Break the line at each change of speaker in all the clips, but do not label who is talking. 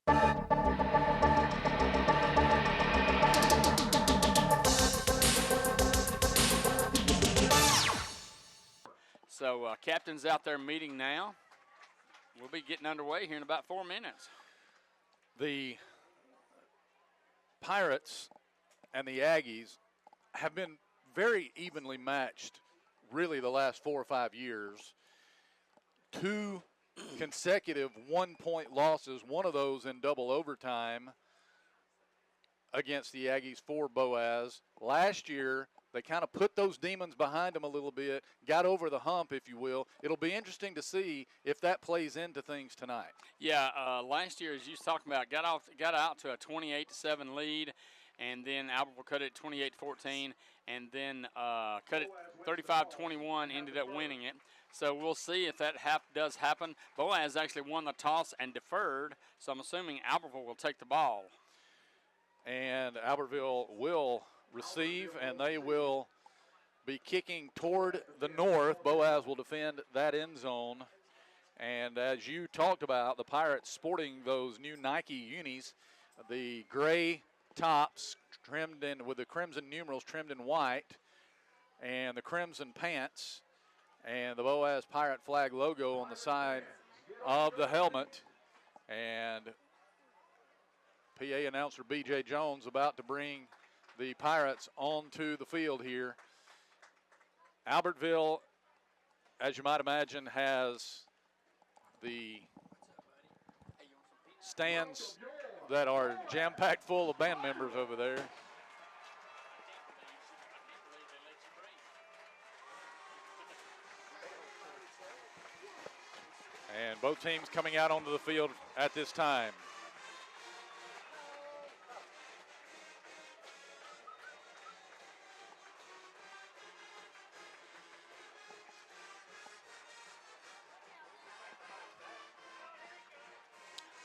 So captain's out there meeting now. We'll be getting underway here in about 4 minutes.
The Pirates and the Aggies have been very evenly matched really the last 4 or 5 years. 2 consecutive 1-point losses, one of those in double overtime against the Aggies for Boaz. Last year, they kind of put those demons behind them a little bit, got over the hump, if you will. It'll be interesting to see if that plays into things tonight.
Yeah, last year, as you was talking about, got out to a 28-7 lead, and then Albertville cut it 28-14, and then cut it 35-21, ended up winning it. So we'll see if that does happen. Boaz actually won the toss and deferred, so I'm assuming Albertville will take the ball.
And Albertville will receive, and they will be kicking toward the north. Boaz will defend that end zone. And as you talked about, the Pirates sporting those new Nike unis, the gray tops trimmed in with the crimson numerals trimmed in white, and the crimson pants, and the Boaz Pirate flag logo on the side of the helmet. And PA announcer B.J. Jones about to bring the Pirates onto the field here. Albertville, as you might imagine, has the stands that are jam-packed full of band members over there. And both teams coming out onto the field at this time.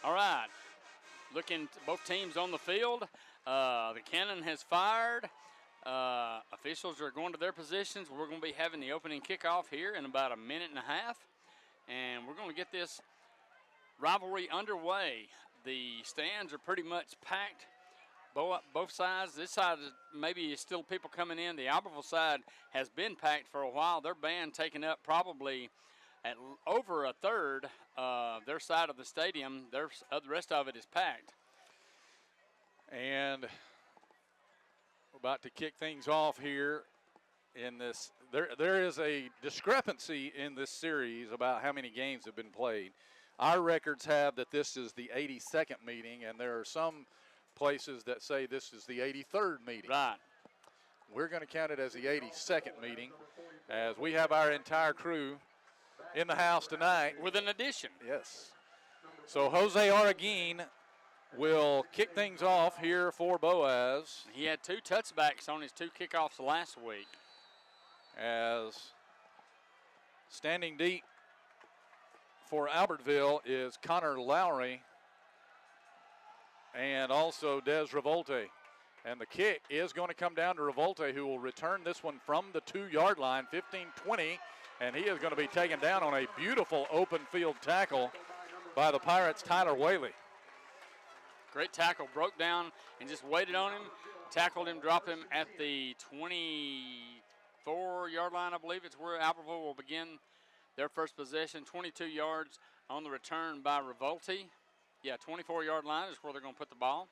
All right, looking both teams on the field. The cannon has fired. Officials are going to their positions. We're going to be having the opening kickoff here in about a minute and a half. And we're going to get this rivalry underway. The stands are pretty much packed, both sides. This side maybe is still people coming in. The Albertville side has been packed for a while. Their band taking up probably at over a third of their side of the stadium. The rest of it is packed.
And we're about to kick things off here in this. There is a discrepancy in this series about how many games have been played. Our records have that this is the 82nd meeting, and there are some places that say this is the 83rd meeting.
Right.
We're going to count it as the 82nd meeting, as we have our entire crew in the house tonight.
With an addition.
Yes. So Jose Araguin will kick things off here for Boaz.
He had 2 touchbacks on his 2 kickoffs last week.
As standing deep for Albertville is Connor Lowry and also Des Revolte. And the kick is going to come down to Revolte, who will return this one from the 2-yard line, 15-20. And he is going to be taken down on a beautiful open field tackle by the Pirates' Tyler Whaley.
Great tackle, broke down and just waited on him, tackled him, dropped him at the 24-yard line, I believe. It's where Albertville will begin their first possession. 22 yards on the return by Revolte. Yeah, 24-yard line is where they're going to put the ball.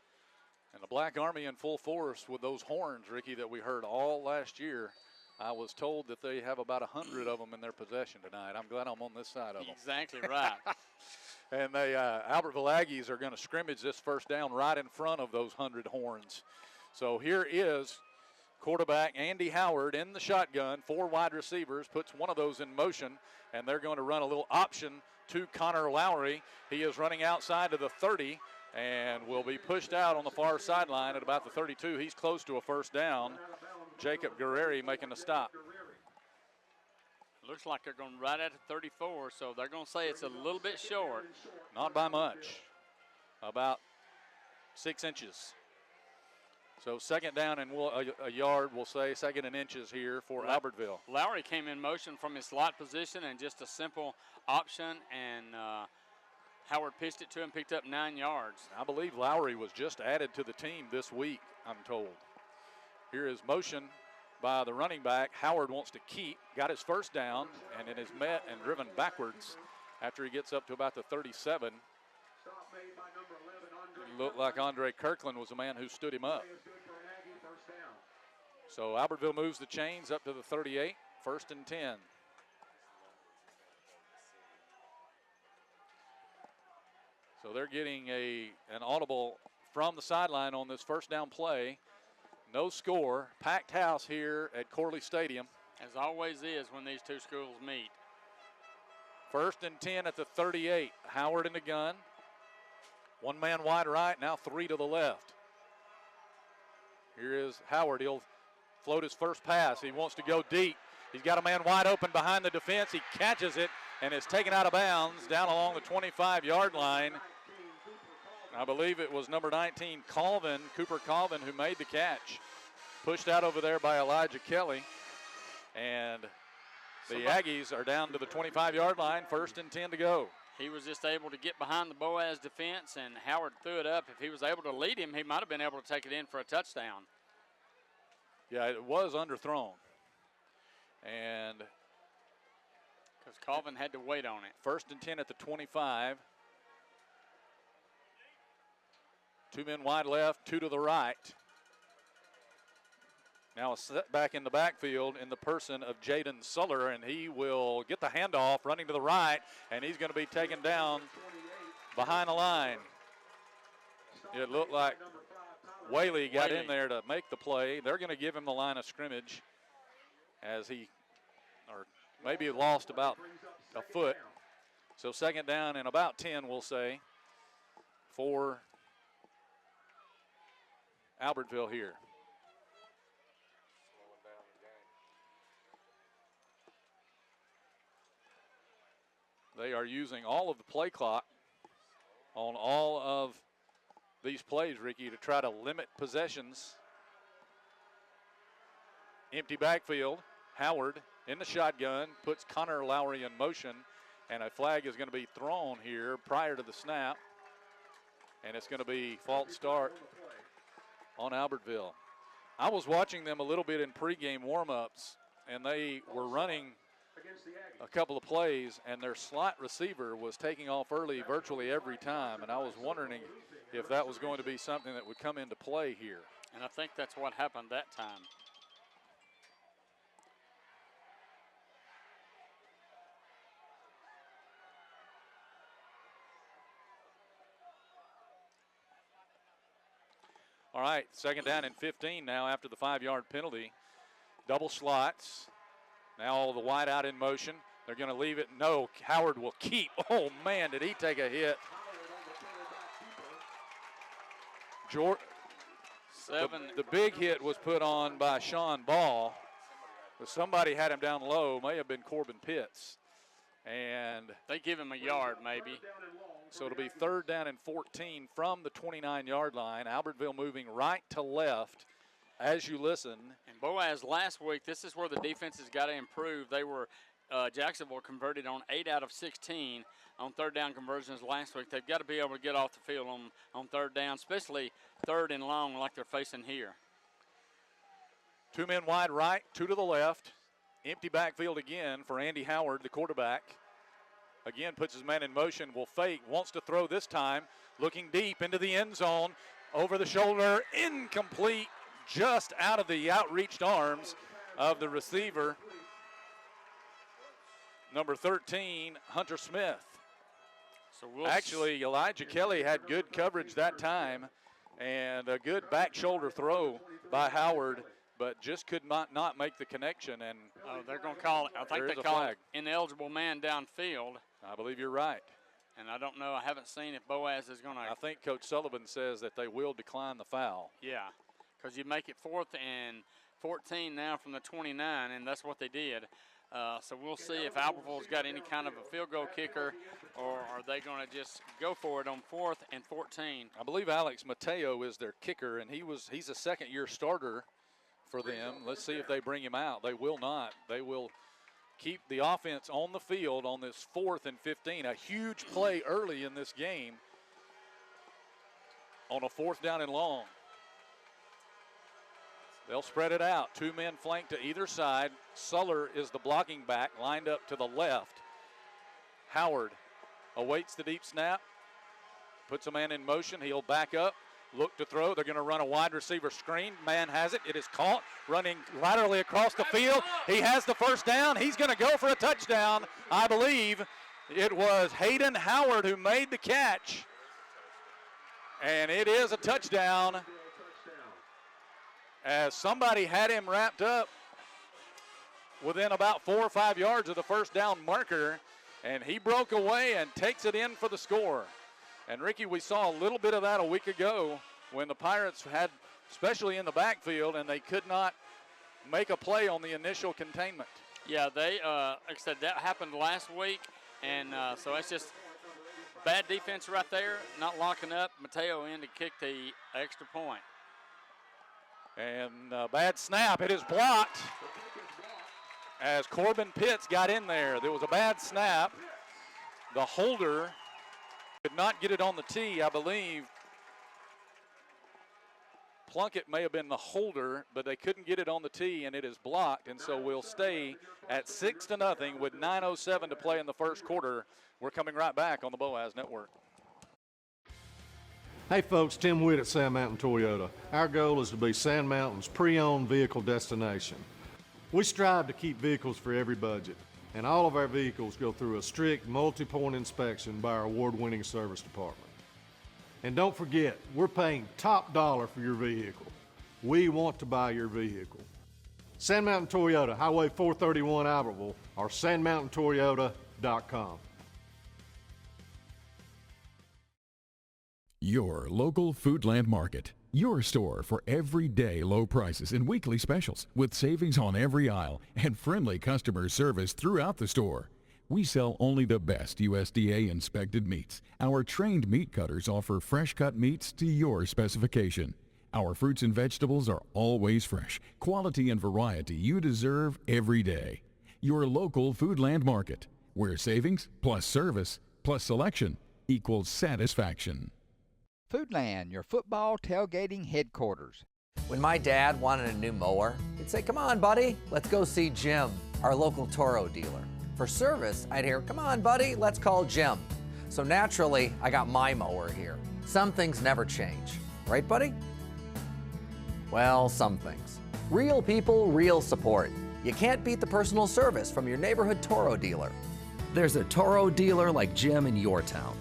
And the Black Army in full force with those horns, Ricky, that we heard all last year. I was told that they have about 100 of them in their possession tonight. I'm glad I'm on this side of them.
Exactly right.
And the Albertville Aggies are going to scrimmage this first down right in front of those 100 horns. So here is quarterback Andy Howard in the shotgun, 4 wide receivers, puts one of those in motion, and they're going to run a little option to Connor Lowry. He is running outside to the 30 and will be pushed out on the far sideline at about the 32. He's close to a first down. Jacob Guerreri making the stop.
Looks like they're going right at the 34, so they're going to say it's a little bit short.
Not by much, about 6 inches. So second down and a yard, we'll say, second and inches here for Albertville.
Lowry came in motion from his slot position and just a simple option, and Howard pitched it to him, picked up 9 yards.
I believe Lowry was just added to the team this week, I'm told. Here is motion by the running back. Howard wants to keep, got his first down, and it is met and driven backwards after he gets up to about the 37. It looked like Andre Kirkland was the man who stood him up. So Albertville moves the chains up to the 38, 1st and 10. So they're getting an audible from the sideline on this first down play. No score. Packed house here at Corley Stadium.
As always is when these two schools meet.
1st and 10 at the 38. Howard in the gun. One man wide right, now 3 to the left. Here is Howard. He'll float his first pass. He wants to go deep. He's got a man wide open behind the defense. He catches it and is taken out of bounds down along the 25-yard line. I believe it was number 19, Cooper Colvin, who made the catch. Pushed out over there by Elijah Kelly. And the Aggies are down to the 25-yard line, 1st and 10 to go.
He was just able to get behind the Boaz defense, and Howard threw it up. If he was able to lead him, he might have been able to take it in for a touchdown.
Yeah, it was underthrown. And
because Colvin had to wait on it.
1st and 10 at the 25. 2 men wide left, 2 to the right. Now a setback in the backfield in the person of Jaden Suller, and he will get the handoff running to the right, and he's going to be taken down behind the line. It looked like Whaley got in there to make the play. They're going to give him the line of scrimmage as he, or maybe lost about a foot. So 2nd down and about 10, we'll say, for Albertville here. They are using all of the play clock on all of these plays, Ricky, to try to limit possessions. Empty backfield. Howard in the shotgun puts Connor Lowry in motion, and a flag is going to be thrown here prior to the snap, and it's going to be false start on Albertville. I was watching them a little bit in pregame warm-ups, and they were running a couple of plays, and their slot receiver was taking off early virtually every time, and I was wondering if that was going to be something that would come into play here.
And I think that's what happened that time.
All right, 2nd down and 15 now after the 5-yard penalty. Double slots. Now all the wide out in motion. They're going to leave it. No, Howard will keep. Oh, man, did he take a hit. The big hit was put on by Sean Ball. But somebody had him down low. May have been Corbin Pitts. And
they give him a yard maybe.
So it'll be 3rd down and 14 from the 29-yard line. Albertville moving right to left as you listen.
And Boaz last week, this is where the defense has got to improve. They were, Jacksonville converted on 8 out of 16 on 3rd down conversions last week. They've got to be able to get off the field on 3rd down, especially 3rd and long like they're facing here.
2 men wide right, 2 to the left. Empty backfield again for Andy Howard, the quarterback. Again, puts his man in motion, will fake, wants to throw this time. Looking deep into the end zone, over the shoulder, incomplete, just out of the outreached arms of the receiver. Number 13, Hunter Smith.
So
Actually, Elijah Kelly had good coverage that time and a good back shoulder throw by Howard, but just could not make the connection. And
they're going to call it. I think they call it ineligible man downfield.
I believe you're right.
And I don't know. I haven't seen if Boaz is going to.
I think Coach Sullivan says that they will decline the foul.
Yeah, because you make it 4th and 14 now from the 29, and that's what they did. So we'll see if Albertville's got any kind of a field goal kicker, or are they going to just go for it on 4th and 14.
I believe Alex Mateo is their kicker, and he's a second-year starter for them. Let's see if they bring him out. They will not. They will keep the offense on the field on this 4th and 15. A huge play early in this game on a 4th down and long. They'll spread it out. 2 men flank to either side. Suller is the blocking back, lined up to the left. Howard awaits the deep snap, puts a man in motion. He'll back up, look to throw. They're going to run a wide receiver screen. Man has it. It is caught, running laterally across the field. He has the first down. He's going to go for a touchdown. I believe it was Hayden Howard who made the catch. And it is a touchdown, as somebody had him wrapped up within about 4 or 5 yards of the first down marker, and he broke away and takes it in for the score. And Ricky, we saw a little bit of that a week ago when the Pirates had, especially in the backfield, and they could not make a play on the initial containment.
Yeah, they, like I said, that happened last week, and so it's just bad defense right there, not locking up Mateo in to kick the extra point.
And bad snap. It is blocked as Corbin Pitts got in there. There was a bad snap. The holder could not get it on the tee, I believe. Plunkett may have been the holder, but they couldn't get it on the tee, and it is blocked. And so we'll stay at 6-0 with 9:07 to play in the first quarter. We're coming right back on the Boaz Network.
Hey folks, Tim Witt at Sand Mountain Toyota. Our goal is to be Sand Mountain's pre-owned vehicle destination. We strive to keep vehicles for every budget, and all of our vehicles go through a strict multi-point inspection by our award-winning service department. And don't forget, we're paying top dollar for your vehicle. We want to buy your vehicle. Sand Mountain Toyota, Highway 431 Albertville, or sandmountaintoyota.com.
Your local Foodland Market. Your store for everyday low prices and weekly specials with savings on every aisle and friendly customer service throughout the store. We sell only the best USDA inspected meats. Our trained meat cutters offer fresh cut meats to your specification. Our fruits and vegetables are always fresh. Quality and variety you deserve every day. Your local Foodland Market, where savings plus service plus selection equals satisfaction.
Foodland, your football tailgating headquarters.
When my dad wanted a new mower, he'd say, "Come on, buddy, let's go see Jim, our local Toro dealer." For service, I'd hear, "Come on, buddy, let's call Jim." So naturally, I got my mower here. Some things never change. Right, buddy? Well, some things. Real people, real support. You can't beat the personal service from your neighborhood Toro dealer. There's a Toro dealer like Jim in your town.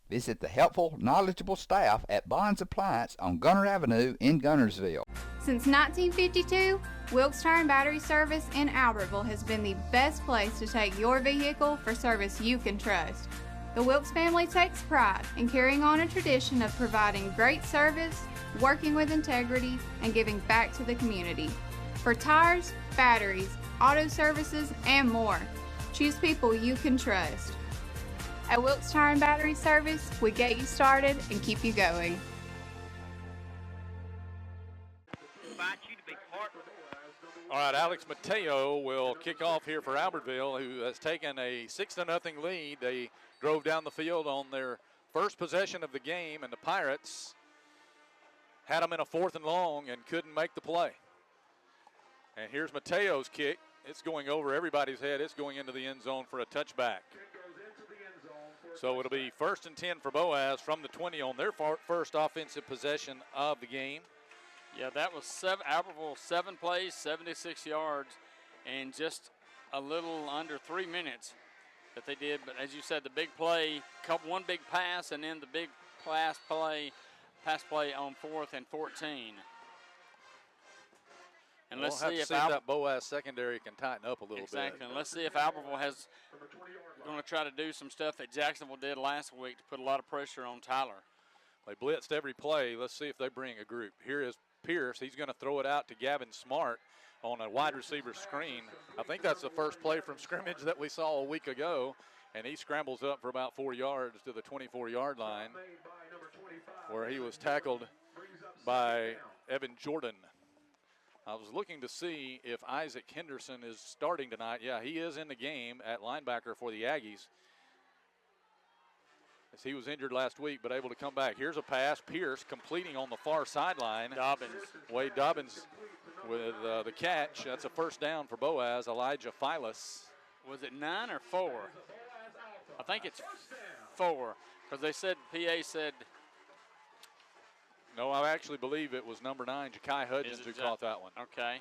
Visit the helpful, knowledgeable staff at Bonds Appliance on Gunner Avenue in Gunnersville.
Since 1952, Wilkes Tire and Battery Service in Albertville has been the best place to take your vehicle for service you can trust. The Wilkes family takes pride in carrying on a tradition of providing great service, working with integrity, and giving back to the community. For tires, batteries, auto services, and more, choose people you can trust. At Wilkes Tire and Battery Service, we get you started and keep you going.
All right, Alex Mateo will kick off here for Albertville, who has taken a 6-0 lead. They drove down the field on their first possession of the game, and the Pirates had them in a 4th and long and couldn't make the play. And here's Mateo's kick. It's going over everybody's head. It's going into the end zone for a touchback. So it'll be 1st and 10 for Boaz from the 20 on their first offensive possession of the game.
Yeah, that was Albertville, 7 plays, 76 yards, and just a little under 3 minutes that they did. But as you said, the big play, one big pass, and then the big pass play on 4th and 14. And
we'll
let's
have
see
to
if
see if that Boaz secondary can tighten up a little bit.
Exactly. And let's see if Albertville has going to try to do some stuff that Jacksonville did last week to put a lot of pressure on Tyler.
They blitzed every play. Let's see if they bring a group. Here is Pierce. He's going to throw it out to Gavin Smart on a wide receiver screen. I think that's the first play from scrimmage that we saw a week ago. And he scrambles up for about 4 yards to the 24-yard line, where he was tackled by Evan Jordan. I was looking to see if Isaac Henderson is starting tonight. Yeah, he is in the game at linebacker for the Aggies, as he was injured last week, but able to come back. Here's a pass. Pierce completing on the far sideline.
Dobbins.
Wade Dobbins with the catch. That's a first down for Boaz. Elijah Philas.
Was it 9 or 4? I think it's 4, because they said, PA said.
No, I actually believe it was number 9, Ja'Kai Hudgens, who caught that one.
Okay.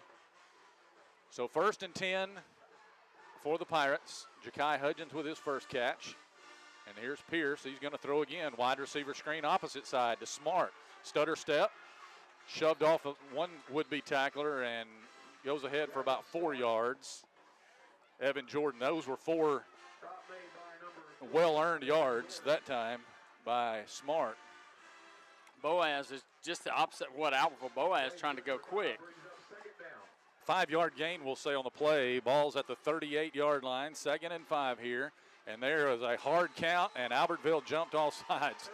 So 1st and 10 for the Pirates. Ja'Kai Hudgens with his first catch. And here's Pierce. He's going to throw again. Wide receiver screen opposite side to Smart. Stutter step. Shoved off of one would-be tackler and goes ahead for about 4 yards. Evan Jordan. Those were 4 well-earned yards that time by Smart.
Boaz is just the opposite of what Albertville. Boaz trying to go quick.
5-yard gain, we'll say, on the play. Ball's at the 38-yard line. 2nd and 5 here. And there is a hard count, and Albertville jumped all sides.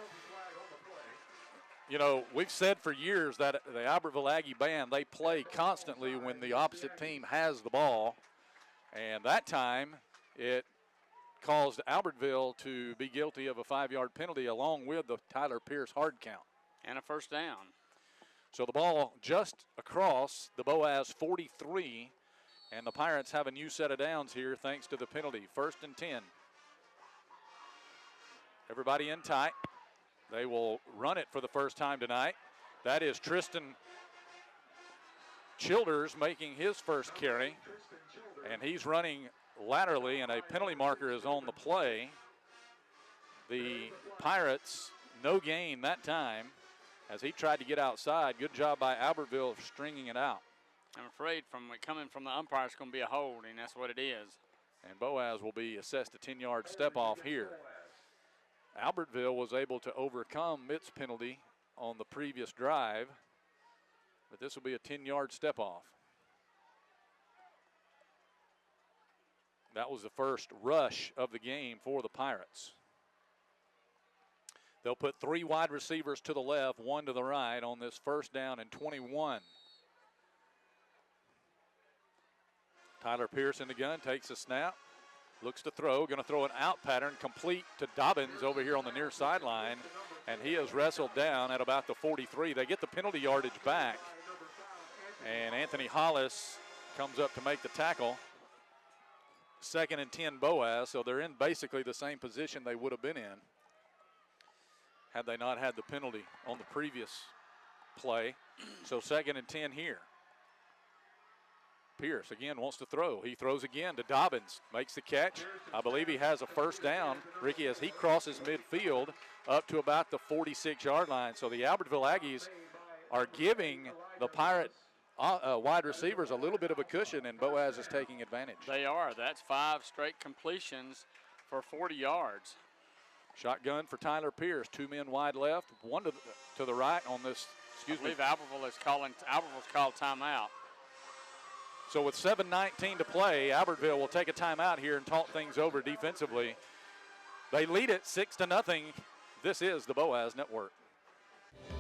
You know, we've said for years that the Albertville Aggie band, they play constantly when the opposite team has the ball. And that time, it caused Albertville to be guilty of a 5-yard penalty along with the Tyler Pierce hard count.
And a first down.
So the ball just across the Boaz 43, and the Pirates have a new set of downs here thanks to the penalty. 1st and 10. Everybody in tight. They will run it for the first time tonight. That is Tristan Childers making his first carry, and he's running laterally, and a penalty marker is on the play. The Pirates, no gain that time as he tried to get outside. Good job by Albertville of stringing it out.
I'm afraid from it coming from the umpire, it's going to be a holding. That's what it is.
And Boaz will be assessed a 10-yard step off here. Albertville was able to overcome Mitt's penalty on the previous drive, but this will be a 10-yard step off. That was the first rush of the game for the Pirates. They'll put 3 wide receivers to the left, 1 to the right on this 1st down and 21. Tyler Pierce in the gun, takes a snap, looks to throw, going to throw an out pattern, complete to Dobbins over here on the near sideline, and he is wrestled down at about the 43. They get the penalty yardage back, and Anthony Hollis comes up to make the tackle. 2nd and 10 Boaz, so they're in basically the same position they would have been in had they not had the penalty on the previous play. So 2nd and 10 here. Pierce again wants to throw. He throws again to Dobbins, makes the catch. I believe he has a first down, Ricky, as he crosses midfield up to about the 46-yard line. So the Albertville Aggies are giving the Pirate wide receivers a little bit of a cushion, and Boaz is taking advantage.
They are. That's 5 straight completions for 40 yards.
Shotgun for Tyler Pierce. 2 men wide left, 1 to the right on this.
I believe Albertville's called timeout.
So with 7:19 to play, Albertville will take a timeout here and talk things over defensively. They lead it 6-0. This is the Boaz Network.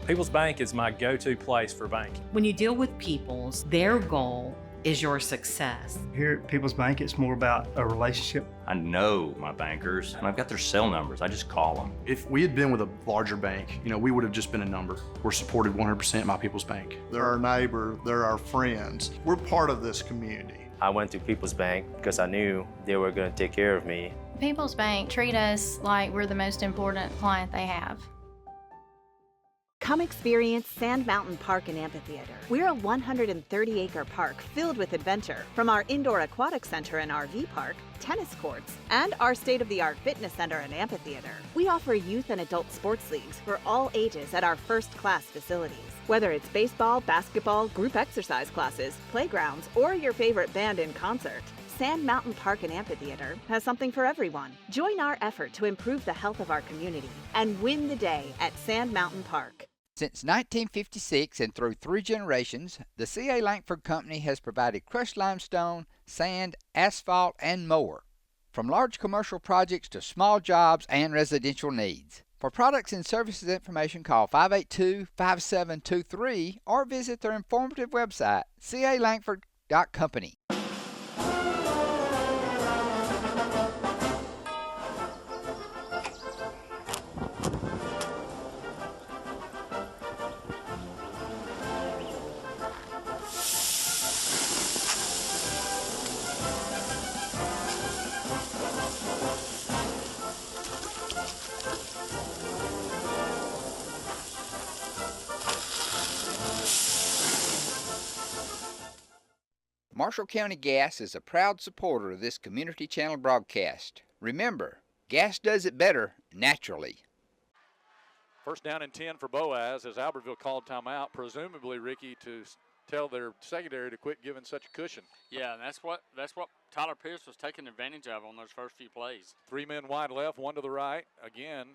People's Bank is my go-to place for banking.
When you deal with People's, their goal is your success.
Here at People's Bank, it's more about a relationship.
I know my bankers, and I've got their cell numbers. I just call them.
If we had been with a larger bank, we would have just been a number. We're supported 100% by People's Bank.
They're our neighbor, they're our friends. We're part of this community.
I went to People's Bank because I knew they were going to take care of me.
People's Bank treat us like we're the most important client they have.
Come experience Sand Mountain Park and Amphitheater. We're a 130-acre park filled with adventure. From our indoor aquatic center and RV park, tennis courts, and our state-of-the-art fitness center and amphitheater. We offer youth and adult sports leagues for all ages at our first-class facilities. Whether it's baseball, basketball, group exercise classes, playgrounds, or your favorite band in concert, Sand Mountain Park and Amphitheater has something for everyone. Join our effort to improve the health of our community and win the day at Sand Mountain Park.
Since 1956 and through 3 generations, the C.A. Langford Company has provided crushed limestone, sand, asphalt, and more. From large commercial projects to small jobs and residential needs, For products and services information, call 582-5723 or visit their informative website, calangford.company. Marshall County Gas is a proud supporter of this community channel broadcast. Remember, gas does it better naturally.
First down and 10 for Boaz as Albertville called timeout, presumably, Ricky, to tell their secondary to quit giving such a cushion.
Yeah, and that's what Tyler Pierce was taking advantage of on those first few plays.
3 men wide left, 1 to the right. Again,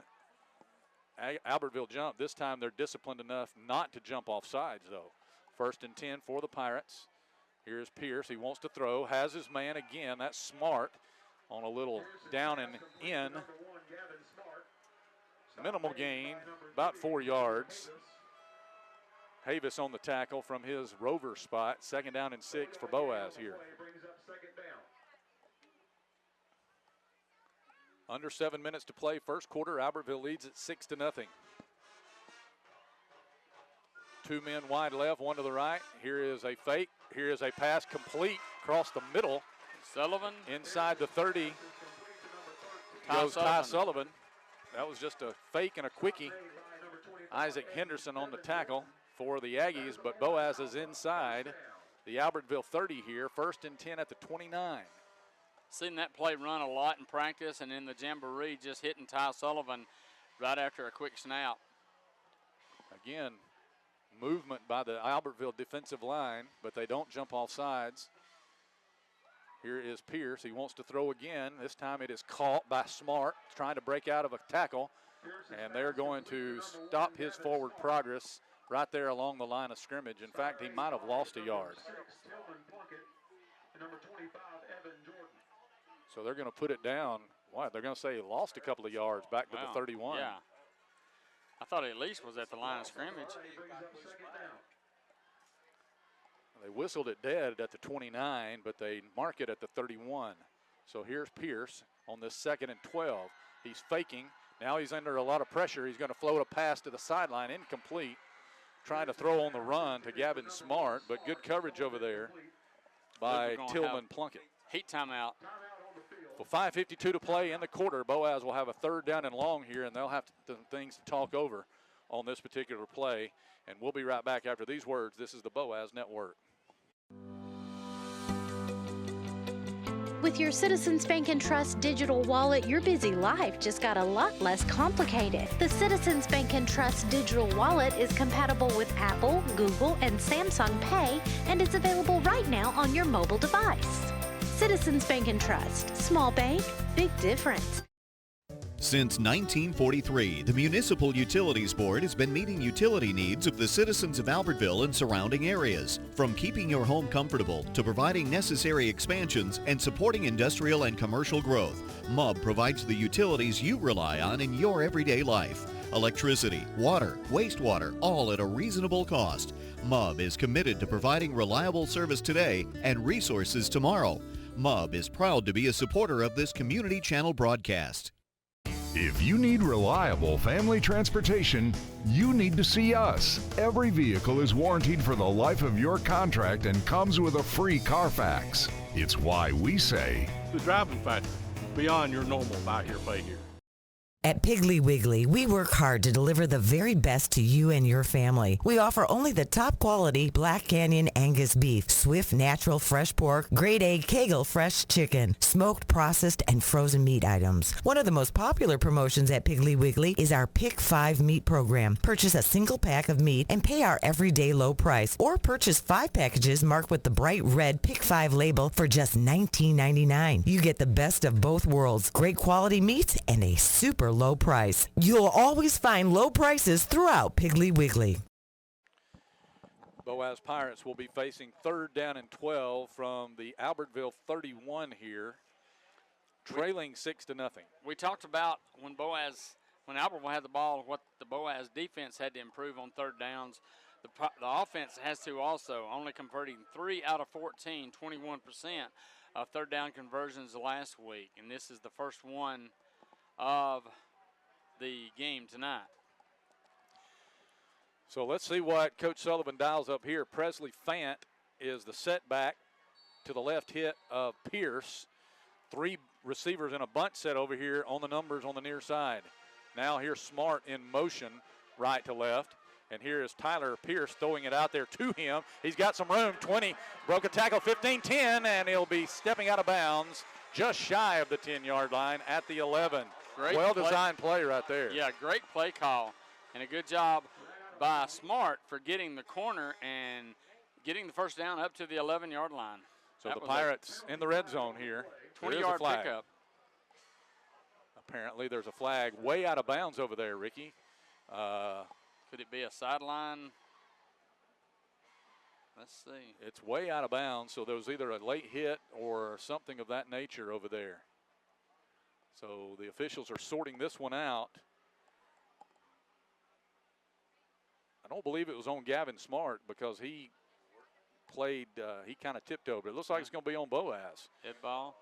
Albertville jumped. This time they're disciplined enough not to jump off sides, though. First and 10 for the Pirates. Here's Pierce. He wants to throw. Has his man again. That's Smart on a little down and in. Minimal gain, about 4 yards. Havis on the tackle from his rover spot. Second down and 6 for Boaz here. Under 7 minutes to play. First quarter, Albertville leads at 6-0. 2 men wide left, 1 to the right. Here is a fake. Here is a pass complete across the middle.
Sullivan.
Inside the 30 goes Ty Sullivan. That was just a fake and a quickie. Isaac Henderson on the tackle for the Aggies, but Boaz is inside the Albertville 30 here. First and 10 at the 29.
Seen that play run a lot in practice and in the Jamboree, just hitting Ty Sullivan right after a quick snap.
Again, movement by the Albertville defensive line, but they don't jump off sides. Here is Pierce. He wants to throw again. This time it is caught by Smart, trying to break out of a tackle, and they're going to stop his forward progress right there along the line of scrimmage. In fact, he might have lost a yard. So they're going to put it down. Wow, they're going to say he lost a couple of yards back to the 31.
Yeah. I thought he at least was at the line of scrimmage.
They whistled it dead at the 29, but they mark it at the 31. So here's Pierce on this 2nd and 12. He's faking. Now he's under a lot of pressure. He's going to float a pass to the sideline, incomplete. Trying to throw on the run to Gavin Smart, but good coverage over there by Tillman Plunkett.
Heat timeout.
Well, 5:52 to play in the quarter. Boaz will have a 3rd down and long here, and they'll have things to talk over on this particular play. And we'll be right back after these words. This is the Boaz Network.
With your Citizens Bank and Trust digital wallet, your busy life just got a lot less complicated. The Citizens Bank and Trust digital wallet is compatible with Apple, Google, and Samsung Pay and is available right now on your mobile device. Citizens Bank and Trust. Small bank, big difference.
Since 1943, the Municipal Utilities Board has been meeting utility needs of the citizens of Albertville and surrounding areas. From keeping your home comfortable to providing necessary expansions and supporting industrial and commercial growth, MUB provides the utilities you rely on in your everyday life. Electricity, water, wastewater, all at a reasonable cost. MUB is committed to providing reliable service today and resources tomorrow. MUB is proud to be a supporter of this community channel broadcast.
If you need reliable family transportation, you need to see us. Every vehicle is warranted for the life of your contract and comes with a free Carfax. It's why we say,
the driving factor, beyond your normal buy here, pay here.
At Piggly Wiggly, we work hard to deliver the very best to you and your family. We offer only the top quality Black Canyon Angus beef, Swift natural fresh pork, grade A Kegel fresh chicken, smoked, processed, and frozen meat items. One of the most popular promotions at Piggly Wiggly is our Pick 5 meat program. Purchase a single pack of meat and pay our everyday low price, or purchase 5 packages marked with the bright red Pick 5 label for just $19.99. You get the best of both worlds, great quality meats and a super low price. You'll always find low prices throughout Piggly Wiggly.
Boaz Pirates will be facing 3rd down and 12 from the Albertville 31 here, trailing 6-0.
We talked about when Boaz when Albertville had the ball, what the Boaz defense had to improve on third downs. The offense has to also, only converting 3 out of 14, 21% of third down conversions last week. And this is the first one of the game tonight.
So let's see what Coach Sullivan dials up here. Presley Fant is the setback to the left hit of Pierce. 3 receivers in a bunch set over here on the numbers on the near side. Now here's Smart in motion, right to left. And here is Tyler Pierce throwing it out there to him. He's got some room, 20, broke a tackle, 15-10, and he'll be stepping out of bounds just shy of the 10-yard line at the 11.
Great
well-designed play right there.
Yeah, great play call, and a good job by Smart for getting the corner and getting the first down up to the 11-yard line.
So the Pirates in the red zone here.
20-yard pickup.
Apparently there's a flag way out of bounds over there, Ricky.
Could it be a sideline? Let's see.
It's way out of bounds, so there was either a late hit or something of that nature over there. So the officials are sorting this one out. I don't believe it was on Gavin Smart because he played, he kind of tipped over. It looks like it's going to be on Boaz.
Dead ball.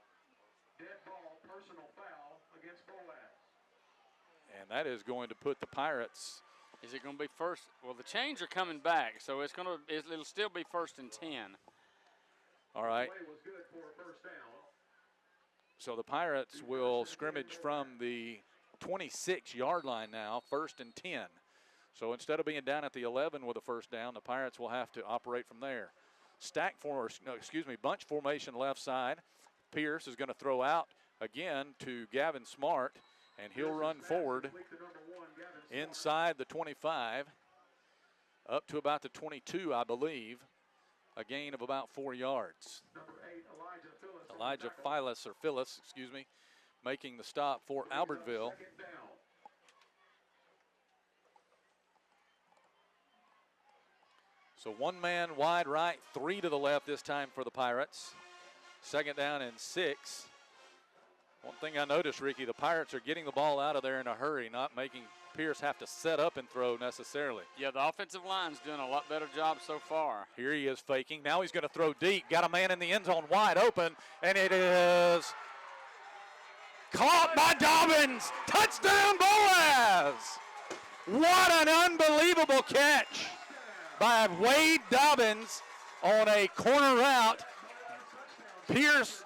Dead ball, personal foul against Boaz.
And that is going to put the Pirates.
Is it going to be first? Well, the chains are coming back, so it'll still be 1st and 10.
All right. So the Pirates will scrimmage from the 26-yard line now, 1st and 10. So instead of being down at the 11 with a first down, the Pirates will have to operate from there. Bunch formation left side. Pierce is going to throw out again to Gavin Smart, and he'll run forward inside the 25 up to about the 22, I believe. A gain of about 4 yards. Elijah Phyllis, making the stop for Albertville. So 1 man wide right, 3 to the left this time for the Pirates. 2nd down and 6. One thing I noticed, Ricky, the Pirates are getting the ball out of there in a hurry, not making Pierce have to set up and throw necessarily.
Yeah, the offensive line's doing a lot better job so far.
Here he is faking. Now he's going to throw deep. Got a man in the end zone wide open, and it is caught by Dobbins. Touchdown, Boaz! What an unbelievable catch by Wade Dobbins on a corner route. Pierce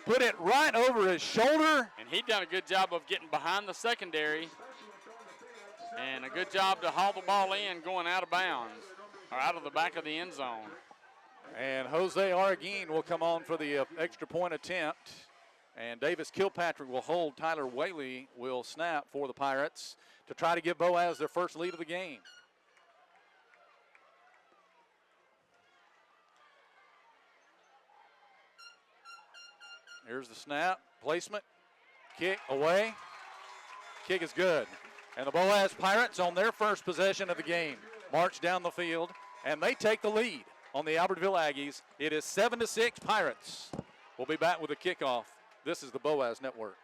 put it right over his shoulder.
And he done a good job of getting behind the secondary. And a good job to haul the ball in going out of bounds, or out of the back of the end zone.
And Jose Arguin will come on for the extra point attempt. And Davis Kilpatrick will hold. Tyler Whaley will snap for the Pirates to try to give Boaz their first lead of the game. Here's the snap, placement, kick away. Kick is good. And the Boaz Pirates on their first possession of the game march down the field, and they take the lead on the Albertville Aggies. It is 7-6 Pirates. We'll be back with a kickoff. This is the Boaz Network.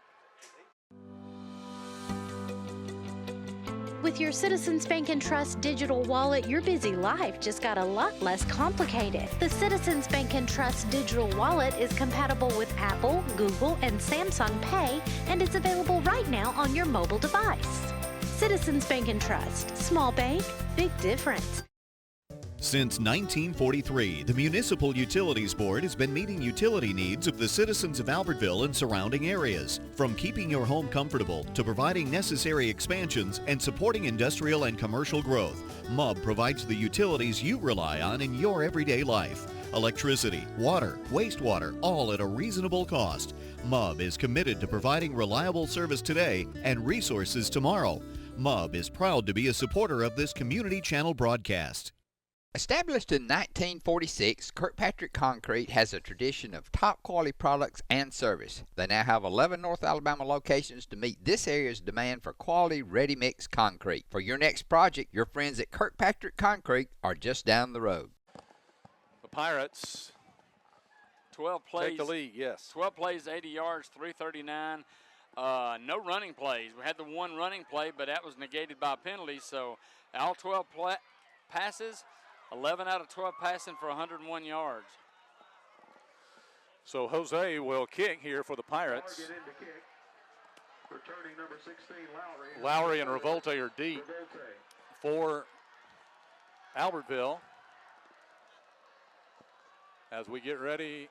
With your Citizens Bank and Trust digital wallet, your busy life just got a lot less complicated. The Citizens Bank and Trust digital wallet is compatible with Apple, Google, and Samsung Pay, and it's available right now on your mobile device. Citizens Bank and Trust. Small bank, big difference.
Since 1943, the Municipal Utilities Board has been meeting utility needs of the citizens of Albertville and surrounding areas. From keeping your home comfortable to providing necessary expansions and supporting industrial and commercial growth, MUB provides the utilities you rely on in your everyday life. Electricity, water, wastewater, all at a reasonable cost. MUB is committed to providing reliable service today and resources tomorrow. MUB is proud to be a supporter of this community channel broadcast.
Established in 1946, Kirkpatrick Concrete has a tradition of top quality products and service. They now have 11 North Alabama locations to meet this area's demand for quality ready-mix concrete. For your next project, your friends at Kirkpatrick Concrete are just down the road.
The Pirates
12 plays,
take the lead, yes.
12 plays, 80 yards, 339. no running plays. We had the one running play, but that was negated by a penalty. So all 12 passes, 11 out of 12 passing for 101 yards.
So Jose will kick here for the Pirates.
Returning number 16,
Lowry and Revolte are deep for Albertville as we get ready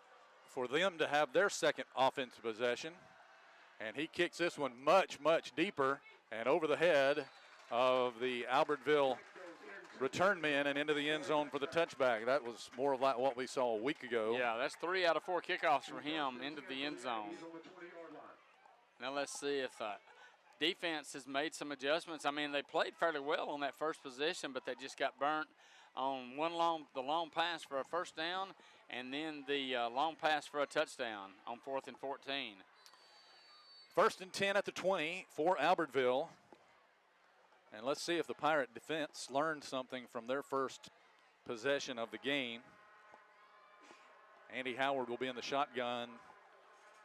for them to have their second offensive possession. And he kicks this one much, much deeper and over the head of the Albertville return man and into the end zone for the touchback. That was more of like what we saw a week ago.
Yeah, that's 3 out of 4 kickoffs for him into the end zone. Now let's see if defense has made some adjustments. I mean, they played fairly well on that first possession, but they just got burnt on the long pass for a first down, and then the long pass for a touchdown on 4th and 14.
1st and 10 at the 20 for Albertville. And let's see if the Pirate defense learned something from their first possession of the game. Andy Howard will be in the shotgun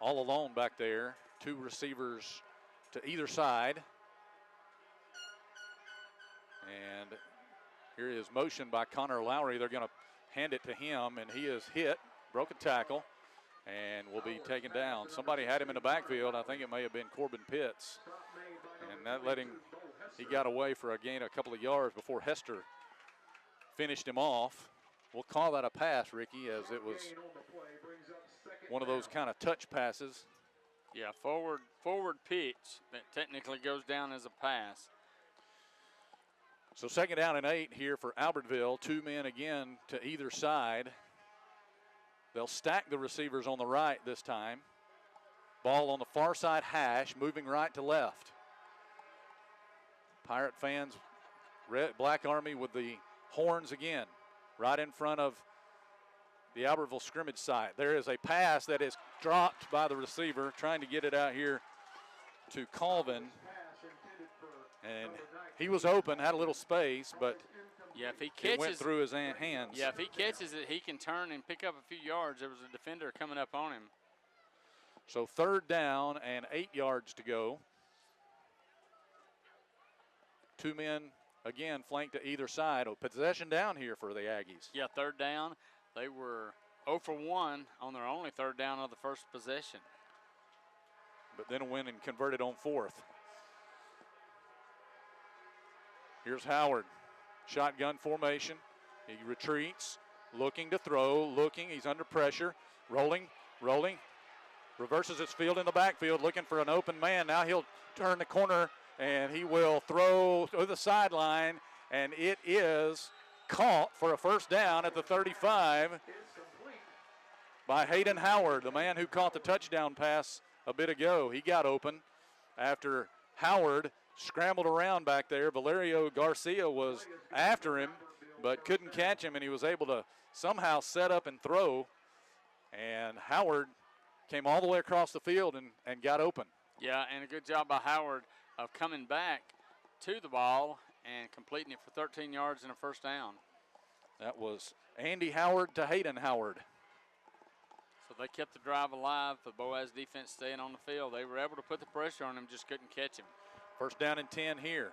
all alone back there. 2 receivers to either side. And here is motion by Connor Lowry. They're going to hand it to him, and he is hit, broke a tackle, and will be taken down. Somebody had him in the backfield. I think it may have been Corbin Pitts. And that let him, he got away for a gain of a couple of yards before Hester finished him off. We'll call that a pass, Ricky, as it was one of those kind of touch passes.
Yeah, forward pitch that technically goes down as a pass.
So 2nd down and 8 here for Albertville. 2 men again to either side. They'll stack the receivers on the right this time. Ball on the far side hash, moving right to left. Pirate fans, Black Army with the horns again, right in front of the Albertville scrimmage site. There is a pass that is dropped by the receiver, trying to get it out here to Colvin. And he was open, had a little space, but
yeah, if he
it
catches,
went through his hands.
Yeah, if he catches it, he can turn and pick up a few yards. There was a defender coming up on him.
So 3rd down and 8 yards to go. 2 men, again, flanked to either side. Possession down here for the Aggies.
Yeah, 3rd down. They were 0 for 1 on their only 3rd down of the first possession.
But then went and converted on 4th. Here's Howard. Shotgun formation. He retreats, looking to throw, he's under pressure, rolling, reverses his field in the backfield, looking for an open man. Now he'll turn the corner, and he will throw to the sideline, and it is caught for a 1st down at the 35 by Hayden Howard, the man who caught the touchdown pass a bit ago. He got open after Howard scrambled around back there. Valerio Garcia was after him, but couldn't catch him, and he was able to somehow set up and throw. And Howard came all the way across the field and got open.
Yeah, and a good job by Howard of coming back to the ball and completing it for 13 yards and a 1st down.
That was Andy Howard to Hayden Howard.
So they kept the drive alive. The Boaz defense staying on the field. They were able to put the pressure on him, just couldn't catch him.
1st down and 10 here.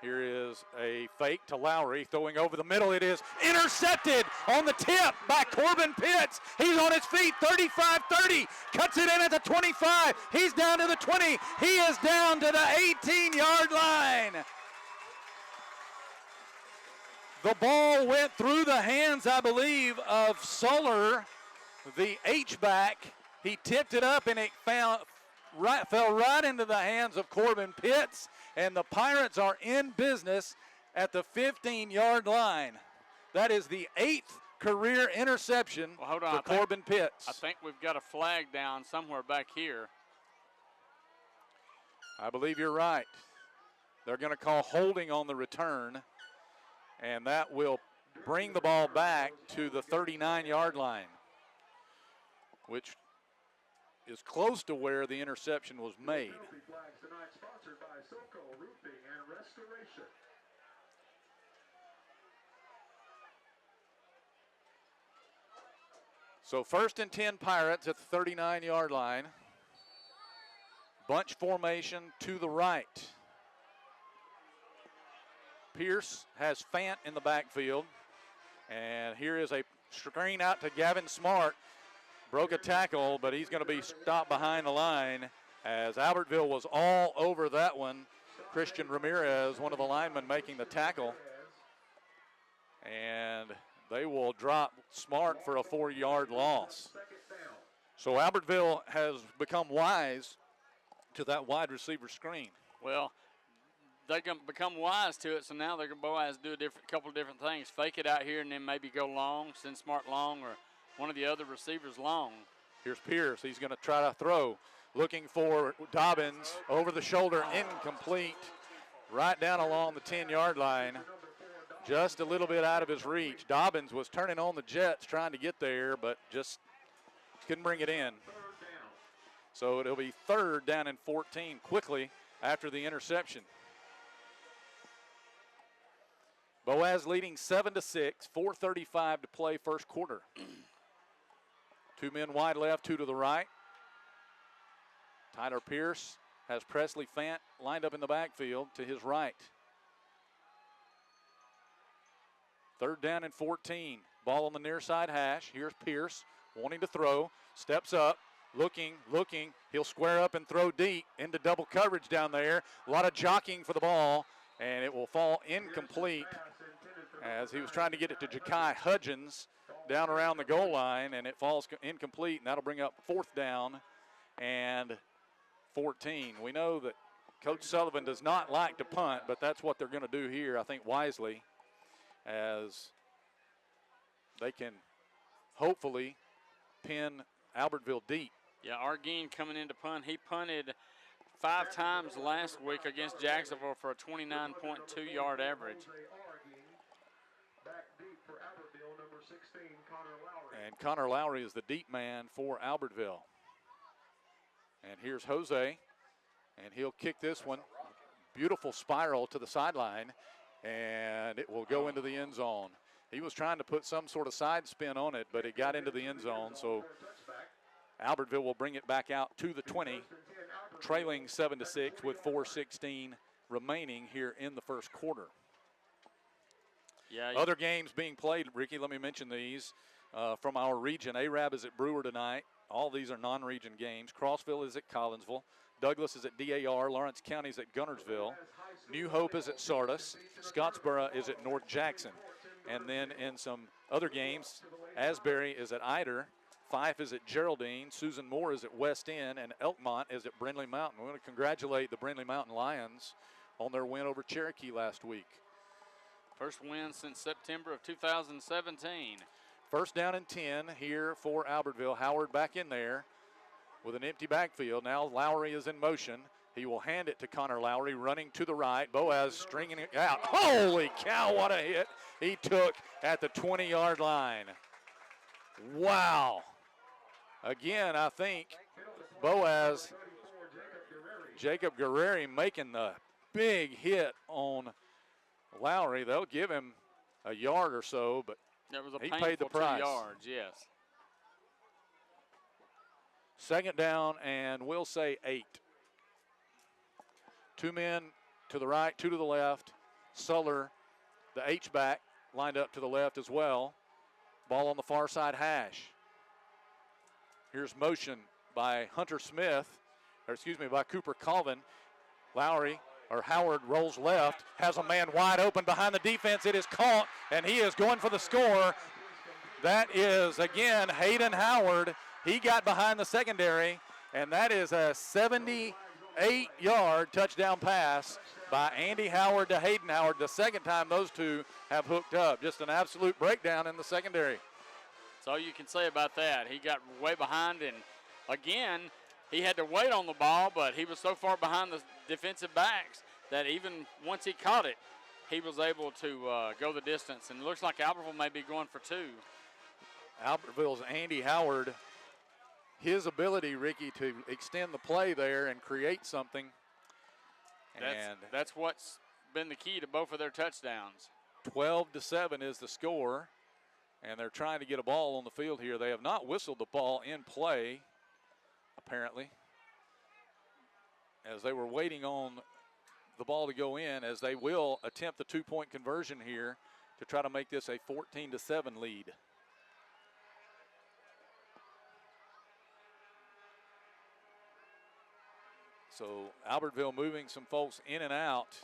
Here is a fake to Lowry, throwing over the middle. It is intercepted on the tip by Corbin Pitts. He's on his feet, 35-30, cuts it in at the 25. He's down to the 20. He is down to the 18-yard line. The ball went through the hands, I believe, of Suller, the H-back. He tipped it up, and it fell right into the hands of Corbin Pitts, and the Pirates are in business at the 15-yard line. That is the 8th career interception for Corbin Pitts.
I think we've got a flag down somewhere back here.
I believe you're right. They're going to call holding on the return, and that will bring the ball back to the 39-yard line, which is close to where the interception was made. So 1st and 10 Pirates at the 39-yard line. Bunch formation to the right. Pierce has Fant in the backfield. And here is a screen out to Gavin Smart. Broke a tackle, but he's going to be stopped behind the line as Albertville was all over that one. Christian Ramirez, one of the linemen, making the tackle. And they will drop Smart for a 4-yard loss. So Albertville has become wise to that wide receiver screen.
Well, they're going to become wise to it, so now they're going to Boaz do a couple of different things. Fake it out here and then maybe go long, send Smart long, or one of the other receivers long.
Here's Pierce. He's going to try to throw. Looking for Dobbins. Over the shoulder, incomplete. Right down along the 10-yard line. Just a little bit out of his reach. Dobbins was turning on the jets trying to get there, but just couldn't bring it in. So it'll be 3rd down and 14 quickly after the interception. Boaz leading 7-6, 4:35 to play first quarter. 2 men wide left, 2 to the right. Tyler Pierce has Presley Fant lined up in the backfield to his right. 3rd down and 14. Ball on the near side hash. Here's Pierce wanting to throw. Steps up, looking. He'll square up and throw deep into double coverage down there. A lot of jockeying for the ball, and it will fall incomplete as he was trying to get it to Ja'Kai Hudgens down around the goal line, and it falls incomplete, and that'll bring up 4th down and 14. We know that Coach Sullivan does not like to punt, but that's what they're going to do here, I think, wisely, as they can hopefully pin Albertville deep.
Yeah, Argene coming in to punt. He punted 5 times last week against Jacksonville for a 29.2-yard average.
And Connor Lowry is the deep man for Albertville. And here's Jose, and he'll kick this one. Beautiful spiral to the sideline, and it will go into the end zone. He was trying to put some sort of side spin on it, but it got into the end zone, so Albertville will bring it back out to the 20, trailing 7-6 with 4:16 remaining here in the first quarter.
Yeah.
Other games being played, Ricky, let me mention these from our region. Arab is at Brewer tonight. All these are non-region games. Crossville is at Collinsville. Douglas is at DAR. Lawrence County is at Gunnersville. New Hope is at Sardis. Scottsboro is at North Jackson. And then in some other games, Asbury is at Ider. Fife is at Geraldine. Susan Moore is at West End. And Elkmont is at Brindley Mountain. We want to congratulate the Brindley Mountain Lions on their win over Cherokee last week.
First win since September of 2017.
1st down and 10 here for Albertville. Howard back in there with an empty backfield. Now Lowry is in motion. He will hand it to Connor Lowry, running to the right. Boaz stringing it out. Holy cow, what a hit he took at the 20-yard line. Wow. Again, I think Boaz, Jacob Guerreri making the big hit on Lowry. They'll give him a yard or so, but
that was a
he paid the price.
2 yards, yes.
2nd down, and we'll say 8. 2 men to the right, 2 to the left. Suller, the H-back, lined up to the left as well. Ball on the far side hash. Here's motion by Hunter Smith, by Cooper Colvin. Howard rolls left, has a man wide open behind the defense. It is caught, and he is going for the score. That is, again, Hayden Howard. He got behind the secondary, and that is a 78-yard touchdown pass by Andy Howard to Hayden Howard. The second time those two have hooked up. Just an absolute breakdown in the secondary.
That's all you can say about that. He got way behind, and again, he had to wait on the ball, but he was so far behind the defensive backs that even once he caught it, he was able to go the distance. And it looks like Albertville may be going for 2.
Albertville's Andy Howard, his ability, Ricky, to extend the play there and create something.
That's what's been the key to both of their touchdowns.
12-7 is the score, and they're trying to get a ball on the field here. They have not whistled the ball in play, apparently. as they were waiting on the ball to go in, as they will attempt the two-point conversion here to try to make this a 14-7 lead. So Albertville moving some folks in and out.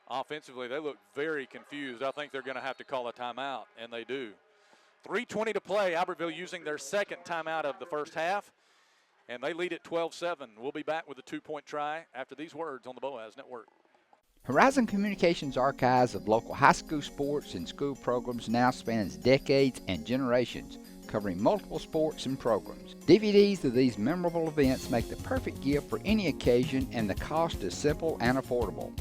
Offensively, they look very confused. I think they're going to have to call a timeout, and they do. 3:20 to play. Albertville using their second timeout of the first half, and they lead at 12-7. We'll be back with a two-point try after these words on the Boaz Network.
Horizon Communications' archives of local high school sports and school programs now spans decades and generations, covering multiple sports and programs. DVDs of these memorable events make the perfect gift for any occasion, and the cost is simple and affordable.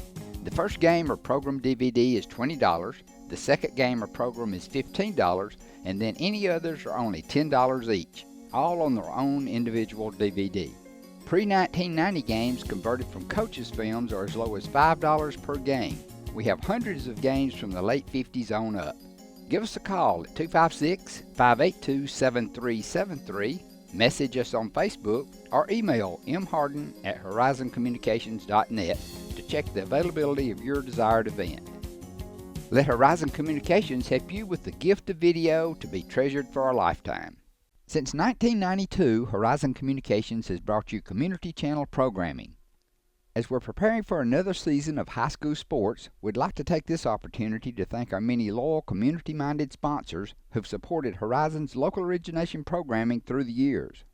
The first game or program DVD is $20, the second game or program is $15, and then any others are only $10 each, all on their own individual DVD. Pre-1990 games converted from coaches' films are as low as $5 per game. We have hundreds of games from the late 50s on up. Give us a call at 256-582-7373, message us on Facebook, or email mharden@horizoncommunications.net to check the availability of your desired event. Let Horizon Communications help you with the gift of video to be treasured for a lifetime. Since 1992, Horizon Communications has brought you community channel programming. As we're preparing for another season of high school sports, we'd like to take this opportunity to thank our many loyal community-minded sponsors who've supported Horizon's local origination programming through the years.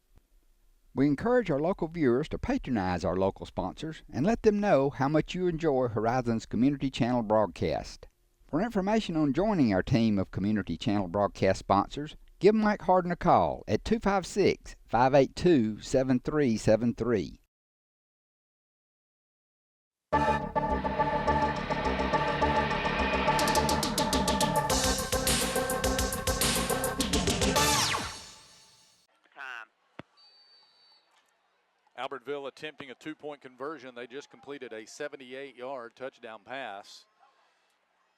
We encourage our local viewers to patronize our local sponsors and let them know how much you enjoy Horizon's community channel broadcast. For information on joining our team of community channel broadcast sponsors, give Mike Harden a call at 256-582-7373.
Albertville attempting a two-point conversion. They just completed a 78-yard touchdown pass.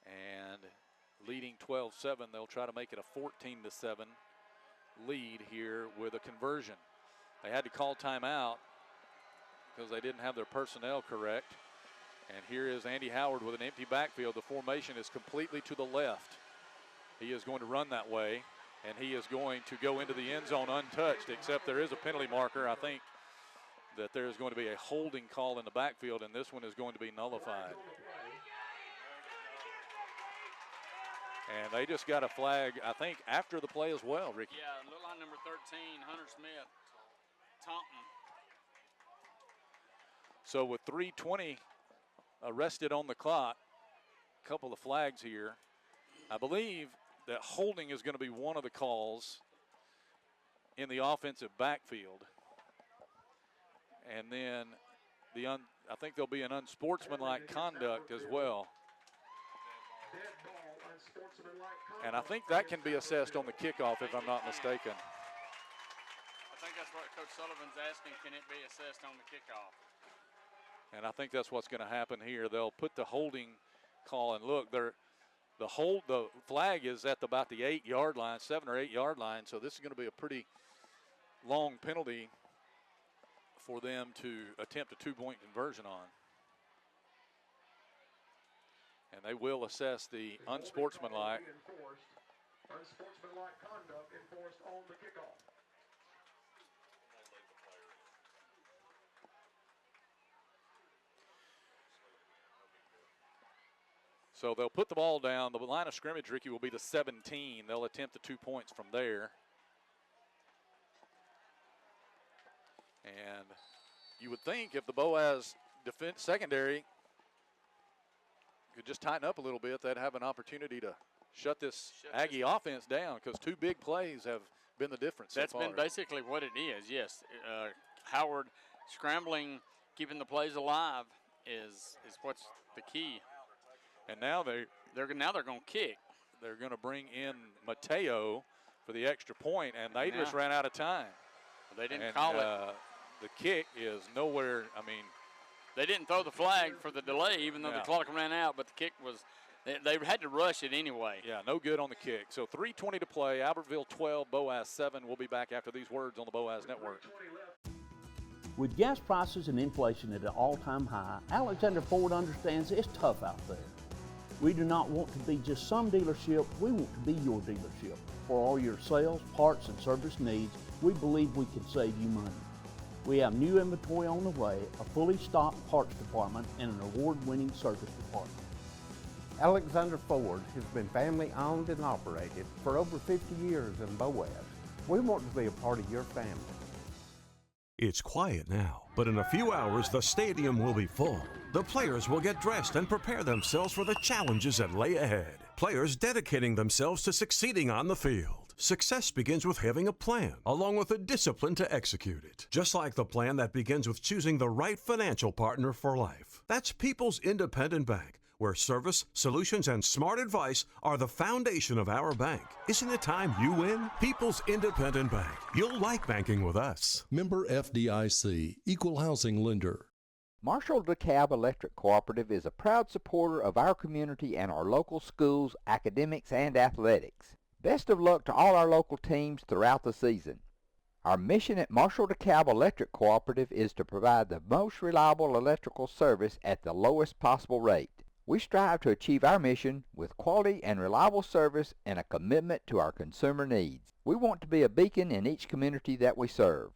And leading 12-7, they'll try to make it a 14-7 lead here with a conversion. They had to call timeout because they didn't have their personnel correct. And here is Andy Howard with an empty backfield. The formation is completely to the left. He is going to run that way, and he is going to go into the end zone untouched, except there is a penalty marker. I think that there is going to be a holding call in the backfield, and this one is going to be nullified. And they just got a flag, I think, after the play as well, Ricky.
Yeah, little line number 13, Hunter Smith, Taunton.
So with 3:20 arrested on the clock, a couple of flags here. I believe that holding is going to be one of the calls in the offensive backfield. And then I think there'll be an unsportsmanlike conduct as well. And I think that can be assessed on the kickoff, if I'm not mistaken.
I think that's what Coach Sullivan's asking, can it be assessed on the kickoff?
And I think that's what's going to happen here. They'll put the holding call, and look, the flag is at about the 8-yard line, 7 or 8 yard line. So this is going to be a pretty long penalty for them to attempt a two-point conversion on. And they will assess the unsportsmanlike.
Unsportsmanlike conduct enforced on the kickoff.
So they'll put the ball down. The line of scrimmage, Ricky, will be the 17. They'll attempt the 2 points from there. And you would think if the Boaz defense secondary could just tighten up a little bit, they'd have an opportunity to shut this Aggie offense down, because two big plays have been the difference so far.
That's been basically what it is, yes. Howard scrambling, keeping the plays alive is what's the key.
And now they're going to
kick.
They're going to bring in Mateo for the extra point, and they just ran out of time.
They didn't call it.
The kick is nowhere. I mean,
they didn't throw the flag for the delay, even though the clock ran out, but the kick was, they had to rush it anyway.
Yeah, no good on the kick. So 3:20 to play, Albertville 12, Boaz 7. We'll be back after these words on the Boaz Network.
With gas prices and inflation at an all-time high, Alexander Ford understands it's tough out there. We do not want to be just some dealership, we want to be your dealership. For all your sales, parts, and service needs, we believe we can save you money. We have new inventory on the way, a fully stocked parts department, and an award-winning service department.
Alexander Ford has been family owned and operated for over 50 years in Boaz. We want to be a part of your family.
It's quiet now, but in a few hours the stadium will be full. The players will get dressed and prepare themselves for the challenges that lay ahead. Players dedicating themselves to succeeding on the field. Success begins with having a plan, along with the discipline to execute it. Just like the plan that begins with choosing the right financial partner for life. That's People's Independent Bank, where service, solutions, and smart advice are the foundation of our bank. Isn't it time you win? People's Independent Bank. You'll like banking with us.
Member FDIC, Equal Housing Lender.
Marshall DeKalb Electric Cooperative is a proud supporter of our community and our local schools, academics, and athletics. Best of luck to all our local teams throughout the season. Our mission at Marshall DeKalb Electric Cooperative is to provide the most reliable electrical service at the lowest possible rate. We strive to achieve our mission with quality and reliable service and a commitment to our consumer needs. We want to be a beacon in each community that we serve.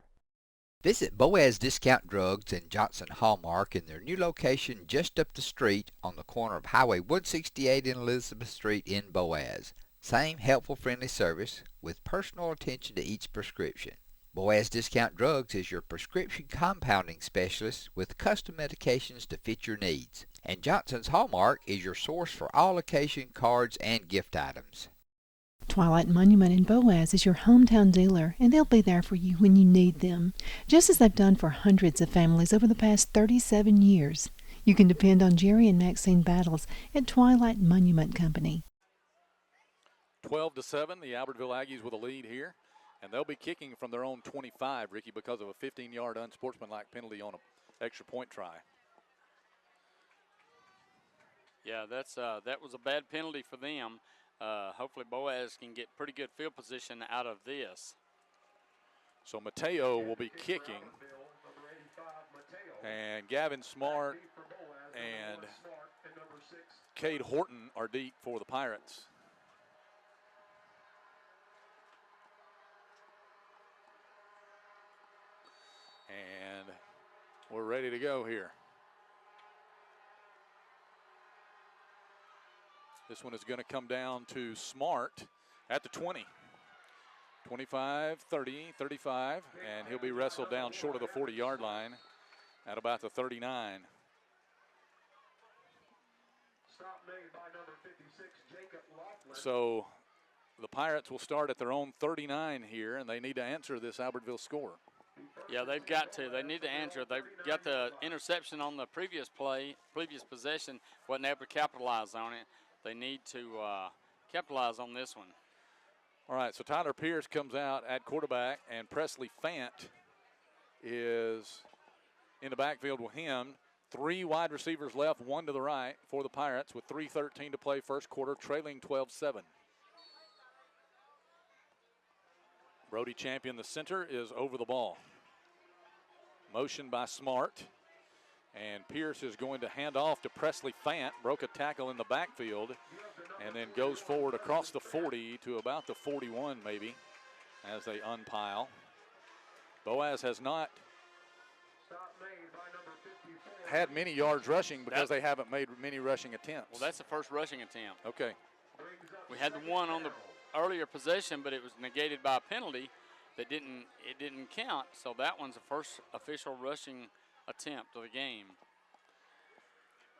Visit Boaz Discount Drugs and Johnson Hallmark in their new location just up the street on the corner of Highway 168 and Elizabeth Street in Boaz. Same helpful, friendly service with personal attention to each prescription. Boaz Discount Drugs is your prescription compounding specialist with custom medications to fit your needs. And Johnson's Hallmark is your source for all occasion cards and gift items.
Twilight Monument in Boaz is your hometown dealer, and they'll be there for you when you need them, just as they've done for hundreds of families over the past 37 years. You can depend on Jerry and Maxine Battles at Twilight Monument Company.
12-7, the Albertville Aggies with a lead here, and they'll be kicking from their own 25, Ricky, because of a 15-yard unsportsmanlike penalty on an extra point try.
Yeah, that was a bad penalty for them. Hopefully Boaz can get pretty good field position out of this.
So Mateo will be kicking, and Gavin Smart and Cade Horton are deep for the Pirates. And we're ready to go here. This one is going to come down to Smart at the 20. 25, 30, 35, and he'll be wrestled down short of the 40-yard line at about the 39.
Stop made by number 56, Jacob Laughlin.
So the Pirates will start at their own 39 here, and they need to answer this Albertville score.
Yeah, they've got to. They need to answer. They've got the interception on the previous possession, wasn't able to capitalize on it. They need to capitalize on this one.
All right, so Tyler Pierce comes out at quarterback, and Presley Fant is in the backfield with him. 3 wide receivers left, 1 to the right for the Pirates with 3:13 to play first quarter, trailing 12-7. Brody Champion, the center, is over the ball. Motion by Smart. And Pierce is going to hand off to Presley Fant. Broke a tackle in the backfield and then goes forward across the 40 to about the 41 maybe as they unpile. Boaz has not had many yards rushing because they haven't made many rushing attempts.
Well, that's the first rushing attempt.
Okay.
We had the one on the earlier possession, but it was negated by a penalty that didn't count. So that one's the first official rushing attempt of the game.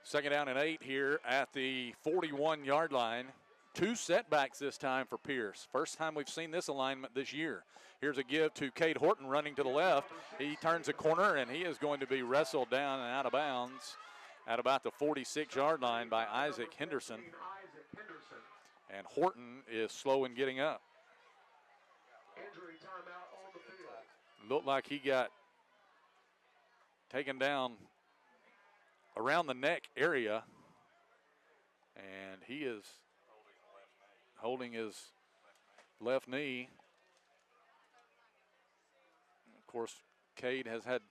2nd down and 8 here at the 41-yard line. 2 setbacks this time for Pierce. First time we've seen this alignment this year. Here's a give to Cade Horton running to the left. He turns a corner, and he is going to be wrestled down and out of bounds at about the 46-yard line by Isaac Henderson. And Horton is slow in getting up.
Injury timeout on the field.
Looked like he got taken down around the neck area, and he is holding his left knee. Of course, Cade has had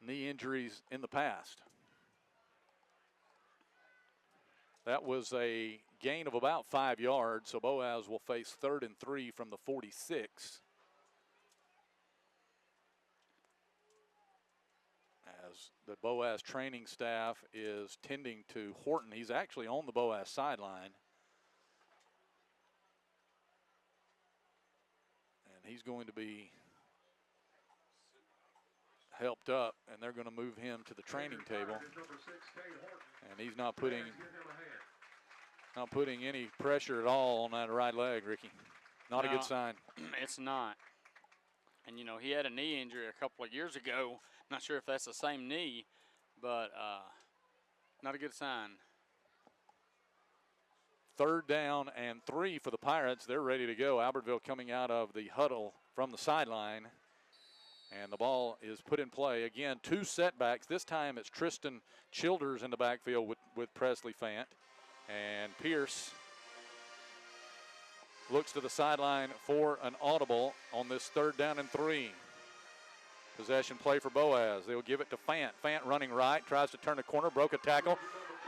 knee injuries in the past. That was a gain of about 5 yards, so Boaz will face 3rd and 3 from the 46. As the Boaz training staff is tending to Horton. He's actually on the Boaz sideline. And he's going to be helped up, and they're going to move him to the training table. And he's not putting any pressure at all on that right leg, Ricky. Not a good sign.
It's not. And, you know, he had a knee injury a couple of years ago. Not sure if that's the same knee, but not a good sign.
3rd down and 3 for the Pirates. They're ready to go. Albertville coming out of the huddle from the sideline. And the ball is put in play. Again, 2 setbacks. This time it's Tristan Childers in the backfield with Presley Fant. And Pierce looks to the sideline for an audible on this 3rd down and 3. Possession play for Boaz. They'll give it to Fant. Fant running right, tries to turn the corner, broke a tackle.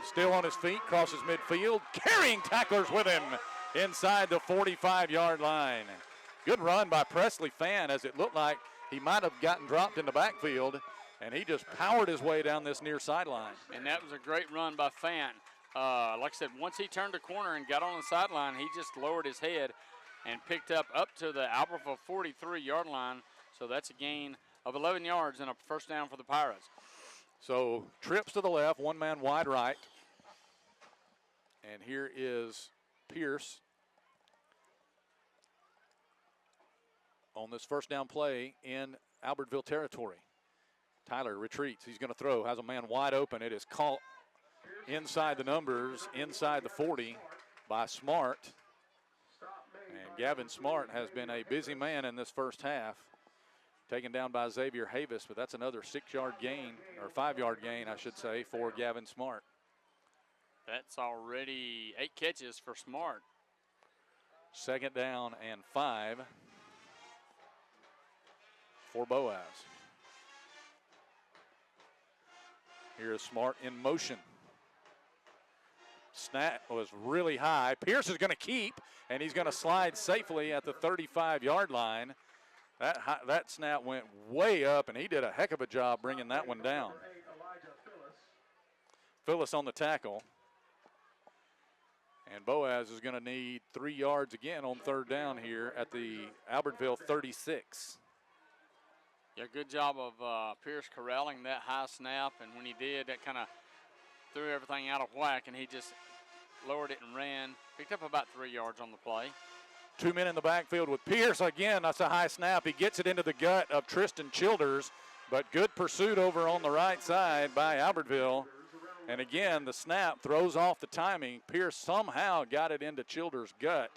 Still on his feet, crosses midfield, carrying tacklers with him inside the 45-yard line. Good run by Presley Fant, as it looked like he might have gotten dropped in the backfield, and he just powered his way down this near sideline.
And that was a great run by Fant. Like I said, once he turned the corner and got on the sideline, he just lowered his head and picked up to the Albertville 43-yard line. So that's a gain of 11 yards and a first down for the Pirates.
So trips to the left, one man wide right. And here is Pierce on this first down play in Albertville territory. Tyler retreats. He's going to throw. Has a man wide open. It is caught inside the numbers, inside the 40 by Smart. And Gavin Smart has been a busy man in this first half. Taken down by Xavier Havis, but that's another 6-yard gain, or 5-yard gain, I should say, for Gavin Smart.
That's already 8 catches for Smart.
2nd down and 5 for Boaz. Here is Smart in motion. Snap was really high. Pierce is going to keep, and he's going to slide safely at the 35-yard line. That snap went way up, and he did a heck of a job bringing that one down. Phyllis on the tackle. And Boaz is going to need 3 yards again on 3rd down here at the Albertville 36.
Yeah, good job of Pierce corralling that high snap, and when he did, that kind of threw everything out of whack, and he just lowered it and ran. Picked up about 3 yards on the play.
2 men in the backfield with Pierce. Again, that's a high snap. He gets it into the gut of Tristan Childers, but good pursuit over on the right side by Albertville. And again, the snap throws off the timing. Pierce somehow got it into Childers' gut,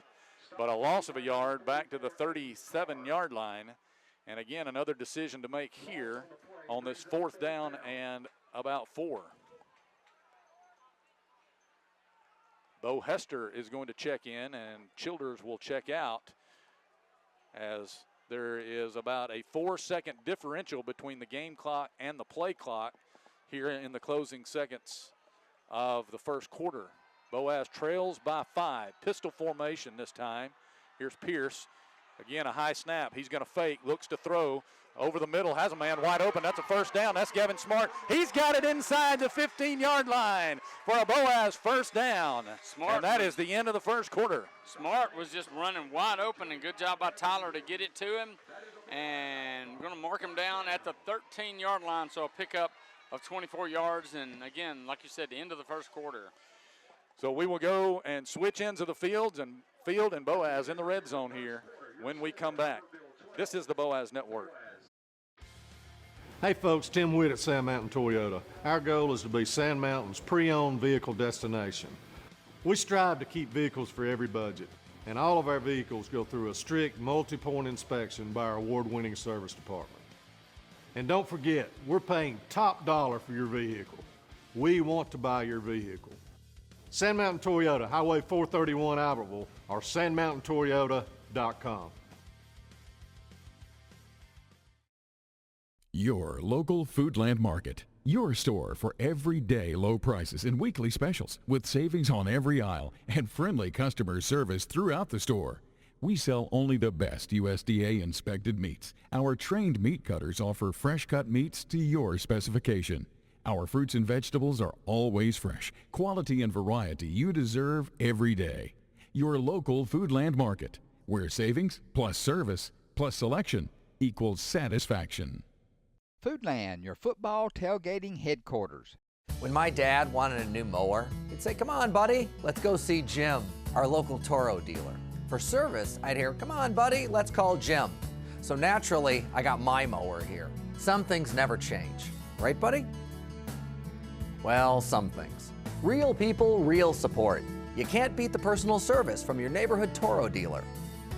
but a loss of a yard back to the 37-yard line. And again, another decision to make here on this 4th down and about 4. Bo Hester is going to check in, and Childers will check out, as there is about a 4-second differential between the game clock and the play clock here in the closing seconds of the first quarter. Boaz trails by 5. Pistol formation this time. Here's Pierce. Again, a high snap. He's going to fake, looks to throw. Over the middle, has a man wide open. That's a first down. That's Gavin Smart. He's got it inside the 15-yard line for a Boaz first down.
Smart.
And that is the end of the first quarter.
Smart was just running wide open, and good job by Tyler to get it to him. And we're going to mark him down at the 13-yard line, so a pickup of 24 yards. And, again, like you said, the end of the first quarter.
So we will go and switch ends of the field and Boaz in the red zone here when we come back. This is the Boaz Network.
Hey folks, Tim Witt at Sand Mountain Toyota. Our goal is to be Sand Mountain's pre-owned vehicle destination. We strive to keep vehicles for every budget, and all of our vehicles go through a strict multi-point inspection by our award-winning service department. And don't forget, we're paying top dollar for your vehicle. We want to buy your vehicle. Sand Mountain Toyota, Highway 431 Albertville, or sandmountaintoyota.com.
Your local Foodland Market. Your store for everyday low prices and weekly specials with savings on every aisle and friendly customer service throughout the store. We sell only the best USDA inspected meats. Our trained meat cutters offer fresh cut meats to your specification. Our fruits and vegetables are always fresh, quality and variety you deserve every day. Your local Foodland Market, where savings plus service plus selection equals satisfaction.
Foodland, your football tailgating headquarters.
When my dad wanted a new mower, he'd say, "Come on, buddy, let's go see Jim, our local Toro dealer." For service, I'd hear, "Come on, buddy, let's call Jim." So naturally, I got my mower here. Some things never change. Right, buddy? Well, some things. Real people, real support. You can't beat the personal service from your neighborhood Toro dealer.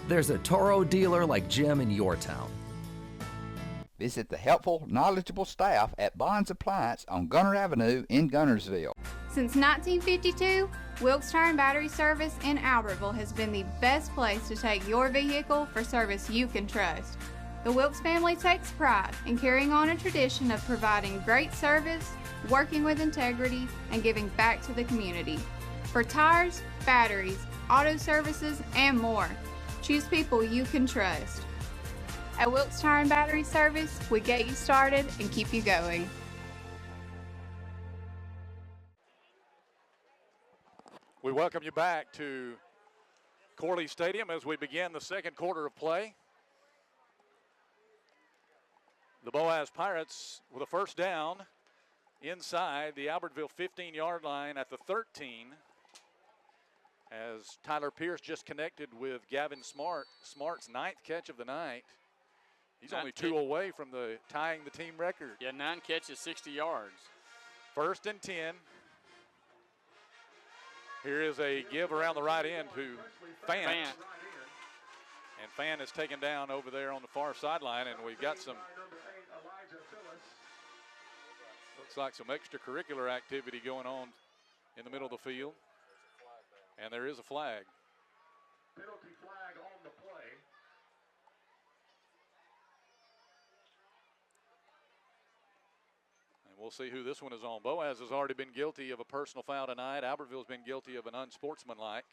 There's a Toro dealer like Jim in your town.
Visit the helpful, knowledgeable staff at Bonds Appliance on Gunner Avenue in Gunnersville.
Since 1952, Wilkes Tire and Battery Service in Albertville has been the best place to take your vehicle for service you can trust. The Wilkes family takes pride in carrying on a tradition of providing great service, working with integrity, and giving back to the community. For tires, batteries, auto services, and more, choose people you can trust. At Wilkes Tire and Battery Service, we get you started and keep you going.
We welcome you back to Corley Stadium as we begin the second quarter of play. The Boaz Pirates with a first down inside the Albertville 15-yard line at the 13, as Tyler Pierce just connected with Gavin Smart's 9th catch of the night. He's only 2 away from tying the team record.
Yeah, 9 catches, 60 yards.
First and 10. Here is a give around the right end to Fant. And Fant is taken down over there on the far sideline, and we've got some, looks like some extracurricular activity going on in the middle of the field. And there is a flag.
Penalty flag on the play.
We'll see who this one is on. Boaz has already been guilty of a personal foul tonight. Albertville's been guilty of an unsportsmanlike.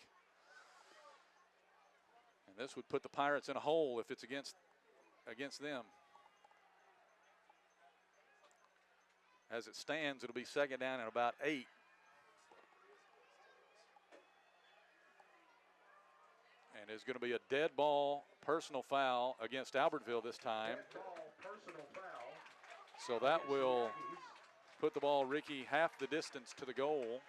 And this would put the Pirates in a hole if it's against them. As it stands, it'll be second down and about 8. And it's going to be a dead ball personal foul against Albertville this time. So that will put the ball, Ricky, half the distance to the goal,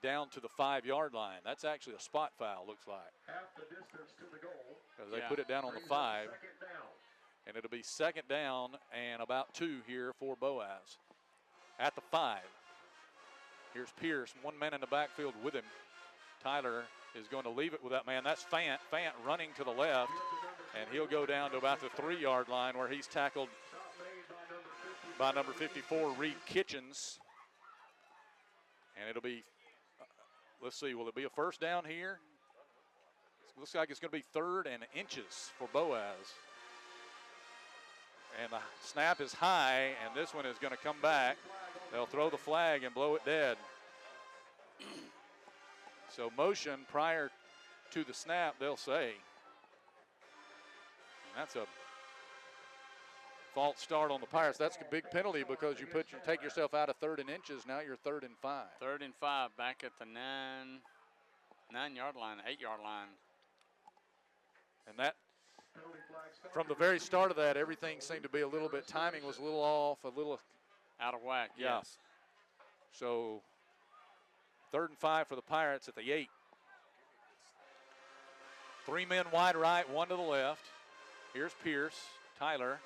down to the 5-yard line. That's actually a spot foul, looks like.
Half the distance to the goal.
Because they put it down on the 5. And it'll be second down and about 2 here for Boaz. At the 5. Here's Pierce, 1 man in the backfield with him. Tyler is going to leave it with that man. That's Fant. Fant running to the left, and he'll go down to about the 3-yard line where he's tackled by number 54, Reed Kitchens. And it'll be, let's see, will it be a first down here? Looks like it's going to be 3rd and inches for Boaz. And the snap is high, and this one is going to come back. They'll throw the flag and blow it dead. So motion prior to the snap, they'll say. And that's a false start on the Pirates. That's a big penalty because you take yourself out of 3rd and inches. Now you're 3rd and 5.
3rd and 5 back at the 9-yard line, 8-yard line.
And that, from the very start of that, everything seemed to be a little bit, timing was a little off, a little
out of whack,
yeah.
Yes.
So 3rd and 5 for the Pirates at the 8. 3 men wide right, 1 to the left. Here's Pierce, Tyler.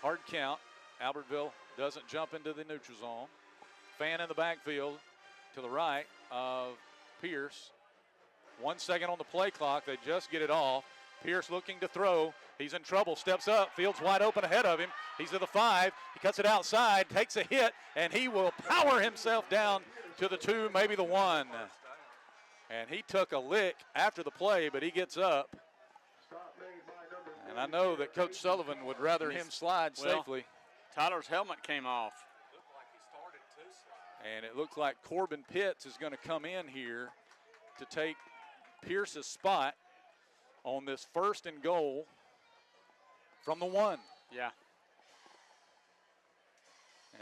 Hard count. Albertville doesn't jump into the neutral zone. Fan in the backfield to the right of Pierce. 1 second on the play clock. They just get it off. Pierce looking to throw. He's in trouble. Steps up. Field's wide open ahead of him. He's to the 5. He cuts it outside, takes a hit, and he will power himself down to the 2, maybe the 1. And he took a lick after the play, but he gets up. And I know that Coach Sullivan would rather him slide safely.
Tyler's helmet came off.
And it looks like Corbin Pitts is going to come in here to take Pierce's spot on this 1st and goal from the 1.
Yeah.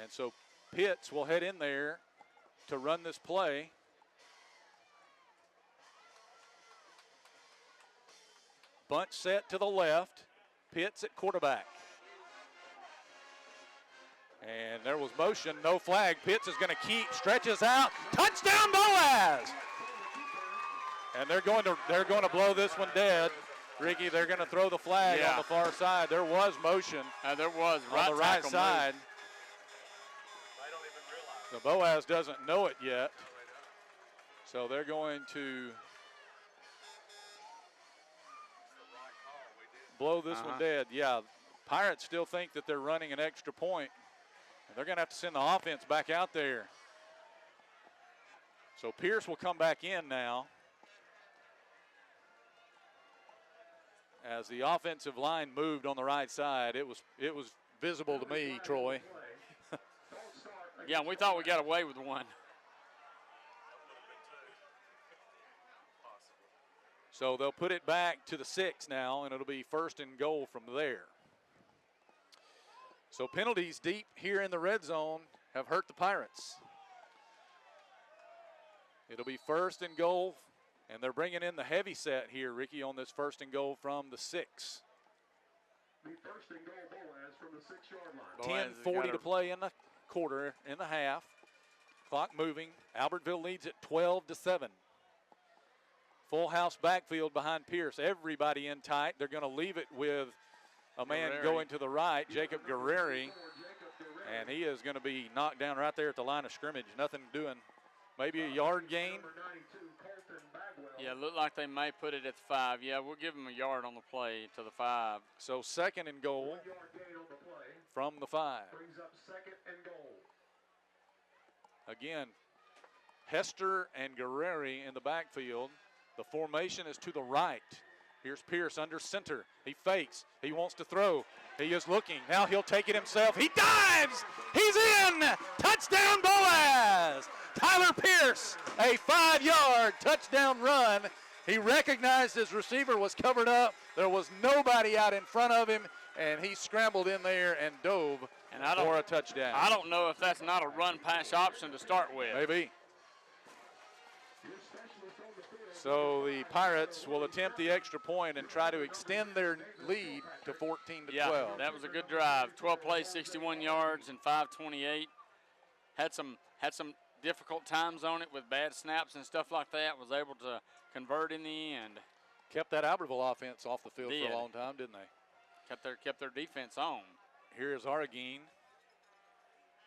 And so Pitts will head in there to run this play. Bunch set to the left. Pitts at quarterback. And there was motion, no flag. Pitts is going to keep, stretches out. Touchdown Boaz! And they're going to blow this one dead. Ricky, they're going to throw the flag on the far side. There was motion.
There was
on the right side. The Boaz doesn't know it yet. So they're going to blow this one dead. Yeah, Pirates still think that they're running an extra point. And they're going to have to send the offense back out there. So Pierce will come back in now. As the offensive line moved on the right side, it was visible to me, Troy.
Yeah, we thought we got away with one.
So they'll put it back to the 6 now, and it'll be 1st and goal from there. So penalties deep here in the red zone have hurt the Pirates. It'll be 1st and goal, and they're bringing in the heavy set here, Ricky, on this 1st and goal from the 6.
The 1st and goal, Boaz from the 6-yard line.
10:40 to play in the quarter, in the half. Clock moving. Albertville leads at 12-7. Full house backfield behind Pierce. Everybody in tight. They're going to leave it with a man going to the right, Jacob Guerreri, and he is going to be knocked down right there at the line of scrimmage. Nothing doing. Maybe a yard gain.
Yeah, look like they may put it at the 5. Yeah, we'll give them a yard on the play to the 5.
So 2nd and goal from the 5.
Brings up 2nd and goal.
Again, Hester and Guerreri in the backfield. The formation is to the right. Here's Pierce under center. He fakes. He wants to throw. He is looking. Now he'll take it himself. He dives. He's in. Touchdown Boaz. Tyler Pierce, a 5-yard touchdown run. He recognized his receiver was covered up. There was nobody out in front of him, and he scrambled in there and dove for a touchdown.
I don't know if that's not a run-pass option to start with.
Maybe. So the Pirates will attempt the extra point and try to extend their lead to 14-12.
Yeah, that was a good drive. 12 plays, 61 yards, and 5:28. Had some difficult times on it with bad snaps and stuff like that. Was able to convert in the end.
Kept that Albertville offense off the field for a long time, didn't they?
Kept their defense on.
Here is Argine.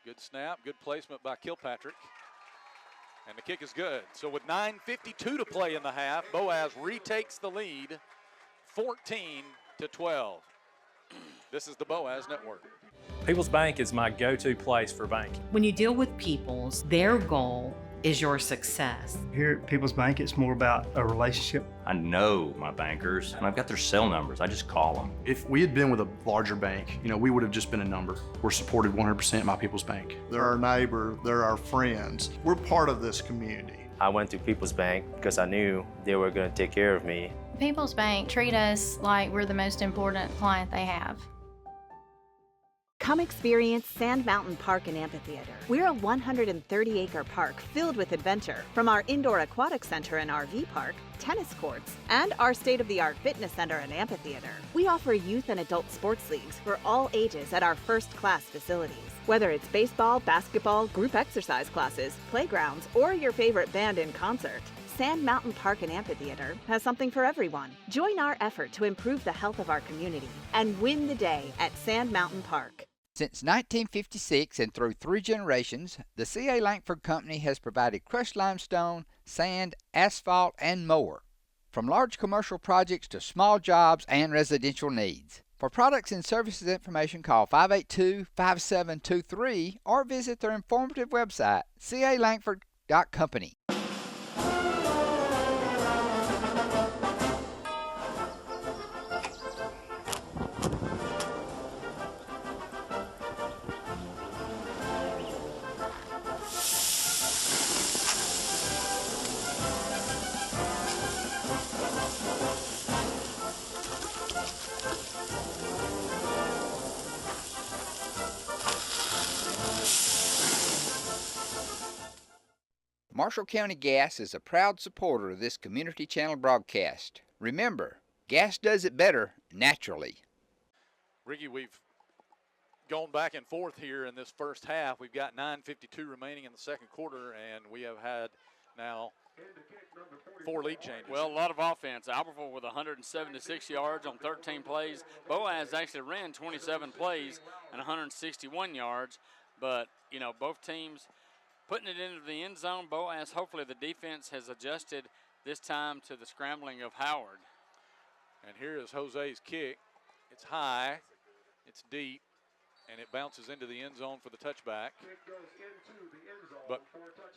Good snap, good placement by Kilpatrick. And the kick is good. So with 9:52 to play in the half, Boaz retakes the lead, 14-12. This is the Boaz Network.
People's Bank is my go-to place for banking.
When you deal with People's, their goal is your success.
Here at People's Bank, it's more about a relationship.
I know my bankers, and I've got their cell numbers. I just call them.
If we had been with a larger bank, we would have just been a number. We're supported 100% by People's Bank.
They're our neighbor, they're our friends. We're part of this community.
I went to People's Bank because I knew they were going to take care of me.
People's Bank treat us like we're the most important client they have.
Come experience Sand Mountain Park and Amphitheater. We're a 130-acre park filled with adventure. From our indoor aquatic center and RV park, tennis courts, and our state-of-the-art fitness center and amphitheater. We offer youth and adult sports leagues for all ages at our first-class facilities. Whether it's baseball, basketball, group exercise classes, playgrounds, or your favorite band in concert, Sand Mountain Park and Amphitheater has something for everyone. Join our effort to improve the health of our community and win the day at Sand Mountain Park.
Since 1956 and through 3 generations, the C.A. Langford Company has provided crushed limestone, sand, asphalt, and more. From large commercial projects to small jobs and residential needs. For products and services information, call 582-5723 or visit their informative website, calangford.company. Marshall County Gas is a proud supporter of this Community Channel broadcast. Remember, gas does it better naturally.
Ricky, we've gone back and forth here in this first half. We've got 9:52 remaining in the second quarter, and we have had now 4 lead changes.
Well, a lot of offense. Albertville with 176 yards on 13 plays. Boaz actually ran 27 plays and 161 yards. But, you know, both teams putting it into the end zone. Boaz, hopefully the defense has adjusted this time to the scrambling of Howard.
And here is Jose's kick. It's high, it's deep, and it bounces into the end zone for the touchback. But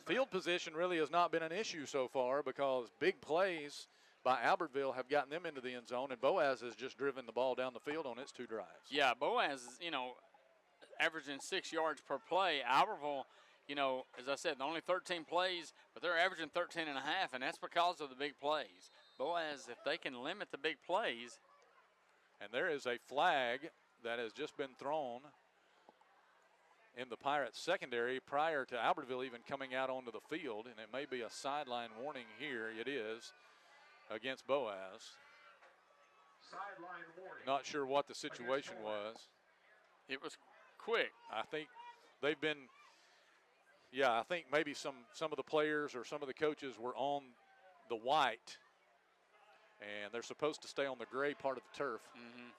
field position really has not been an issue so far because big plays by Albertville have gotten them into the end zone, and Boaz has just driven the ball down the field on its 2 drives.
Yeah, Boaz is, you know, averaging 6 yards per play. Albertville, you know, as I said, only 13 plays, but they're averaging 13 and a half, and that's because of the big plays. Boaz, if they can limit the big plays.
And there is a flag that has just been thrown in the Pirates secondary prior to Albertville even coming out onto the field, and it may be a sideline warning here. It is against Boaz.
Sideline warning.
Not sure what the situation was.
It was quick.
I think they've been, I think maybe some of the players or some of the coaches were on the white, and they're supposed to stay on the gray part of the turf.
Mm-hmm.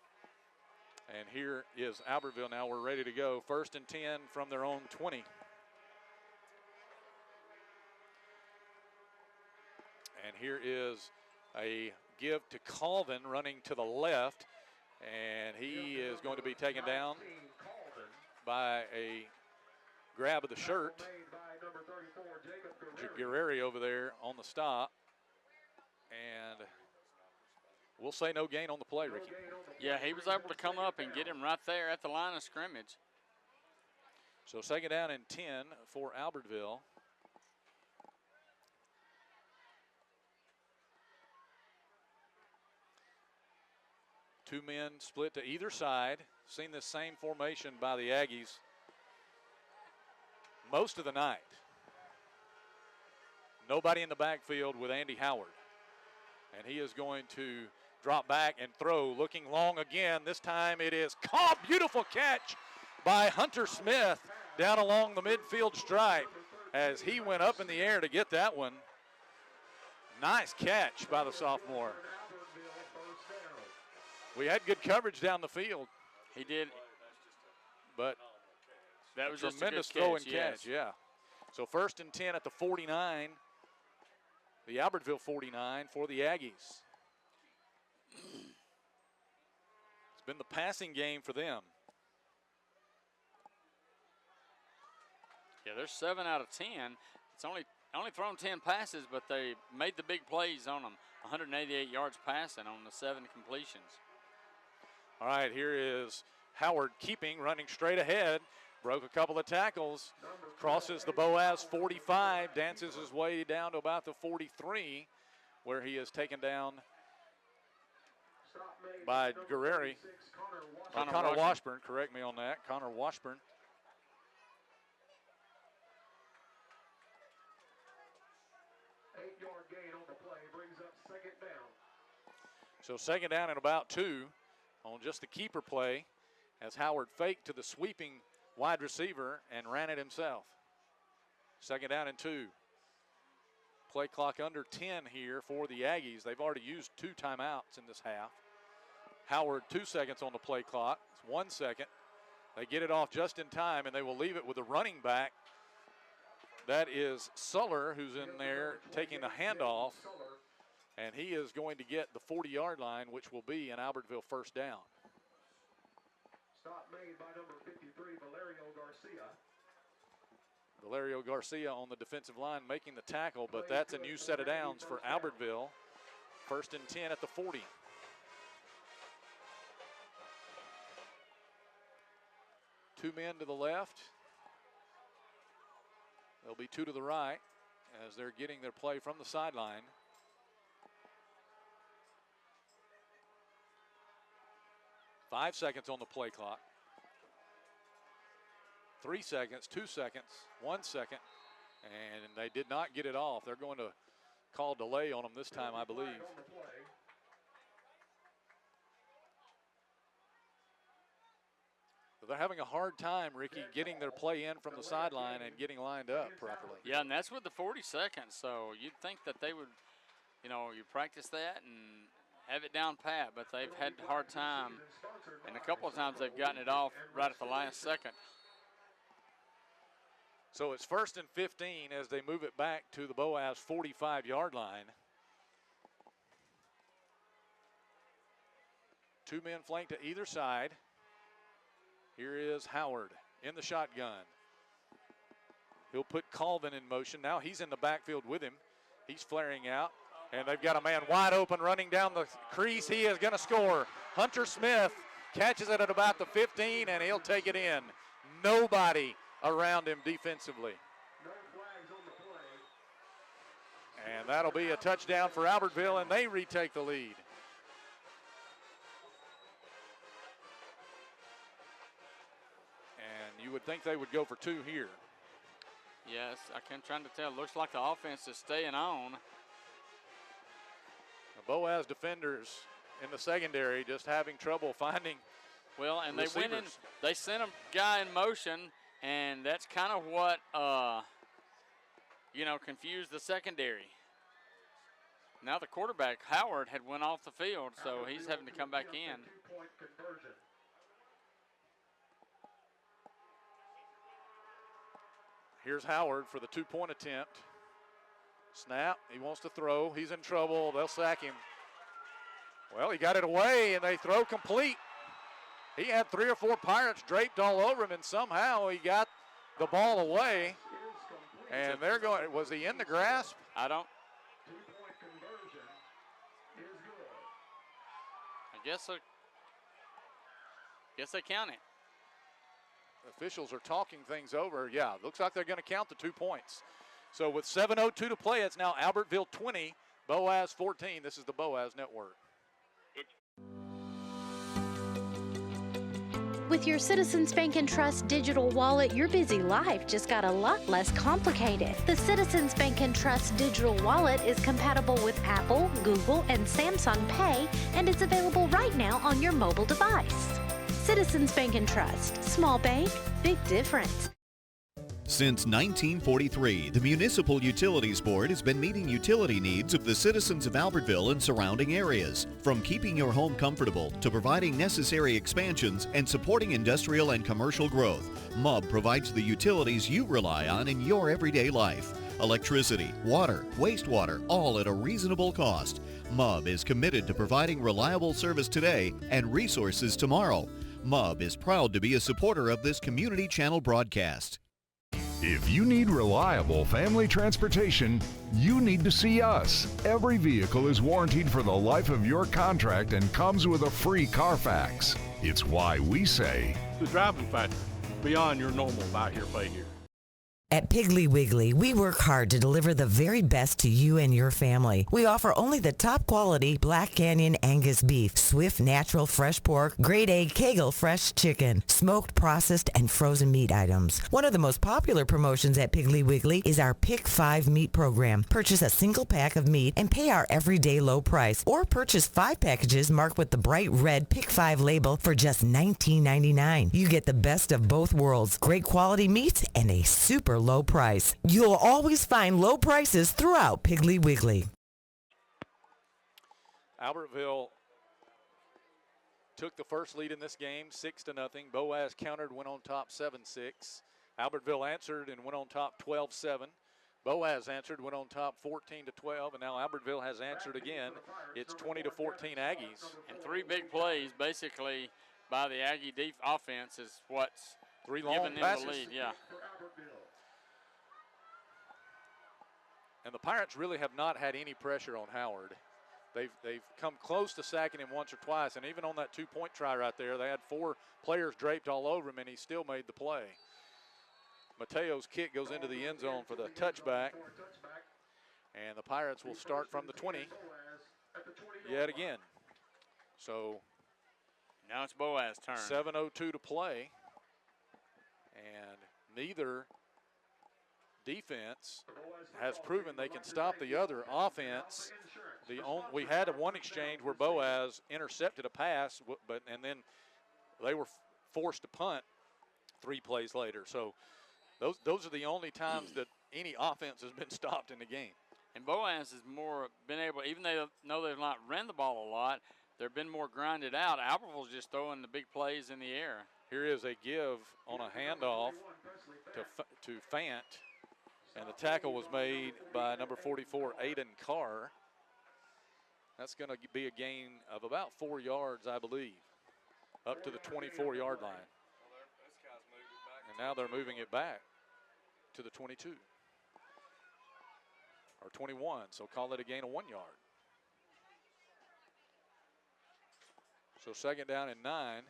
And here is Albertville now. We're ready to go. 1st and 10 from their own 20. And here is a give to Colvin running to the left. And he is going to be taken down by a grab of the shirt. Guerreri over there on the stop. And we'll say no gain on the play, Ricky.
Yeah, he was able to come up and get him right there at the line of scrimmage.
So 2nd down and 10 for Albertville. Two men split to either side. Seen this same formation by the Aggies most of the night. Nobody in the backfield with Andy Howard. And he is going to drop back and throw, looking long again. This time it is caught. Beautiful catch by Hunter Smith down along the midfield stripe as he went up in the air to get that one. Nice catch by the sophomore. We had good coverage down the field.
He did.
But
that was just a
tremendous
good
throw and
yes.
catch, yeah. So 1st and 10 at the 49. The Albertville 49 for the Aggies. It's been the passing game for them.
Yeah, they're 7 out of 10. It's only thrown 10 passes, but they made the big plays on them. 188 yards passing on the 7 completions.
All right, here is Howard keeping, running straight ahead. Broke a couple of tackles, crosses the Boaz 45, dances his way down to about the 43, where he is taken down by Guerreri. Connor Washburn, correct me on that. Connor Washburn.
Eight-yard gain on the play brings up 2nd down.
So 2nd down and about 2 on just the keeper play as Howard faked to the sweeping wide receiver and ran it himself. 2nd down and 2. Play clock under 10 here for the Aggies. They've already used 2 timeouts in this half. Howard 2 seconds on the play clock. It's 1 second. They get it off just in time, and they will leave it with a running back. That is Suller, who's in there taking the handoff, and he is going to get the 40-yard line, which will be an Albertville 1st down.
Stop made by number 53, Valerio Garcia.
Valerio Garcia on the defensive line making the tackle, but that's a new set of downs for Albertville. 1st and 10 at the 40. Two men to the left. There'll be 2 to the right as they're getting their play from the sideline. Five seconds on the play clock. 3 seconds, 2 seconds, 1 second, And they did not get it off. They're going to call delay on them this time, I believe. So they're having a hard time, Ricky, getting their play in from the sideline and getting lined up properly.
Yeah, and that's with the 40 seconds. So you'd think that they would, you practice that and have it down pat, but they've had a hard time. And a couple of times they've gotten it off right at the last second.
So it's 1st and 15 as they move it back to the Boaz 45-yard line. 2 men flanked to either side. Here is Howard in the shotgun. He'll put Colvin in motion. Now he's in the backfield with him. He's flaring out, and they've got a man wide open running down the crease. He is going to score. Hunter Smith catches it at about the 15, and he'll take it in. Nobody around him defensively. And that'll be a touchdown for Albertville, and they retake the lead. And you would think they would go for 2 here.
Yes, I'm trying to tell. Looks like the offense is staying on.
The Boaz defenders in the secondary just having trouble finding
and
receivers.
They went in, they sent a guy in motion, and that's kind of what, confused the secondary. Now the quarterback, Howard, had went off the field, so he's having to come back in.
Here's Howard for the 2-point attempt. Snap, he wants to throw. He's in trouble, they'll sack him. Well, he got it away, and they throw complete. He had 3 or 4 Pirates draped all over him, and somehow he got the ball away. And they're going, was he in the grasp?
I guess so. Guess they count it.
Officials are talking things over. Yeah, looks like they're going to count the 2 points. So with 7:02 to play, it's now Albertville 20, Boaz 14. This is the Boaz Network.
With your Citizens Bank and Trust digital wallet, your busy life just got a lot less complicated. The Citizens Bank and Trust digital wallet is compatible with Apple, Google, and Samsung Pay, and it's available right now on your mobile device. Citizens Bank and Trust. Small bank, big difference.
Since 1943, the Municipal Utilities Board has been meeting utility needs of the citizens of Albertville and surrounding areas. From keeping your home comfortable to providing necessary expansions and supporting industrial and commercial growth, MUB provides the utilities you rely on in your everyday life. Electricity, water, wastewater, all at a reasonable cost. MUB is committed to providing reliable service today and resources tomorrow. MUB is proud to be a supporter of this community channel broadcast.
If you need reliable family transportation, you need to see us. Every vehicle is warrantied for the life of your contract and comes with a free Carfax. It's why we say,
the driving factor, beyond your normal buy here, pay here.
At Piggly Wiggly, we work hard to deliver the very best to you and your family. We offer only the top quality Black Canyon Angus beef, Swift natural fresh pork, grade A Kegel fresh chicken, smoked, processed, and frozen meat items. One of the most popular promotions at Piggly Wiggly is our Pick 5 meat program. Purchase a single pack of meat and pay our everyday low price, or purchase 5 packages marked with the bright red Pick 5 label for just $19.99. You get the best of both worlds, great quality meats and a super low price. You'll always find low prices throughout Piggly Wiggly.
Albertville took the first lead in this game, 6-0. Boaz countered, went on top 7-6. Albertville answered and went on top 12-7. Boaz answered, went on top 14-12, and now Albertville has answered again. It's 20-14 Aggies.
And 3 big plays basically by the Aggie offense is what's
3 long
giving them
passes.
the lead. Yeah.
And the Pirates really have not had any pressure on Howard. They've come close to sacking him once or twice, and even on that 2-point try right there, they had 4 players draped all over him, and he still made the play. Mateo's kick goes into the end zone for the touchback, and the Pirates will start from the 20 yet again. So
now it's Boaz's turn.
7:02 to play, and neither defense has proven they can stop the other offense. We had one exchange where Boaz intercepted a pass, and then they were forced to punt 3 plays later. So those are the only times that any offense has been stopped in the game.
And Boaz has more been able, even though they've not ran the ball a lot, they've been more grinded out. Albertville's just throwing the big plays in the air.
Here is a give on a handoff to Fant, and the tackle was made by number 44, Aiden Carr. That's going to be a gain of about 4 yards, I believe, up to the 24-yard line. And now they're moving it back to the 22 or 21, so call it a gain of 1 yard. So 2nd down and 9.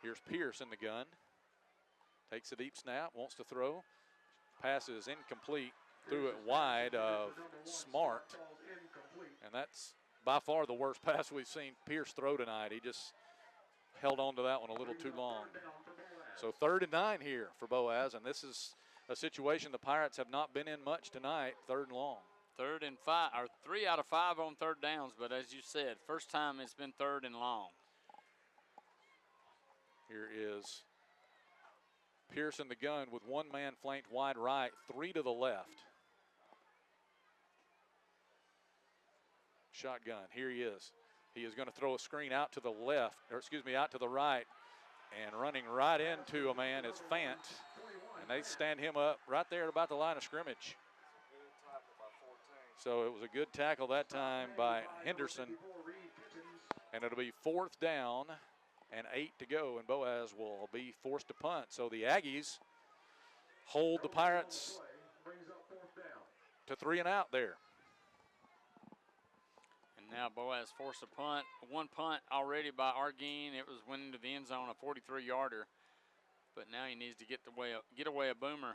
Here's Pierce in the gun. Takes a deep snap, wants to throw. Pass is incomplete. Threw it wide of Smart. And that's by far the worst pass we've seen Pierce throw tonight. He just held on to that one a little too long. So 3rd and 9 here for Boaz, and this is a situation the Pirates have not been in much tonight. 3rd and long.
3rd and 5, or 3 out of 5 on 3rd downs, but as you said, first time it's been 3rd and long.
Here is Pierce in the gun with 1 man flanked wide right, 3 to the left. Shotgun, here he is. He is going to throw a screen out to the left, or excuse me, out to the right, and running right into a man is Fant, and they stand him up right there at about the line of scrimmage. So it was a good tackle that time by Henderson, and it'll be 4th down and 8 to go, and Boaz will be forced to punt. So the Aggies hold the Pirates to 3 and out there.
And now Boaz forced a punt. 1 punt already by Arguin. It was went into the end zone, a 43-yarder. But now he needs to get away a boomer.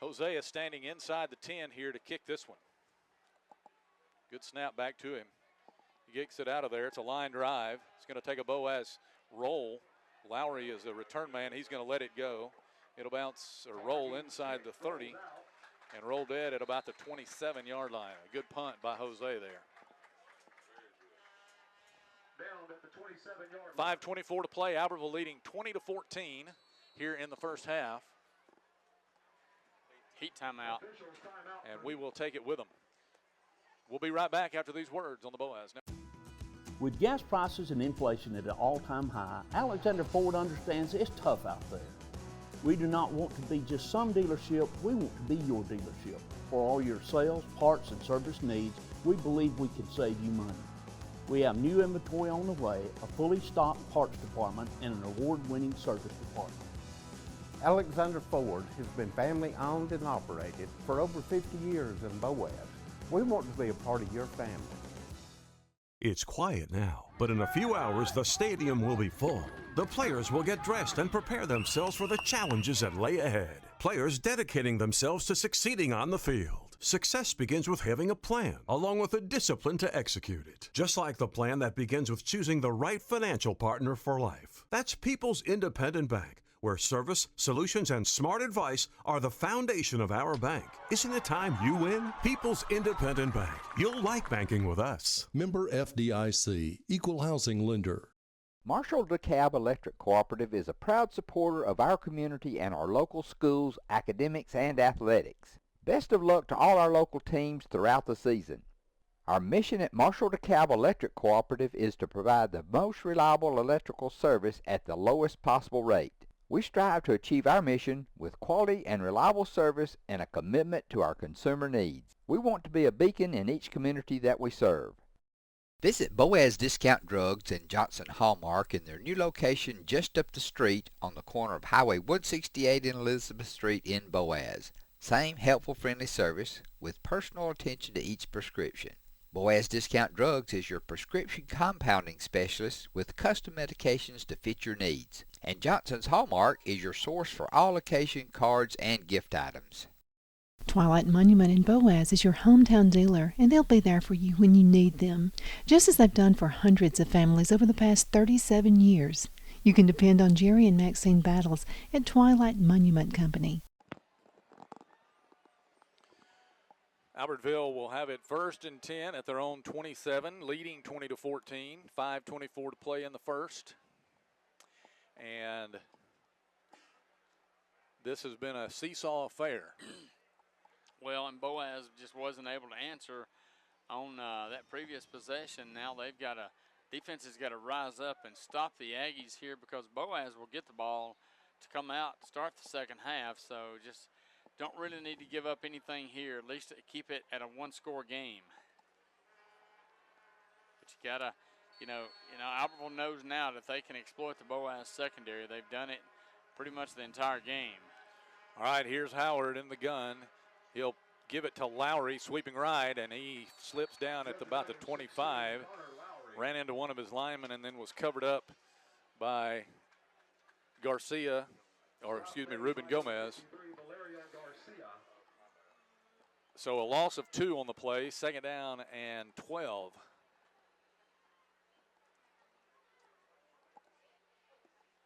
Hosea standing inside the 10 here to kick this one. Good snap back to him. He kicks it out of there. It's a line drive. It's going to take a Boaz roll. Lowry is the return man. He's going to let it go. It'll bounce or roll inside the 30 and roll dead at about the 27-yard line. A good punt by Jose there. 5:24 to play. Albertville leading 20-14 here in the first half.
Heat timeout.
And we will take it with them. We'll be right back after these words on the Boaz Network.
With gas prices and inflation at an all-time high, Alexander Ford understands it's tough out there. We do not want to be just some dealership, we want to be your dealership. For all your sales, parts, and service needs, we believe we can save you money. We have new inventory on the way, a fully stocked parts department, and an award-winning service department.
Alexander Ford has been family owned and operated for over 50 years in Boaz. We want to be a part of your family.
It's quiet now, but in a few hours the stadium will be full. The players will get dressed and prepare themselves for the challenges that lay ahead. Players dedicating themselves to succeeding on the field. Success begins with having a plan, along with the discipline to execute it. Just like the plan that begins with choosing the right financial partner for life. That's People's Independent Bank, where service, solutions, and smart advice are the foundation of our bank. Isn't it time you win? People's Independent Bank. You'll like banking with us.
Member FDIC, Equal Housing Lender.
Marshall DeKalb Electric Cooperative is a proud supporter of our community and our local schools, academics, and athletics. Best of luck to all our local teams throughout the season. Our mission at Marshall DeKalb Electric Cooperative is to provide the most reliable electrical service at the lowest possible rate. We strive to achieve our mission with quality and reliable service and a commitment to our consumer needs. We want to be a beacon in each community that we serve. Visit Boaz Discount Drugs and Johnson Hallmark in their new location just up the street on the corner of Highway 168 and Elizabeth Street in Boaz. Same helpful, friendly service with personal attention to each prescription. Boaz Discount Drugs is your prescription compounding specialist with custom medications to fit your needs. And Johnson's Hallmark is your source for all occasion cards and gift items.
Twilight Monument in Boaz is your hometown dealer, and they'll be there for you when you need them, just as they've done for hundreds of families over the past 37 years. You can depend on Jerry and Maxine Battles at Twilight Monument Company.
Albertville will have it 1st and 10 at their own 27, leading 20-14. 5:24 to play in the first. And this has been a seesaw affair.
Well, and Boaz just wasn't able to answer on that previous possession. Now they've got to, defense has got to rise up and stop the Aggies here, because Boaz will get the ball to come out to start the second half. So just don't really need to give up anything here, at least to keep it at a one-score game. But you got to, Albertville knows now that they can exploit the Boaz secondary. They've done it pretty much the entire game.
All right, here's Howard in the gun. He'll give it to Lowry, sweeping right, and he slips down at about the 25. Ran into one of his linemen and then was covered up by Ruben Gomez. So a loss of 2 on the play, 2nd down and 12.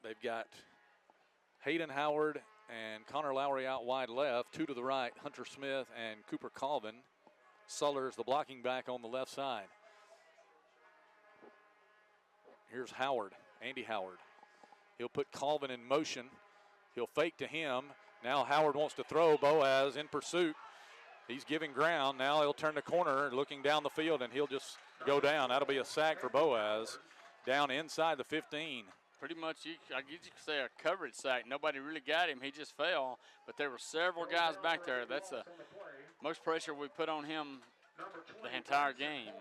They've got Hayden Howard and Connor Lowry out wide left, 2 to the right, Hunter Smith and Cooper Colvin. Sullers, the blocking back, on the left side. Here's Howard, Andy Howard. He'll put Colvin in motion. He'll fake to him. Now Howard wants to throw. Boaz in pursuit. He's giving ground. Now he'll turn the corner, looking down the field, and he'll just go down. That'll be a sack for Boaz, down inside the 15.
Pretty much, I guess you could say a coverage sack. Nobody really got him. He just fell, but there were several guys back there. That's the most pressure we put on him the entire game.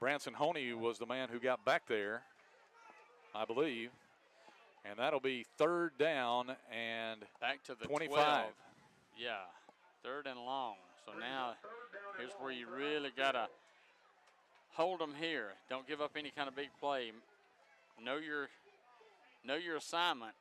Branson Honey was the man who got back there, I believe. And that'll be 3rd down and
back to the
25.
12. Yeah, 3rd and long. So now here's where you really got to hold them here. Don't give up any kind of big play. Know your assignment.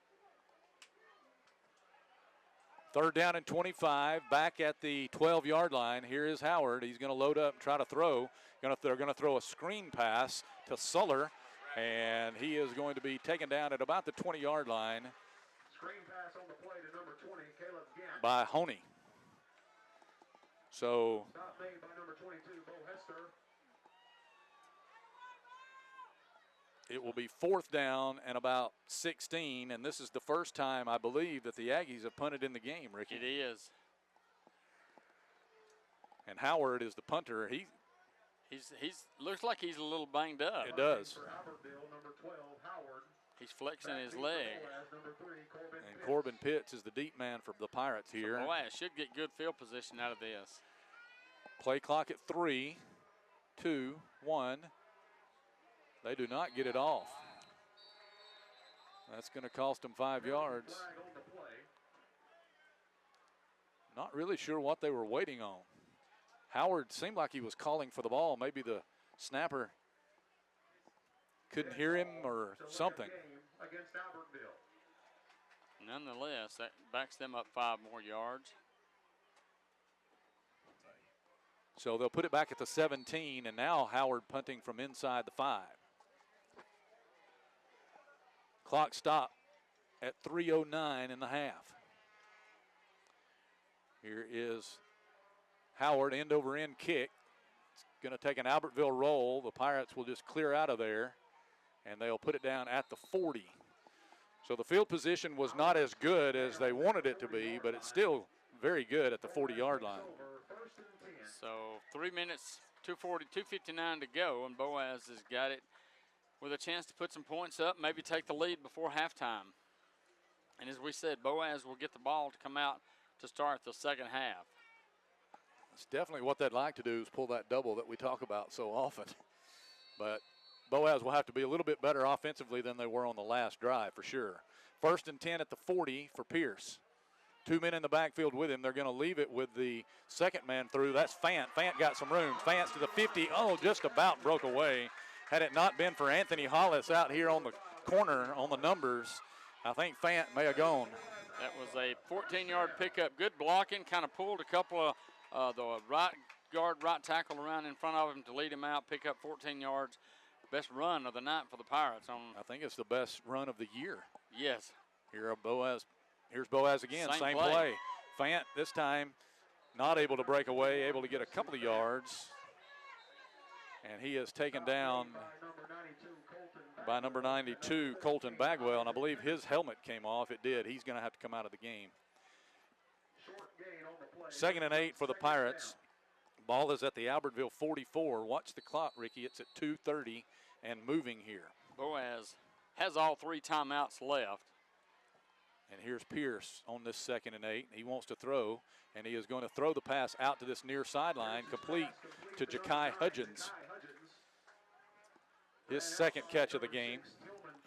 3rd down and 25, back at the 12-yard line. Here is Howard. He's going to load up and try to throw. They're going to throw a screen pass to Suller, and he is going to be taken down at about the 20-yard line.
Screen pass on the play to number 20, Caleb Gant.
By Honey. So
stop made by number 22, Boaz H.S.
It will be 4th down and about 16, and this is the first time, I believe, that the Aggies have punted in the game, Ricky.
It is.
And Howard is the punter.
He's looks like he's a little banged up.
It does.
He's flexing his leg.
And Corbin Pitts is the deep man for the Pirates here.
So Boaz should get good field position out of this.
Play clock at 3, 2, 1. They do not get it off. That's going to cost them 5 yards. Not really sure what they were waiting on. Howard seemed like he was calling for the ball. Maybe the snapper couldn't hear him or something.
Nonetheless, that backs them up 5 more yards.
So they'll put it back at the 17, and now Howard punting from inside the 5. Clock stop at 3:09 in the half. Here is Howard, end over end kick. It's going to take an Albertville roll. The Pirates will just clear out of there, and they'll put it down at the 40. So the field position was not as good as they wanted it to be, but it's still very good at the 40-yard line.
So 3 minutes, 2:59 to go, and Boaz has got it with a chance to put some points up, maybe take the lead before halftime. And as we said, Boaz will get the ball to come out to start the second half.
It's definitely what they'd like to do, is pull that double that we talk about so often. But Boaz will have to be a little bit better offensively than they were on the last drive for sure. 1st and 10 at the 40 for Pierce. 2 men in the backfield with him. They're going to leave it with the second man through. That's Fant. Fant got some room. Fant's to the 50. Oh, just about broke away. Had it not been for Anthony Hollis out here on the corner on the numbers, I think Fant may have gone.
That was a 14-yard pickup. Good blocking. Kind of pulled a couple of the right guard, right tackle around in front of him to lead him out, pick up 14 yards. best run of the night for the Pirates.
I think it's the best run of the year.
Yes.
Here's Boaz again, same
play.
play. Fant this time not able to break away, able to get a couple of yards. And he is taken down by number 92, Colton Bagwell, and I believe his helmet came off. It did. He's going to have to come out of the game. 2nd and 8 for the Pirates. Ball is at the Albertville 44. Watch the clock, Ricky. It's at 2:30 and moving here.
Boaz has all 3 timeouts left.
And here's Pierce on this 2nd and 8. He wants to throw, and he is going to throw the pass out to this near sideline, complete to Ja'Kai Hudgens. His 2nd catch of the game.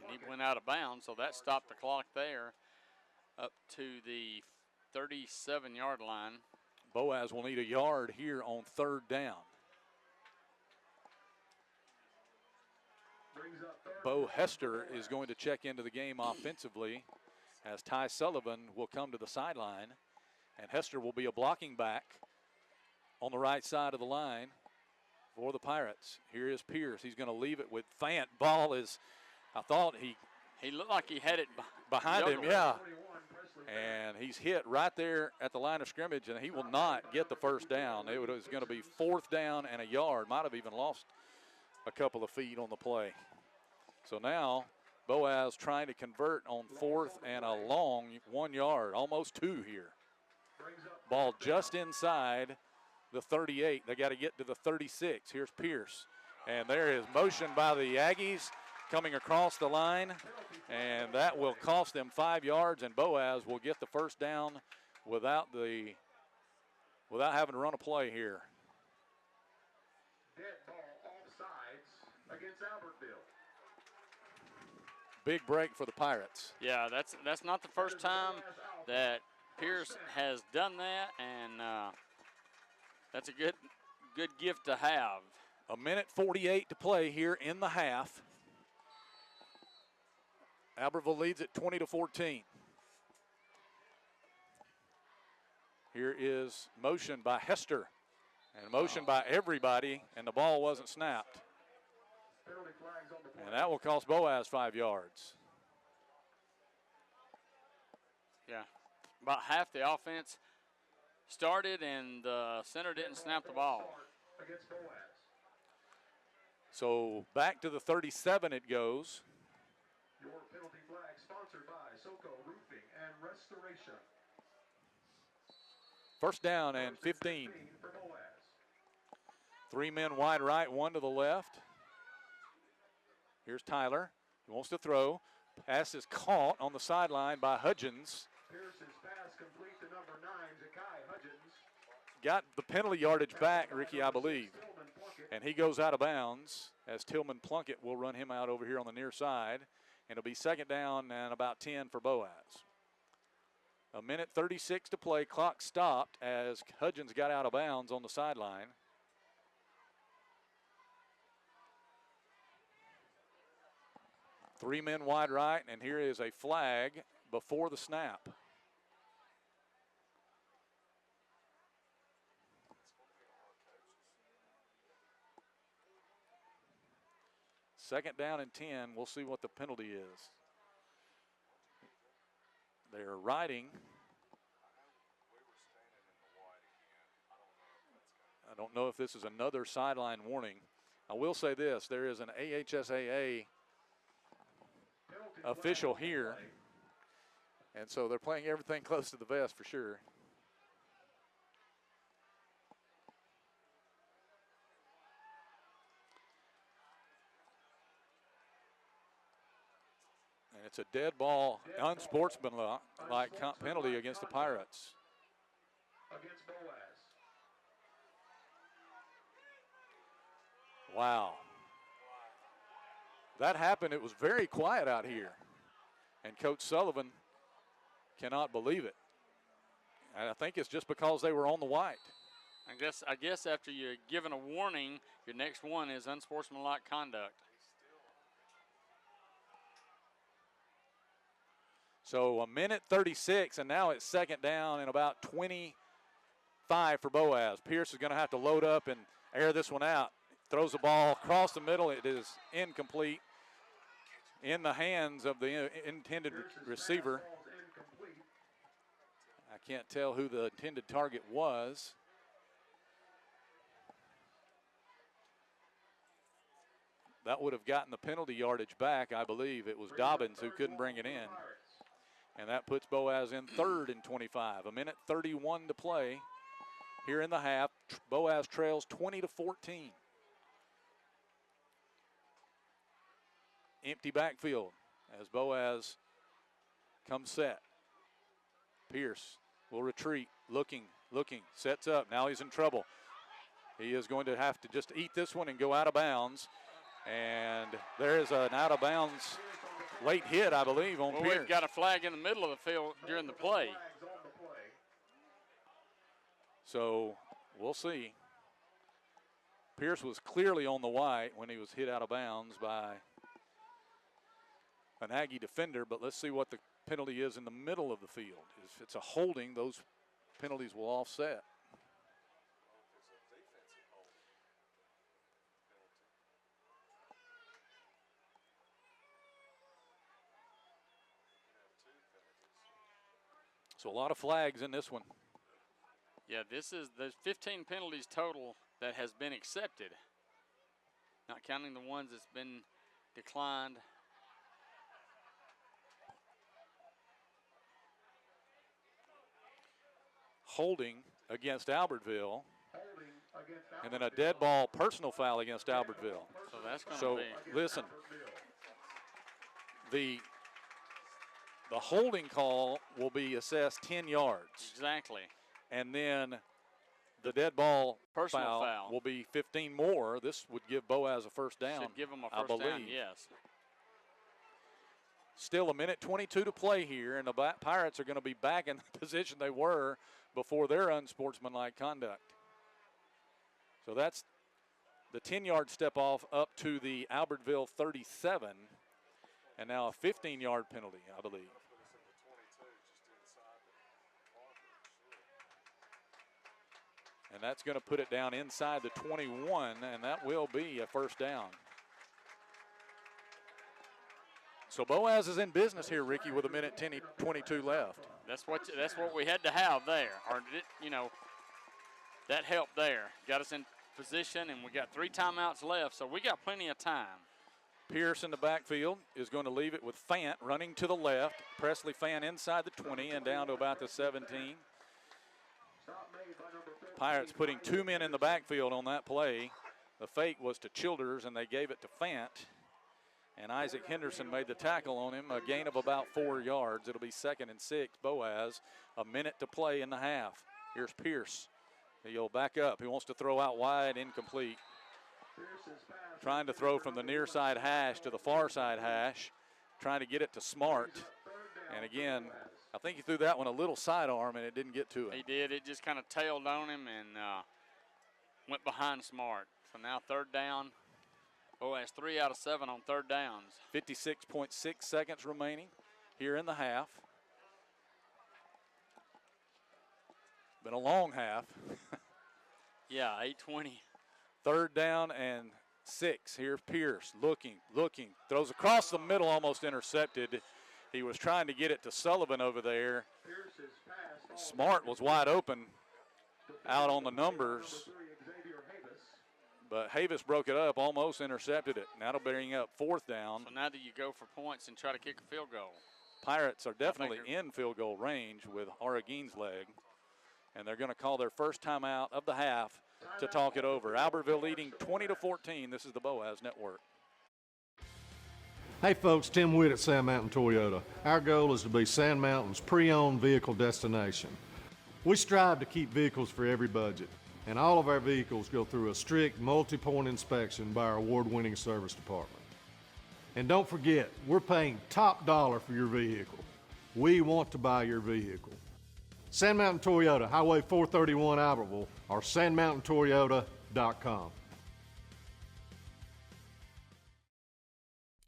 And he went out of bounds, so that stopped the clock there up to the 37-yard line.
Boaz will need a yard here on 3rd down. Bo Hester is going to check into the game offensively as Ty Sullivan will come to the sideline. And Hester will be a blocking back on the right side of the line for the Pirates. Here is Pierce. He's going to leave it with Fant. Ball is, I thought he
looked like he had it
behind him, yeah. And he's hit right there at the line of scrimmage, and he will not get the 1st down. It was going to be 4th down and a yard. Might have even lost a couple of feet on the play. So now Boaz trying to convert on 4th and a long 1 yard, almost 2 here. Ball just inside the 38. They got to get to the 36. Here's Pierce. And there is motion by the Aggies coming across the line. And that will cost them 5 yards, and Boaz will get the 1st down without having to run a play here.
Dead ball offsides against Albertville.
Big break for the Pirates.
Yeah, that's not the first time that Pierce has done that, and that's a good gift to have.
1:48 to play here in the half. Albertville leads at 20-14. Here is motion by Hester, and motion by everybody, and the ball wasn't snapped. And that will cost Boaz 5 yards.
Yeah, about half the offense started, and the center didn't snap the ball.
So back to the 37 it goes.
Your penalty flag sponsored by SoCo Roofing and Restoration.
1st down and 15. 3 men wide right, 1 to the left. Here's Tyler. He wants to throw. Pass is caught on the sideline by Hudgens.
Pierce's pass complete to number 9, Ja'Kai Hudgens.
Got the penalty yardage back, Ricky, I believe. And he goes out of bounds as Tillman Plunkett will run him out over here on the near side. And it'll be 2nd down and about 10 for Boaz. 1:36 to play. Clock stopped as Hudgens got out of bounds on the sideline. Three men wide right, and here is a flag before the snap. Second down and 10. We'll see what the penalty is. They're riding. I don't know if this is another sideline warning. I will say this. There is an AHSAA official here. And so they're playing everything close to the vest for sure. And it's a dead ball, unsportsmanlike penalty against the Pirates.
Against Boaz.
Wow. That happened. It was very quiet out here. And Coach Sullivan cannot believe it. And I think it's just because they were on the white.
I guess after you're given a warning, your next one is unsportsmanlike conduct.
So 1:36, and now it's second down and about 25 for Boaz. Pierce is going to have to load up and air this one out. throws the ball across the middle. It is incomplete, in the hands of the intended receiver. I can't tell who the intended target was. That would have gotten the penalty yardage back, I believe. It was Dobbins who couldn't bring it in. And that puts Boaz in 3rd and 25. 1:31 to play here in the half. Boaz trails 20-14. Empty backfield as Boaz comes set. Pierce will retreat, looking, sets up. Now he's in trouble. He is going to have to just eat this one and go out of bounds. And there is an out of bounds late hit, I believe, on Pierce.
We've got a flag in the middle of the field during the play.
So we'll see. Pierce was clearly on the white when he was hit out of bounds by an Aggie defender, but let's see what the penalty is in the middle of the field. If it's a holding, those penalties will offset. So a lot of flags in this one.
Yeah, there's 15 penalties total that has been accepted, not counting the ones that's been declined.
Holding against Albertville, and then a dead ball personal foul against Albertville.
So that's going
So
to be.
listen, the holding call will be assessed 10 yards.
Exactly.
And then the dead ball
Personal
foul
foul
will be 15 more. This would give Boaz a first down.
Should give him a
I
first down,
believe.
yes.
Still 1:22 to play here, and the Pirates are going to be back in the position they were before their unsportsmanlike conduct. So that's the 10-yard step off up to the Albertville 37, and now a 15-yard penalty, I believe. And that's going to put it down inside the 21, and that will be a first down. So Boaz is in business here, Ricky, with 1:22 left.
That's what we had to have there. That helped there. Got us in position, and we got 3 timeouts left, so we got plenty of time.
Pierce in the backfield is going to leave it with Fant running to the left. Presley Fant inside the 20 and down to about the 17. Pirates putting 2 men in the backfield on that play. The fake was to Childers, and they gave it to Fant. And Isaac Henderson made the tackle on him, a gain of about 4 yards. It'll be 2nd and 6. Boaz, a minute to play in the half. Here's Pierce. He'll back up. He wants to throw out wide, incomplete. Trying to throw from the near side hash to the far side hash. Trying to get it to Smart. And again, I think he threw that one a little sidearm, and it didn't get to him.
He did. It just kind of tailed on him and went behind Smart. So now 3rd down. Boaz 3 out of 7 on 3rd downs.
56.6 seconds remaining here in the half. Been a long half.
Yeah, 8:20.
3rd down and 6. Here's Pierce looking, throws across the middle, almost intercepted. He was trying to get it to Sullivan over there. Smart was wide open out on the numbers, but Havis broke it up, almost intercepted it. Now it'll bring up 4th down.
So now do you go for points and try to kick a field goal?
Pirates are definitely in field goal range with Oragines' leg, and they're going to call their first timeout of the half to talk it over. Albertville leading 20-14. This is the Boaz Network.
Hey folks, Tim Witt at Sand Mountain Toyota. Our goal is to be Sand Mountain's pre-owned vehicle destination. We strive to keep vehicles for every budget, and all of our vehicles go through a strict multi-point inspection by our award-winning service department. And don't forget, we're paying top dollar for your vehicle. We want to buy your vehicle. Sand Mountain Toyota, Highway 431 Albertville, or sandmountaintoyota.com.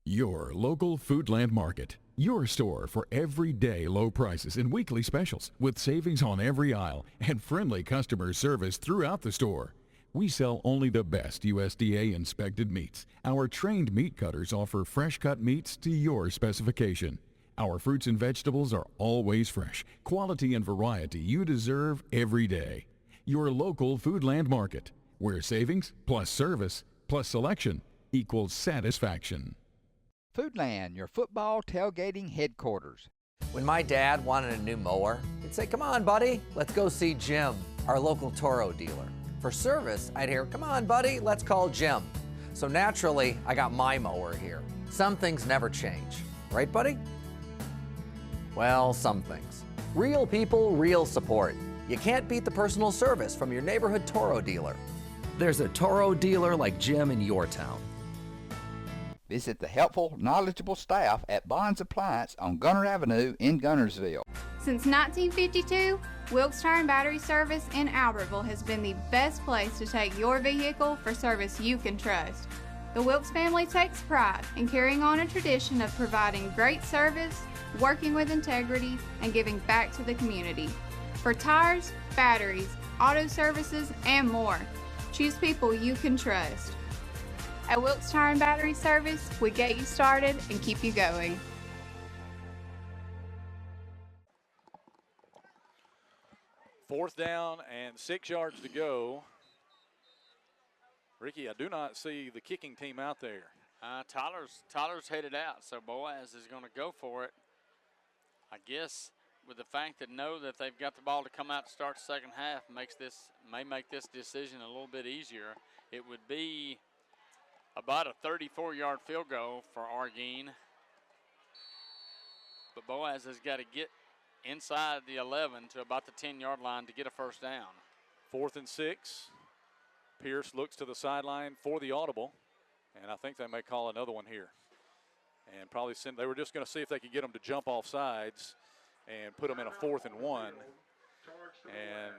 Your local Foodland Market. Your store for everyday low prices and weekly specials with savings on every aisle and friendly customer service throughout the store. We sell only the best USDA inspected meats. Our trained meat cutters offer fresh cut meats to your specification. Our fruits and vegetables are always fresh, quality and variety you deserve every day. Your local Foodland Market, where savings plus service plus selection equals satisfaction.
Foodland, your football tailgating headquarters.
When my dad wanted a new mower, he'd say, "Come on, buddy, let's go see Jim, our local Toro dealer." For service, I'd hear, "Come on, buddy, let's call Jim." So naturally, I got my mower here. Some things never change. Right, buddy? Well, some things. Real people, real support. You can't beat the personal service from your neighborhood Toro dealer. There's a Toro dealer like Jim in your town.
Visit the helpful, knowledgeable staff at Bonds Appliance on Gunner Avenue in Gunnersville.
Since 1952, Wilkes Tire and Battery Service in Albertville has been the best place to take your vehicle for service you can trust. The Wilkes family takes pride in carrying on a tradition of providing great service, working with integrity, and giving back to the community. For tires, batteries, auto services, and more, choose people you can trust. At Wilkes Tire and Battery Service, we get you started and keep you going.
Fourth down and 6 yards to go. Ricky, I do not see the kicking team out there.
Tyler's headed out, so Boaz is going to go for it. I guess with the fact that know that they've got the ball to come out to start the second half may make this decision a little bit easier. It would be about a 34-yard field goal for Aggies. But Boaz has got to get inside the 11 to about the 10-yard line to get a first down.
4th and 6. Pierce looks to the sideline for the audible, and I think they may call another one here. And probably they were just going to see if they could get them to jump off sides and put them in a 4th and 1. And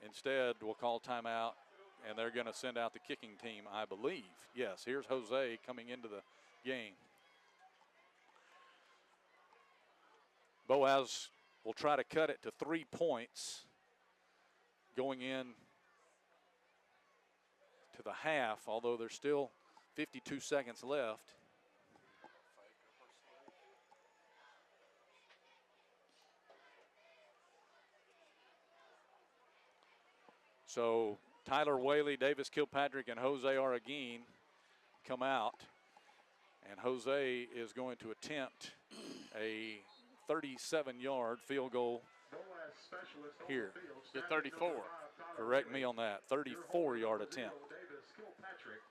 instead, we'll call timeout, and they're going to send out the kicking team, I believe. Yes, here's Jose coming into the game. Boaz will try to cut it to 3 points going in to the half, although there's still 52 seconds left. So Tyler Whaley, Davis Kilpatrick, and Jose Arreguin come out. And Jose is going to attempt a 37-yard field goal here.
Get 34.
Correct me on that. 34-yard attempt.
Davis Kilpatrick,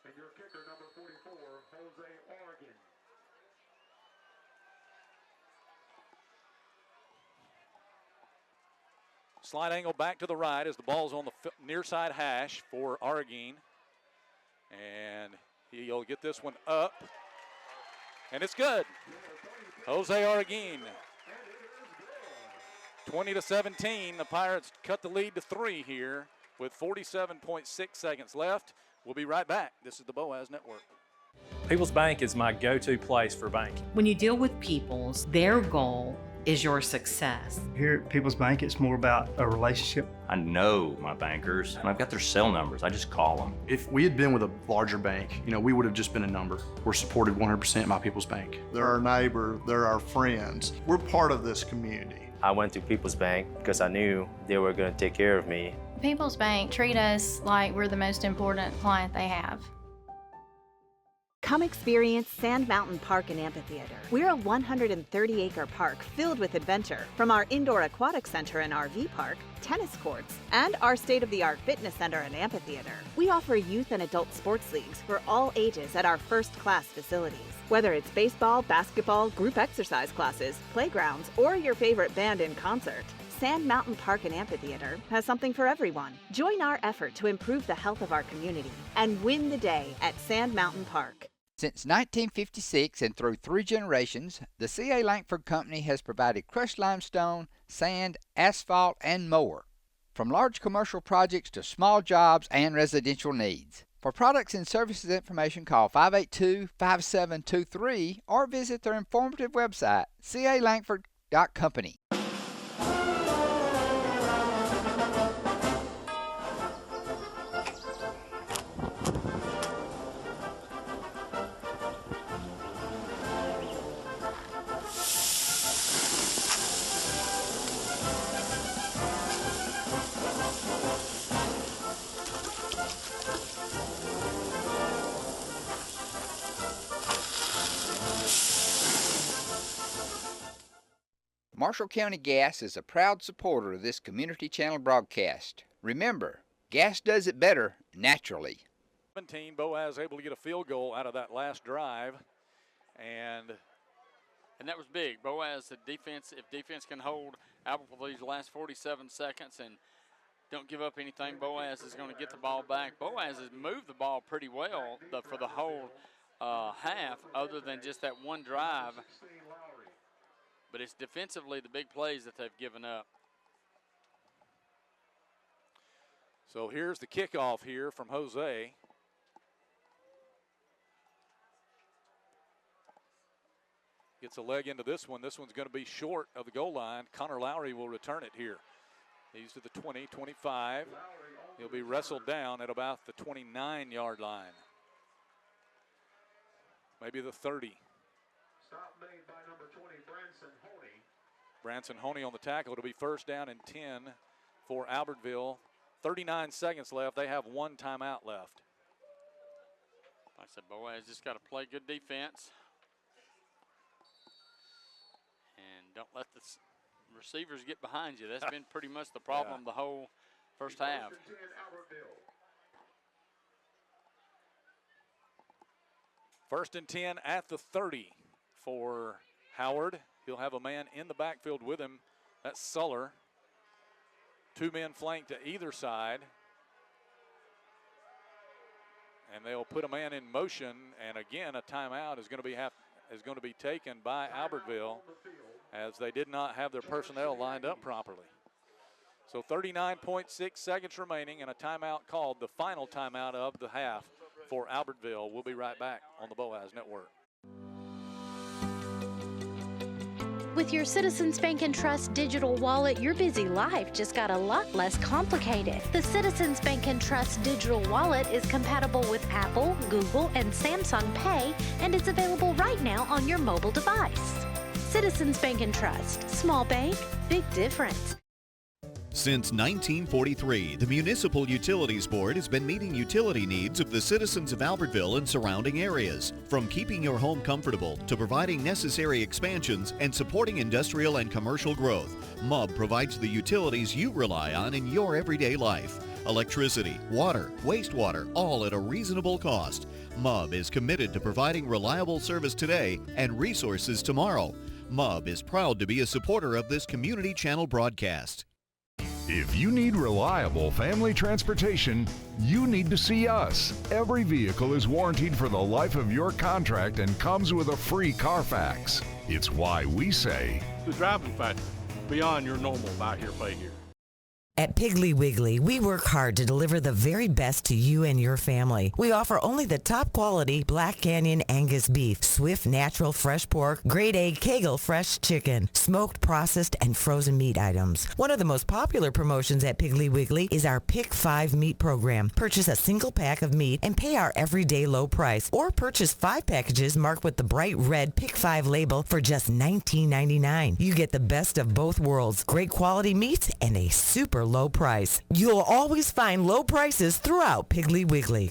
and your kicker number 44, Jose Arreguin.
Slide angle back to the right as the ball's on the near side hash for Arreguin. And he'll get this one up. And it's good. Jose Arreguin. 20-17. The Pirates cut the lead to 3 here with 47.6 seconds left. We'll be right back. This is the Boaz Network.
People's Bank is my go-to place for banking.
When you deal with People's, their goal is your success.
Here at People's Bank, it's more about a relationship.
I know my bankers, and I've got their cell numbers. I just call them.
If we had been with a larger bank, we would have just been a number. We're supported 100% by People's Bank.
They're our neighbor, they're our friends. We're part of this community.
I went to People's Bank because I knew they were going to take care of me.
People's Bank treat us like we're the most important client they have.
Come experience Sand Mountain Park and Amphitheater. We're a 130-acre park filled with adventure. From our indoor aquatic center and RV park, tennis courts, and our state-of-the-art fitness center and amphitheater. We offer youth and adult sports leagues for all ages at our first-class facilities. Whether it's baseball, basketball, group exercise classes, playgrounds, or your favorite band in concert, Sand Mountain Park and Amphitheater has something for everyone. Join our effort to improve the health of our community and win the day at Sand Mountain Park.
Since 1956 and through 3 generations, the C.A. Langford Company has provided crushed limestone, sand, asphalt, and more. From large commercial projects to small jobs and residential needs. For products and services information, call 582-5723 or visit their informative website, calangford.company. Marshall County Gas is a proud supporter of this Community Channel broadcast. Remember, gas does it better naturally.
17, Boaz able to get a field goal out of that last drive. And
that was big. Boaz, the defense, if defense can hold Albertville these last 47 seconds and don't give up anything, Boaz is going to get the ball back. Boaz has moved the ball pretty well for the whole half, other than just that one drive. But it's defensively the big plays that they've given up.
So here's the kickoff here from Jose. Gets a leg into this one. This one's going to be short of the goal line. Connor Lowry will return it here. He's to the 20, 25. He'll be wrestled down at about the 29-yard line. Maybe the 30.
Stop made by number 20, Branson Honey.
Branson Honey on the tackle. It'll be first down and 10 for Albertville. 39 seconds left. They have one timeout left.
Like I said, Boaz just got to play good defense. And don't let the receivers get behind you. That's been pretty much the problem the whole first half.
First and 10 at the 30 for Howard. He'll have a man in the backfield with him. That's Suller. Two men flanked to either side. And they'll put a man in motion. And again, a timeout is going to be taken by Albertville, as they did not have their personnel lined up properly. So 39.6 seconds remaining and a timeout called, the final timeout of the half for Albertville. We'll be right back on the Boaz Network.
With your Citizens Bank and Trust digital wallet, your busy life just got a lot less complicated. The Citizens Bank and Trust digital wallet is compatible with Apple, Google, and Samsung Pay, and it's available right now on your mobile device. Citizens Bank and Trust. Small bank, big difference.
Since 1943, the Municipal Utilities Board has been meeting utility needs of the citizens of Albertville and surrounding areas. From keeping your home comfortable to providing necessary expansions and supporting industrial and commercial growth, MUB provides the utilities you rely on in your everyday life. Electricity, water, wastewater, all at a reasonable cost. MUB is committed to providing reliable service today and resources tomorrow. MUB is proud to be a supporter of this Community Channel broadcast.
If you need reliable family transportation, you need to see us. Every vehicle is warranted for the life of your contract and comes with a free Carfax. It's why we say,
The driving factor, beyond your normal buy here, pay here.
At Piggly Wiggly, we work hard to deliver the very best to you and your family. We offer only the top quality Black Canyon Angus beef, Swift natural fresh pork, grade A Kegel fresh chicken, smoked, processed, and frozen meat items. One of the most popular promotions at Piggly Wiggly is our Pick 5 meat program. Purchase a single pack of meat and pay our everyday low price, or purchase 5 packages marked with the bright red Pick 5 label for just $19.99. You get the best of both worlds, great quality meats and a super low price. You'll always find low prices throughout Piggly Wiggly.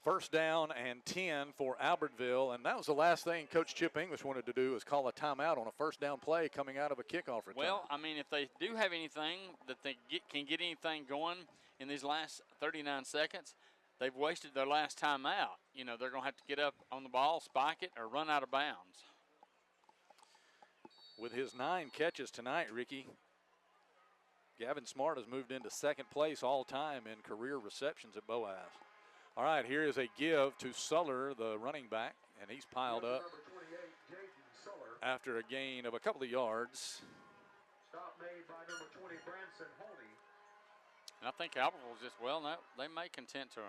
First down and 10 for Albertville, and that was the last thing Coach Chip English wanted to do, was call a timeout on a first down play coming out of a kickoff return.
Well, I mean, if they do have anything that they can get anything going in these last 39 seconds, they've wasted their last timeout. You know, they're going to have to get up on the ball, spike it, or run out of bounds.
With his 9 catches tonight, Ricky, Gavin Smart has moved into second place all time in career receptions at Boaz. All right, here is a give to Suller, the running back, and he's piled up after a gain of a couple of yards.
Stop made by number 20, Branson Honey.
And I think Albertville's just, well, no, they may content to.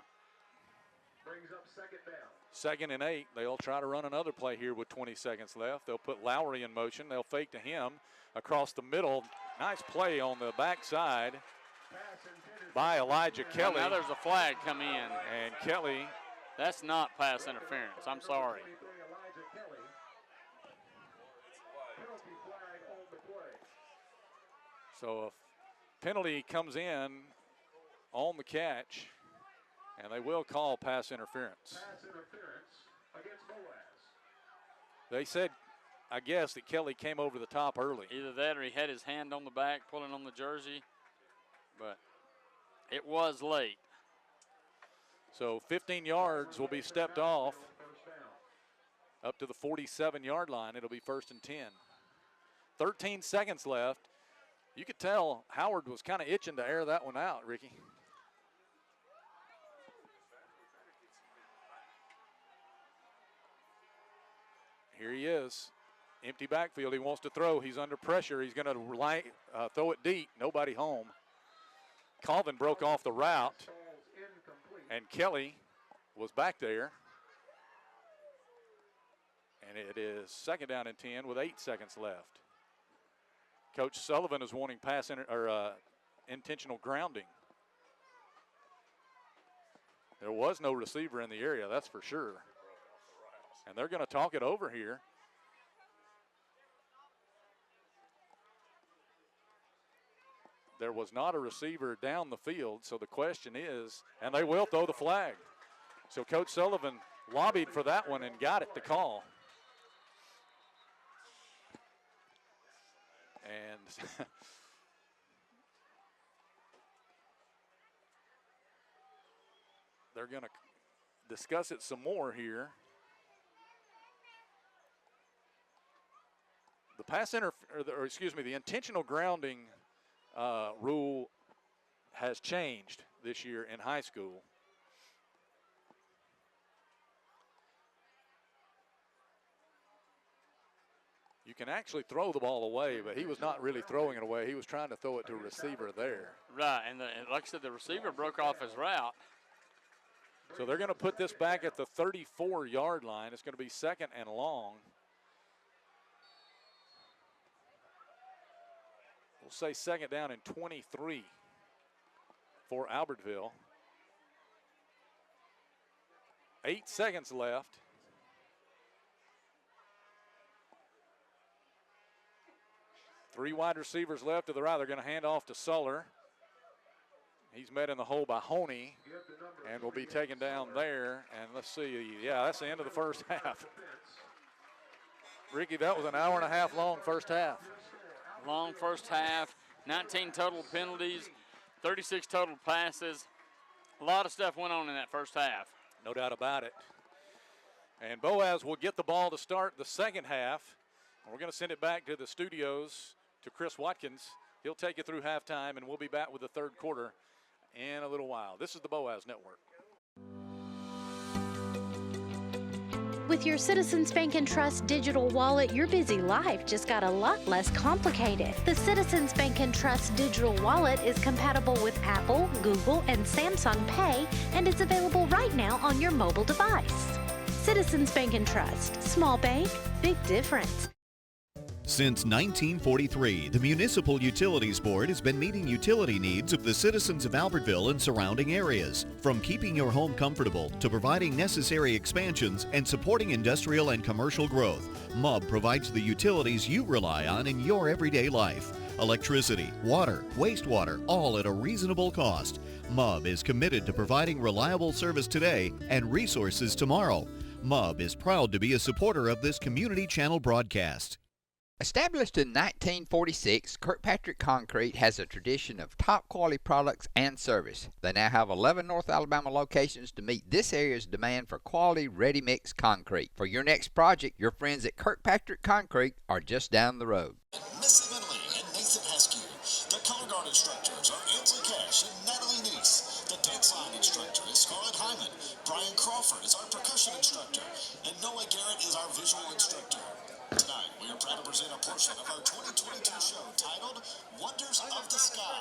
Brings up second down.
Second and 8. They'll try to run another play here with 20 seconds left. They'll put Lowry in motion. They'll fake to him across the middle. Nice play on the backside by Elijah Kelly.
Now there's a flag come in.
And Kelly.
That's not pass interference. I'm sorry.
So a penalty comes in on the catch. And they will call pass interference.
Pass interference against Boaz.
They said, I guess, that Kelly came over the top early.
Either that or he had his hand on the back pulling on the jersey, but it was late.
So 15 yards will be stepped off up to the 47-yard line. It'll be 1st and 10. 13 seconds left. You could tell Howard was kind of itching to air that one out, Ricky. Here he is. Empty backfield. He wants to throw. He's under pressure. He's going to throw it deep. Nobody home. Colvin broke off the route, and Kelly was back there. And it is 2nd down and 10 with 8 seconds left. Coach Sullivan is wanting intentional grounding. There was no receiver in the area, that's for sure. And they're going to talk it over here. There was not a receiver down the field, so the question is, and they will throw the flag. So Coach Sullivan lobbied for that one and got it to call. And they're going to discuss it some more here. The intentional grounding rule has changed this year in high school. You can actually throw the ball away, but he was not really throwing it away. He was trying to throw it to a receiver there.
Right, and like I said, the receiver broke off his route.
So they're going to put this back at the 34-yard line. It's going to be 2nd and long. We'll say 2nd down and 23 for Albertville. 8 seconds left. Three wide receivers left to the right. They're going to hand off to Suller. He's met in the hole by Honey and will be taken down there. And let's see, yeah, that's the end of the first half. Ricky, that was an hour and a half long first half.
Long first half, 19 total penalties, 36 total passes. A lot of stuff went on in that first half.
No doubt about it. And Boaz will get the ball to start the second half. We're going to send it back to the studios to Chris Watkins. He'll take you through halftime, and we'll be back with the third quarter in a little while. This is the Boaz Network.
With your Citizens Bank and Trust digital wallet, your busy life just got a lot less complicated. The Citizens Bank and Trust digital wallet is compatible with Apple, Google, and Samsung Pay and is available right now on your mobile device. Citizens Bank and Trust. Small bank, big difference.
Since 1943, the Municipal Utilities Board has been meeting utility needs of the citizens of Albertville and surrounding areas. From keeping your home comfortable to providing necessary expansions and supporting industrial and commercial growth, MUB provides the utilities you rely on in your everyday life. Electricity, water, wastewater, all at a reasonable cost. MUB is committed to providing reliable service today and resources tomorrow. MUB is proud to be a supporter of this community channel broadcast.
Established in 1946, Kirkpatrick Concrete has a tradition of top quality products and service. They now have 11 North Alabama locations to meet this area's demand for quality ready-mix concrete. For your next project, your friends at Kirkpatrick Concrete are just down the road.
Missy Minley and Nathan Heskew. The color guard instructors are Ansley Cash and Natalie Neese. The dance line instructor is Scarlett Hyman. Brian Crawford is our percussion instructor. And Noah Garrett is our visual instructor. Tonight, we are proud to present a portion of our 2022 show titled Wonders of the Sky.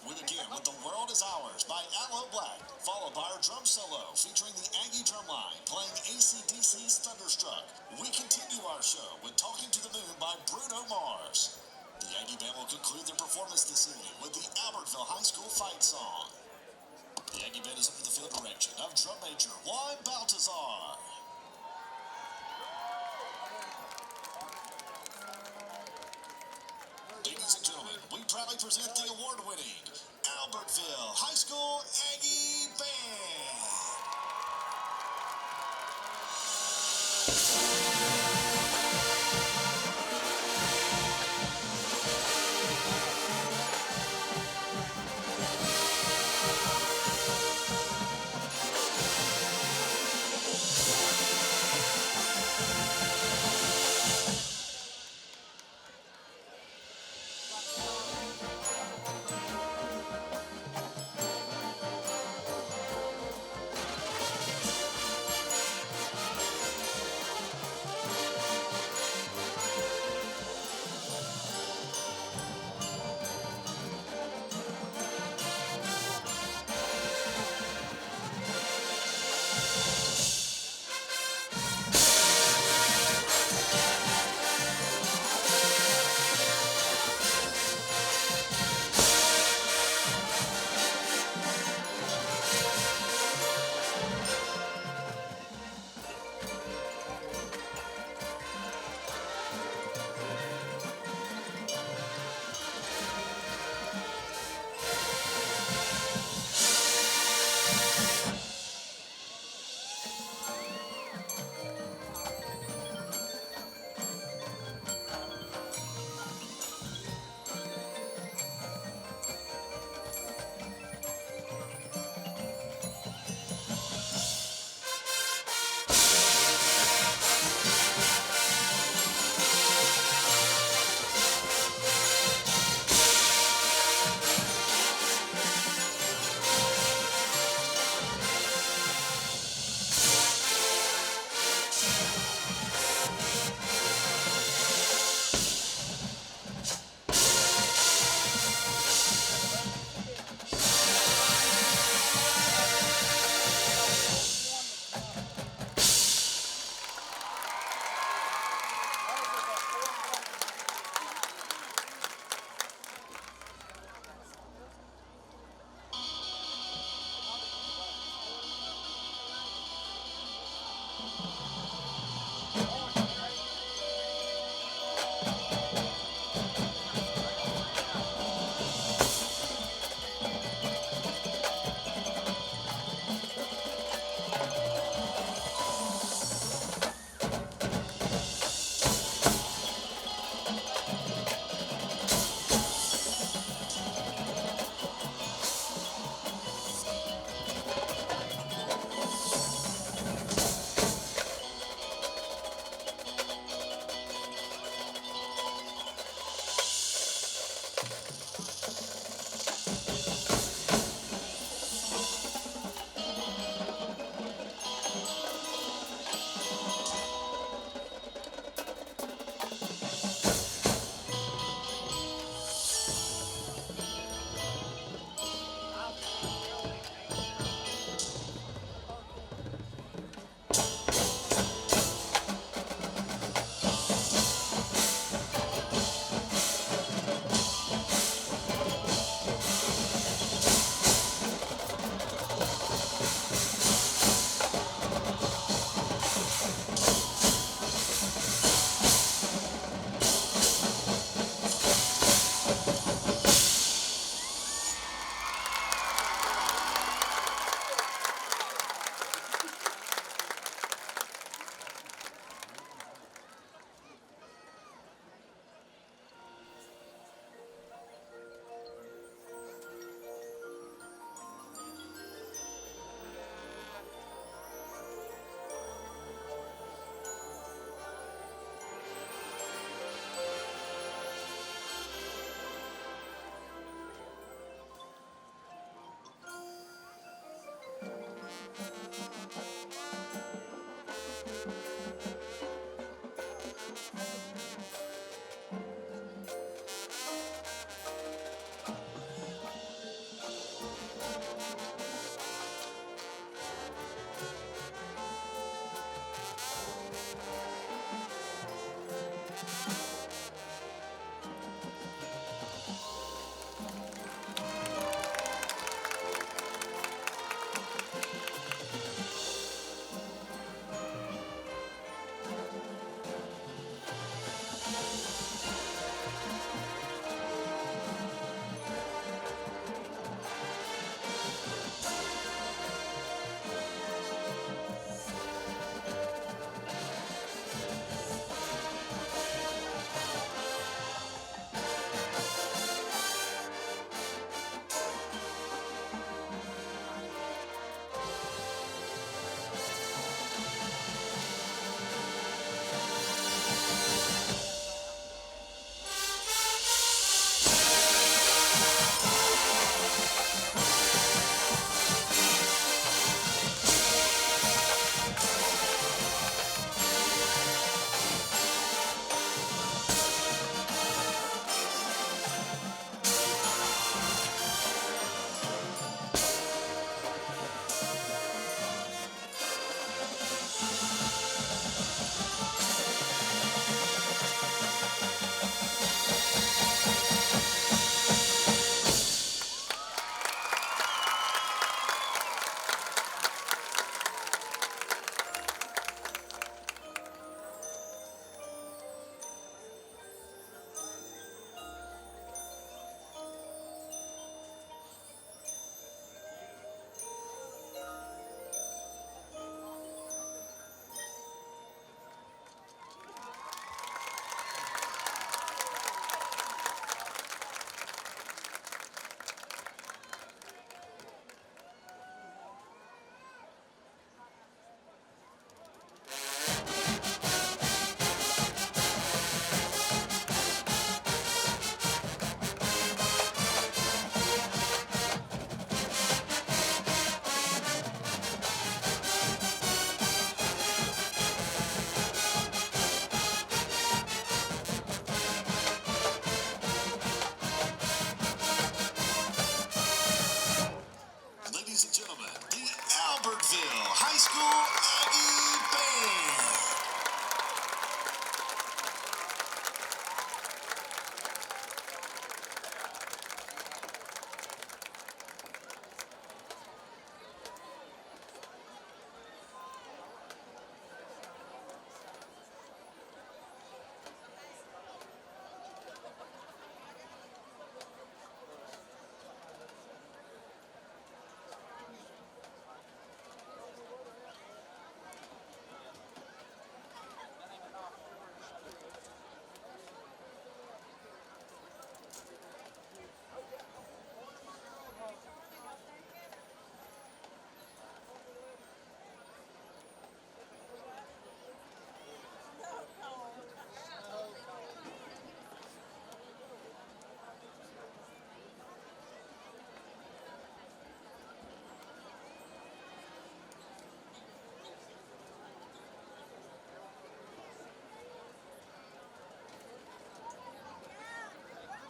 We begin with The World Is Ours by Aloe Black, followed by our drum solo featuring the Aggie Drumline playing AC/DC's Thunderstruck. We continue our show with Talking to the Moon by Bruno Mars. The Aggie Band will conclude their performance this evening with the Albertville High School Fight Song. The Aggie Band is under the field direction of Drum Major Juan Baltazar. Ladies and gentlemen, we proudly present the award-winning Albertville High School Aggie Band.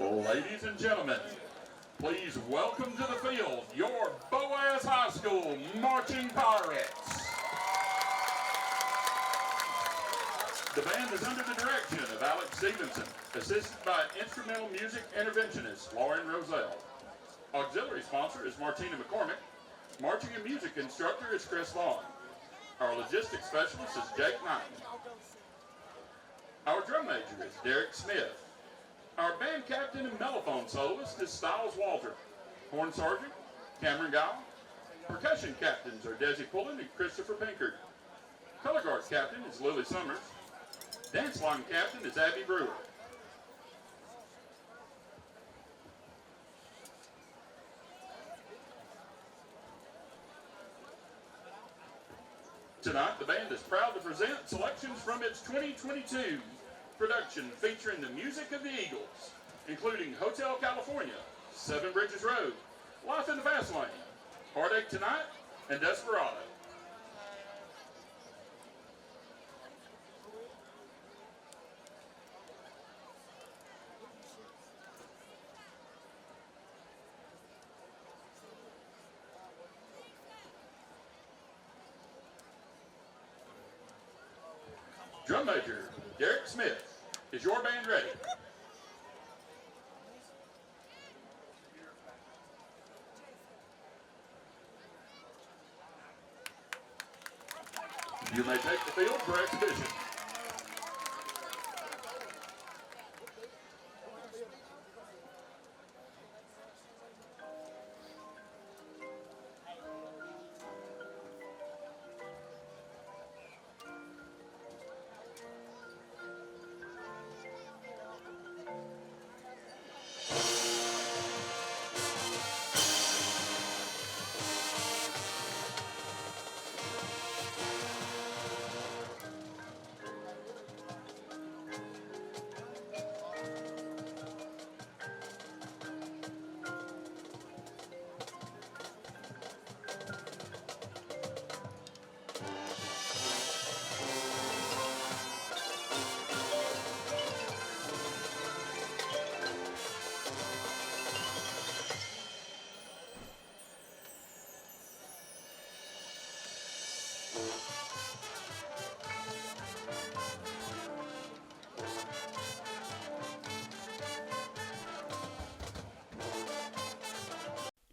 Ladies and gentlemen, please welcome to the field your Boaz High School Marching Pirates. The band is under the direction of Alex Stevenson, assisted by instrumental music interventionist Lauren Roselle. Auxiliary sponsor is Martina McCormick. Marching and music instructor is Chris Vaughn. Our logistics specialist is Jake Knight. Our drum major is Derek Smith. Our band captain and mellophone soloist is Styles Walter. Horn sergeant, Cameron Gow. Percussion captains are Desi Pullen and Christopher Pinkard. Color guard captain is Lily Summers. Dance line captain is Abby Brewer. Tonight, the band is proud to present selections from its 2022 production featuring the music of the Eagles, including Hotel California, Seven Bridges Road, Life in the Fast Lane, Heartache Tonight, and Desperado. Drum major, Derek Smith. Is your band ready? You may take the field for exhibition.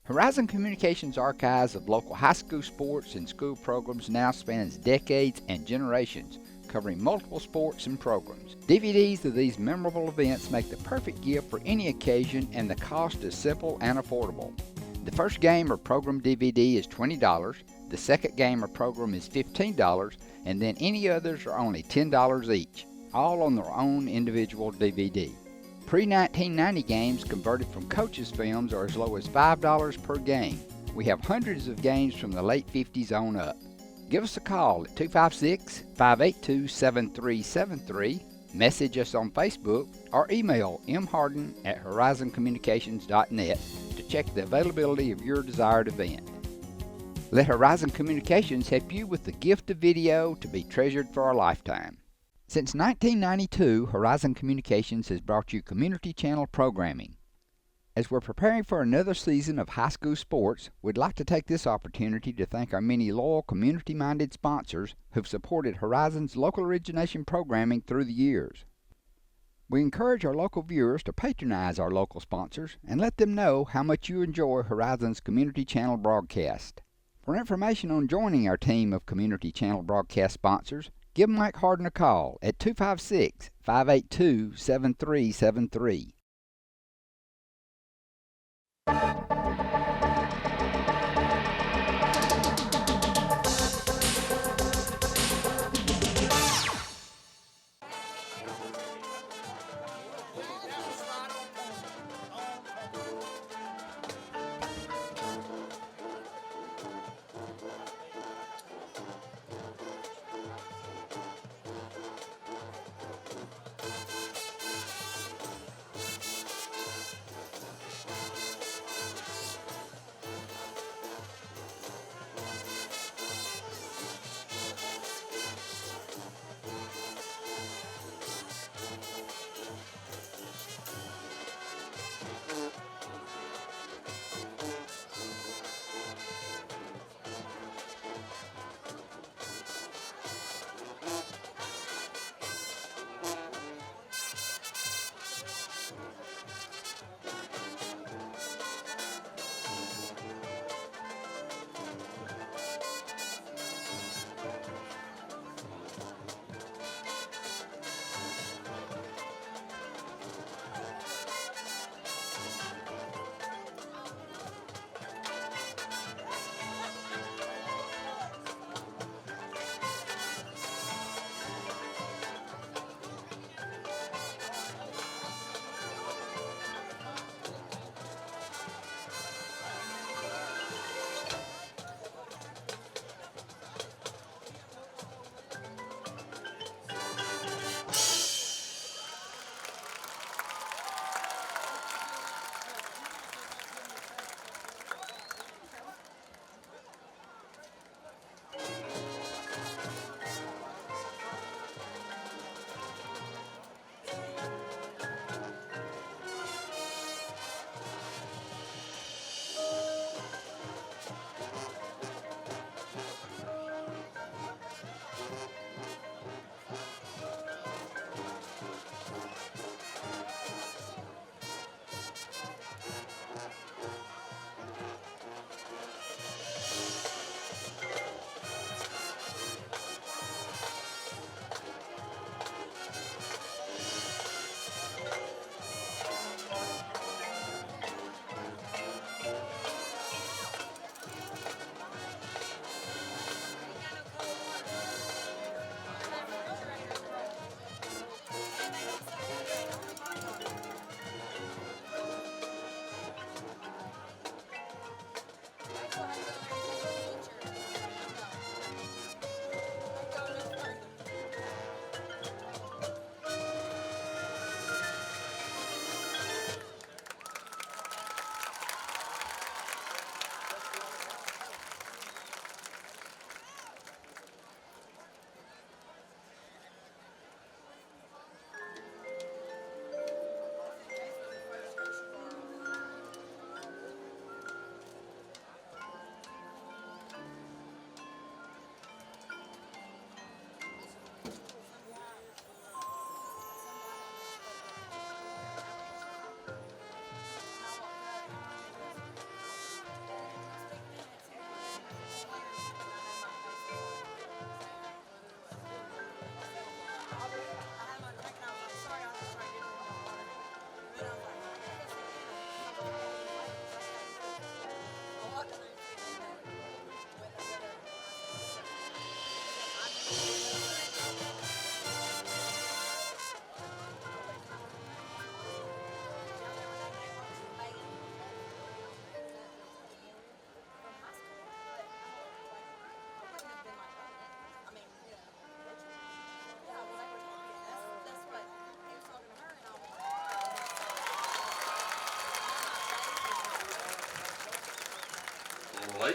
Horizon Communications' archives of local high school sports and school programs now spans decades and generations, covering multiple sports and programs. DVDs of these memorable events make the perfect gift for any occasion, and the cost is simple and affordable. The first game or program DVD is $20, the second game or program is $15, and then any others are only $10 each, all on their own individual DVD. Pre-1990 games converted from coaches' films are as low as $5 per game. We have hundreds of games from the late 50s on up. Give us a call at 256-582-7373, message us on Facebook, or email mharden@horizoncommunications.net to check the availability of your desired event. Let Horizon Communications help you with the gift of video to be treasured for a lifetime. Since 1992, Horizon Communications has brought you community channel programming. As we're preparing for another season of high school sports, we'd like to take this opportunity to thank our many loyal community-minded sponsors who've supported Horizon's local origination programming through the years. We encourage our local viewers to patronize our local sponsors and let them know how much you enjoy Horizon's community channel broadcast. For information on joining our team of community channel broadcast sponsors, give Mike Harden a call at 256-582-7373.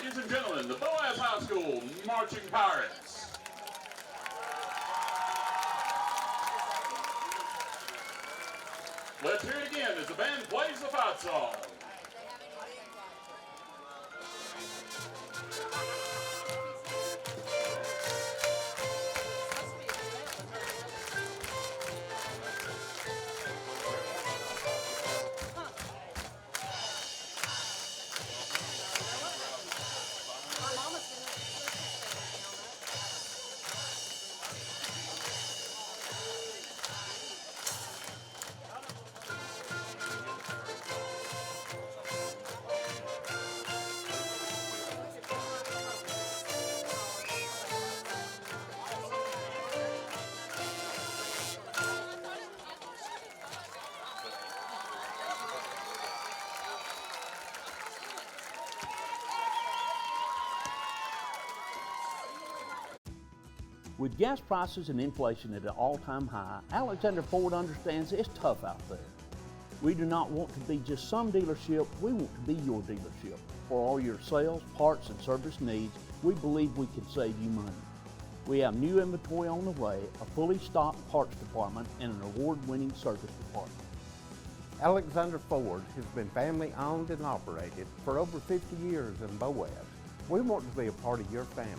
Ladies and gentlemen, the Boaz High School Marching Pirates. Let's hear it again as the band plays the fight song.
With gas prices and inflation at an all-time high, Alexander Ford understands it's tough out there. We do not want to be just some dealership, we want to be your dealership. For all your sales, parts, and service needs, we believe we can save you money. We have new inventory on the way, a fully stocked parts department, and an award-winning service department.
Alexander Ford has been family owned and operated for over 50 years in Boaz. We want to be a part of your family.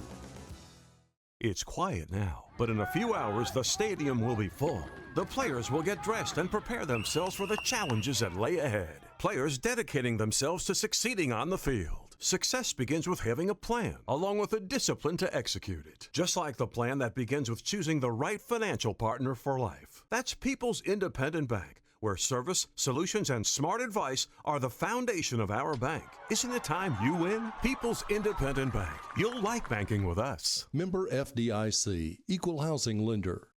It's quiet now, but in a few hours the stadium will be full. The players will get dressed and prepare themselves for the challenges that lay ahead. Players dedicating themselves to succeeding on the field. Success begins with having a plan, along with the discipline to execute it. Just like the plan that begins with choosing the right financial partner for life. That's People's Independent Bank, where service, solutions, and smart advice are the foundation of our bank. Isn't it time you win? People's Independent Bank. You'll like banking with us.
Member FDIC, Equal Housing Lender.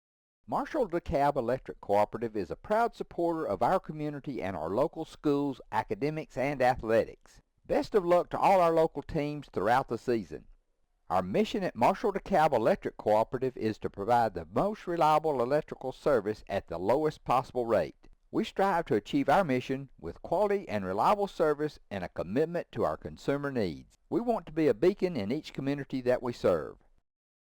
Marshall DeKalb Electric Cooperative is a proud supporter of our community and our local schools, academics, and athletics. Best of luck to all our local teams throughout the season. Our mission at Marshall DeKalb Electric Cooperative is to provide the most reliable electrical service at the lowest possible rate. We strive to achieve our mission with quality and reliable service and a commitment to our consumer needs. We want to be a beacon in each community that we serve.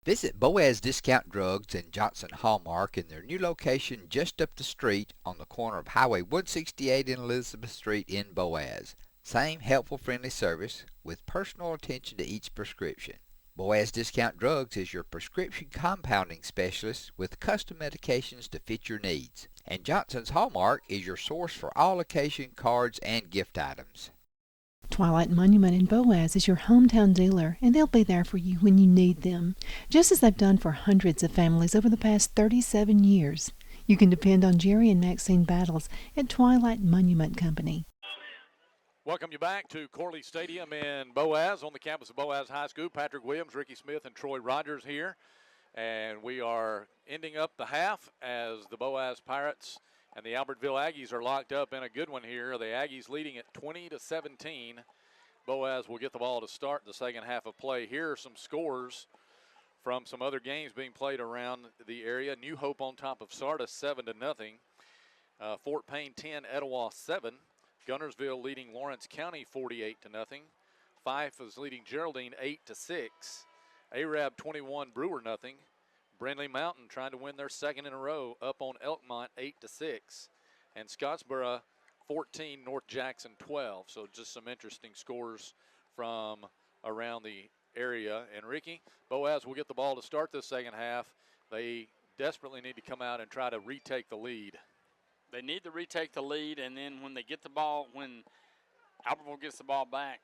Visit Boaz Discount Drugs and Johnson Hallmark in their new location just up the street on the corner of Highway 168 and Elizabeth Street in Boaz. Same helpful, friendly service with personal attention to each prescription. Boaz Discount Drugs is your prescription compounding specialist with custom medications to fit your needs. And Johnson's Hallmark is your source for all occasion cards and gift items.
Twilight Monument in Boaz is your hometown dealer, and they'll be there for you when you need them, just as they've done for hundreds of families over the past 37 years. You can depend on Jerry and Maxine Battles at Twilight Monument Company.
Welcome you back to Corley Stadium in Boaz on the campus of Boaz High School. Patrick Williams, Ricky Smith, and Troy Rogers here. And we are ending up the half as the Boaz Pirates and the Albertville Aggies are locked up in a good one here. The Aggies leading at 20-17. Boaz will get the ball to start the second half of play. Here are some scores from some other games being played around the area. New Hope on top of Sardis 7-0. Fort Payne 10, Etowah 7. Gunnersville leading Lawrence County 48-0. Fife is leading Geraldine 8-6. Arab 21, Brewer 0. Brindley Mountain trying to win their second in a row up on Elkmont 8-6. And Scottsboro 14, North Jackson 12. So just some interesting scores from around the area. And Ricky, Boaz will get the ball to start this second half. They desperately need to come out and try to retake the lead.
They need to retake the lead, and then when they get the ball, when Albertville gets the ball back,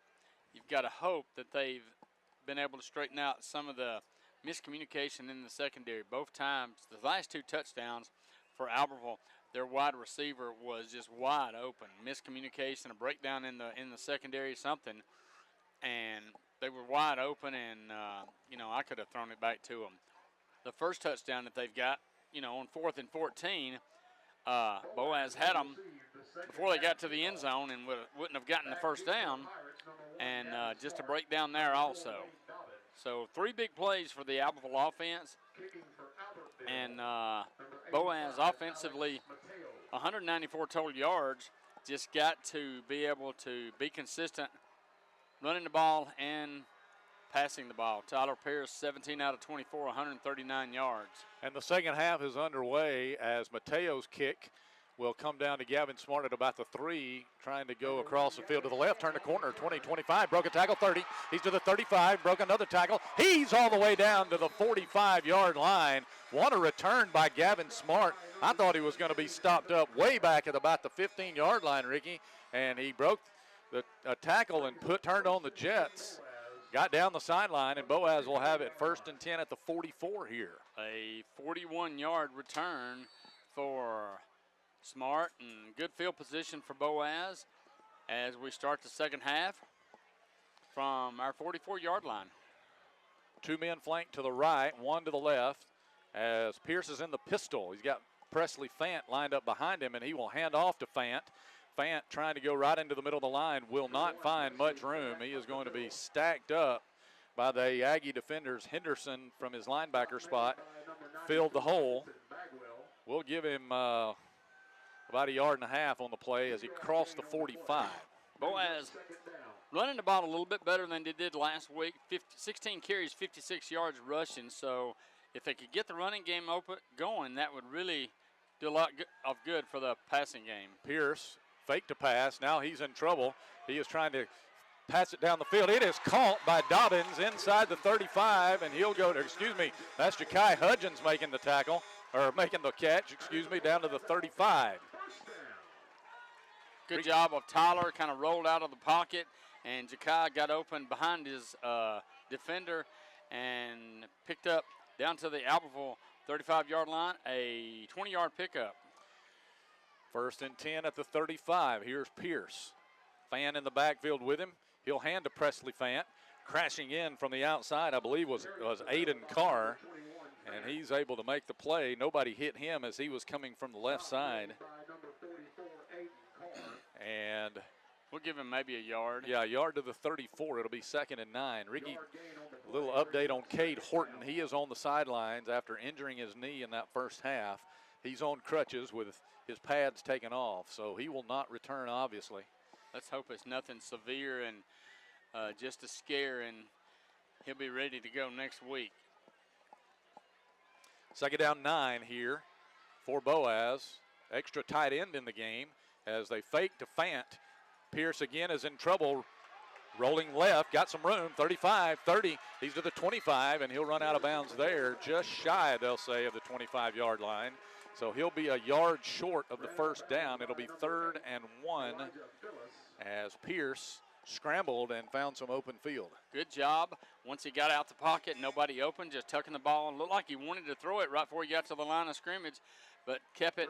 you've got to hope that they've been able to straighten out some of the miscommunication in the secondary. Both times, the last two touchdowns for Albertville, their wide receiver was just wide open. Miscommunication, a breakdown in the secondary, something, and they were wide open, and I could have thrown it back to them. The first touchdown that they've got, on 4th and 14. Boaz had them before they got to the end zone and wouldn't have gotten the first down, and just a breakdown there also. So 3 big plays for the Albertville offense, and Boaz offensively 194 total yards, just got to be able to be consistent running the ball and passing the ball. Tyler Pierce, 17 out of 24, 139 yards.
And the second half is underway as Mateo's kick will come down to Gavin Smart at about the 3, trying to go across the field to the left, turn the corner, 20, 25, broke a tackle, 30. He's to the 35, broke another tackle. He's all the way down to the 45-yard line. What a return by Gavin Smart. I thought he was going to be stopped up way back at about the 15-yard line, Ricky, and he broke a tackle and turned on the Jets. Got down the sideline, and Boaz will have it 1st and 10 at the 44 here.
A 41-yard return for Smart, and good field position for Boaz as we start the second half from our 44-yard line.
2 men flank to the right, 1 to the left as Pierce is in the pistol. He's got Presley Fant lined up behind him, and he will hand off to Fant. Fant trying to go right into the middle of the line, will not find much room. He is going to be stacked up by the Aggie defenders. Henderson from his linebacker spot filled the hole. We'll give him about a yard and a half on the play as he crossed the 45.
Boaz running the ball a little bit better than they did last week. 16 carries, 56 yards rushing. So if they could get the running game going, that would really do a lot of good for the passing game.
Pierce fake to pass. Now he's in trouble. He is trying to pass it down the field. It is caught by Dobbins inside the 35, and he'll go to, that's Ja'Kai Hudgens making the tackle, or making the catch, down to the 35.
Good job of Tyler, kind of rolled out of the pocket, and Ja'Kai got open behind his defender and picked up down to the Albertville 35-yard line, a 20-yard pickup.
1st and 10 at the 35. Here's Pierce. Fant in the backfield with him. He'll hand to Presley Fant. Crashing in from the outside, I believe, was Aiden Carr, and he's able to make the play. Nobody hit him as he was coming from the left side. And
we'll give him maybe a yard.
Yeah, a yard to the 34. It'll be 2nd and 9. Ricky, a little update on Cade Horton. He is on the sidelines after injuring his knee in that first half. He's on crutches with his pads taken off, so he will not return, obviously.
Let's hope it's nothing severe and just a scare, and he'll be ready to go next week.
2nd down 9 here for Boaz. Extra tight end in the game as they fake to Fant. Pierce again is in trouble. Rolling left, got some room, 35, 30. He's to the 25, and he'll run out of bounds there, just shy, they'll say, of the 25-yard line. So he'll be a yard short of the 1st down. It'll be 3rd and 1 as Pierce scrambled and found some open field.
Good job. Once he got out the pocket, nobody open, just tucking the ball. And looked like he wanted to throw it right before he got to the line of scrimmage, but kept it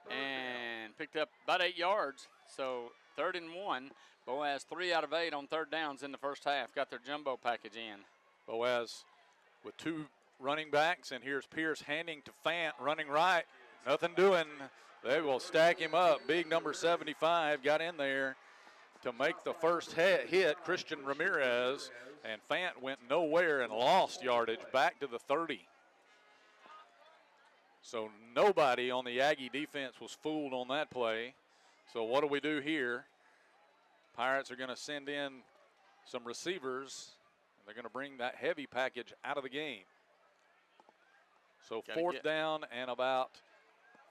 and picked up about 8 yards. So 3rd and 1. Boaz 3 out of 8 on 3rd downs in the first half. Got their jumbo package in.
Boaz with 2 running backs, and here's Pierce handing to Fant, running right. Nothing doing. They will stack him up. Big number 75 got in there to make the first hit, Christian Ramirez, and Fant went nowhere and lost yardage back to the 30. So nobody on the Aggie defense was fooled on that play. So what do we do here? Pirates are going to send in some receivers, and they're going to bring that heavy package out of the game. So 4th down and about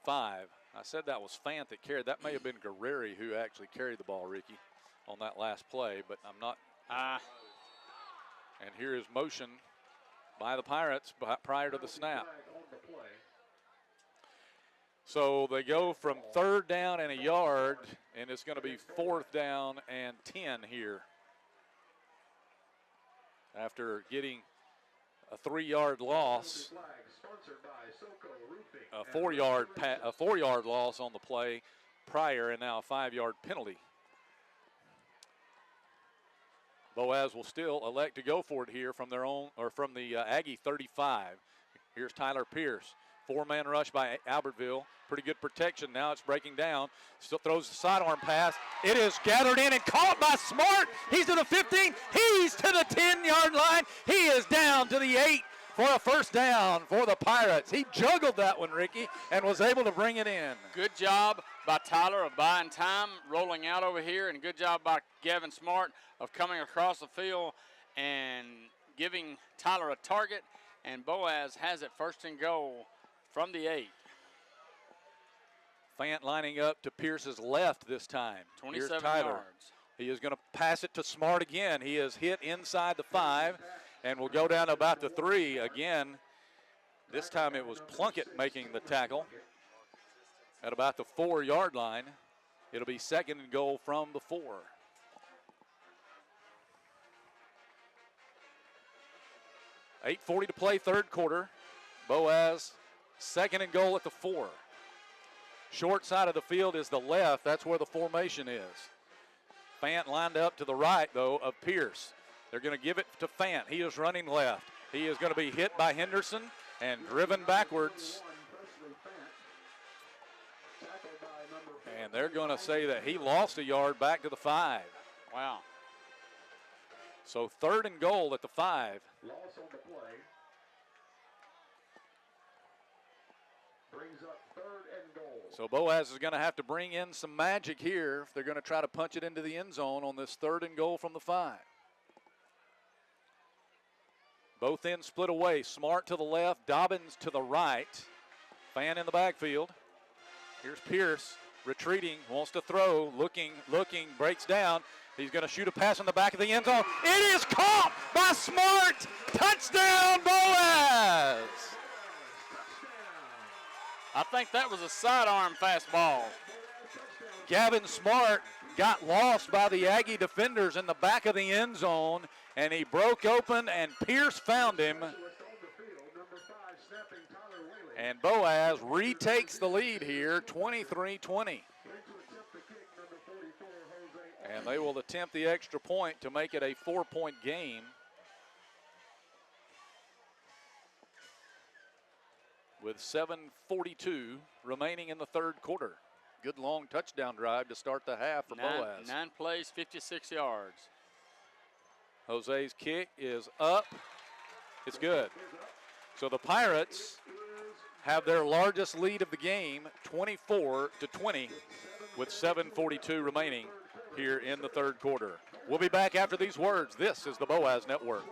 5. I said that was Fant that carried. That may have been Guerreri who actually carried the ball, Ricky, on that last play, but I'm not. And here is motion by the Pirates prior to the snap. So they go from 3rd down and a yard, and it's going to be 4th down and 10 here after getting a 3-yard loss. A 4-yard loss on the play prior, and now a 5-yard penalty. Boaz will still elect to go for it here from their own, or from the Aggie 35. Here's Tyler Pierce. 4-man rush by Albertville. Pretty good protection. Now it's breaking down. Still throws the sidearm pass. It is gathered in and caught by Smart. He's to the 15. He's to the 10-yard line. He is down to the 8 for a 1st down for the Pirates. He juggled that one, Ricky, and was able to bring it in.
Good job by Tyler of buying time, rolling out over here, and good job by Gavin Smart of coming across the field and giving Tyler a target, and Boaz has it first and goal from the 8.
Fant lining up to Pierce's left this time.
27
Here's Tyler.
yards.
He is going to pass it to Smart again. He is hit inside the 5 and will go down to about the 3 again. This time it was Plunkett making the tackle at about the 4-yard line. It'll be second and goal from the 4. $8:40 to play, third quarter. Boaz, second and goal at the 4. Short side of the field is the left. That's where the formation is. Fant lined up to the right, though, of Pierce. They're going to give it to Fant. He is running left. He is going to be hit by Henderson and driven backwards. And they're going to say that he lost a yard back to the 5.
Wow.
So third and goal at the 5.
Loss on the play. Brings up third and goal.
So Boaz is going to have to bring in some magic here if they're going to try to punch it into the end zone on this third and goal from the 5. Both ends split away. Smart to the left, Dobbins to the right. Fan in the backfield. Here's Pierce retreating, wants to throw, looking, breaks down. He's going to shoot a pass in the back of the end zone. It is caught by Smart. Touchdown, Boaz.
I think that was a sidearm fastball.
Gavin Smart got lost by the Aggie defenders in the back of the end zone, and he broke open, and Pierce found him. And Boaz retakes the lead here, 23-20. And they will attempt the extra point to make it a 4-point game. With 7:42 remaining in the third quarter. Good long touchdown drive to start the half for Boaz.
9 plays, 56 yards.
Jose's kick is up. It's good. So the Pirates have their largest lead of the game, 24-20, with 7:42 remaining here in the third quarter. We'll be back after these words. This is the Boaz Network.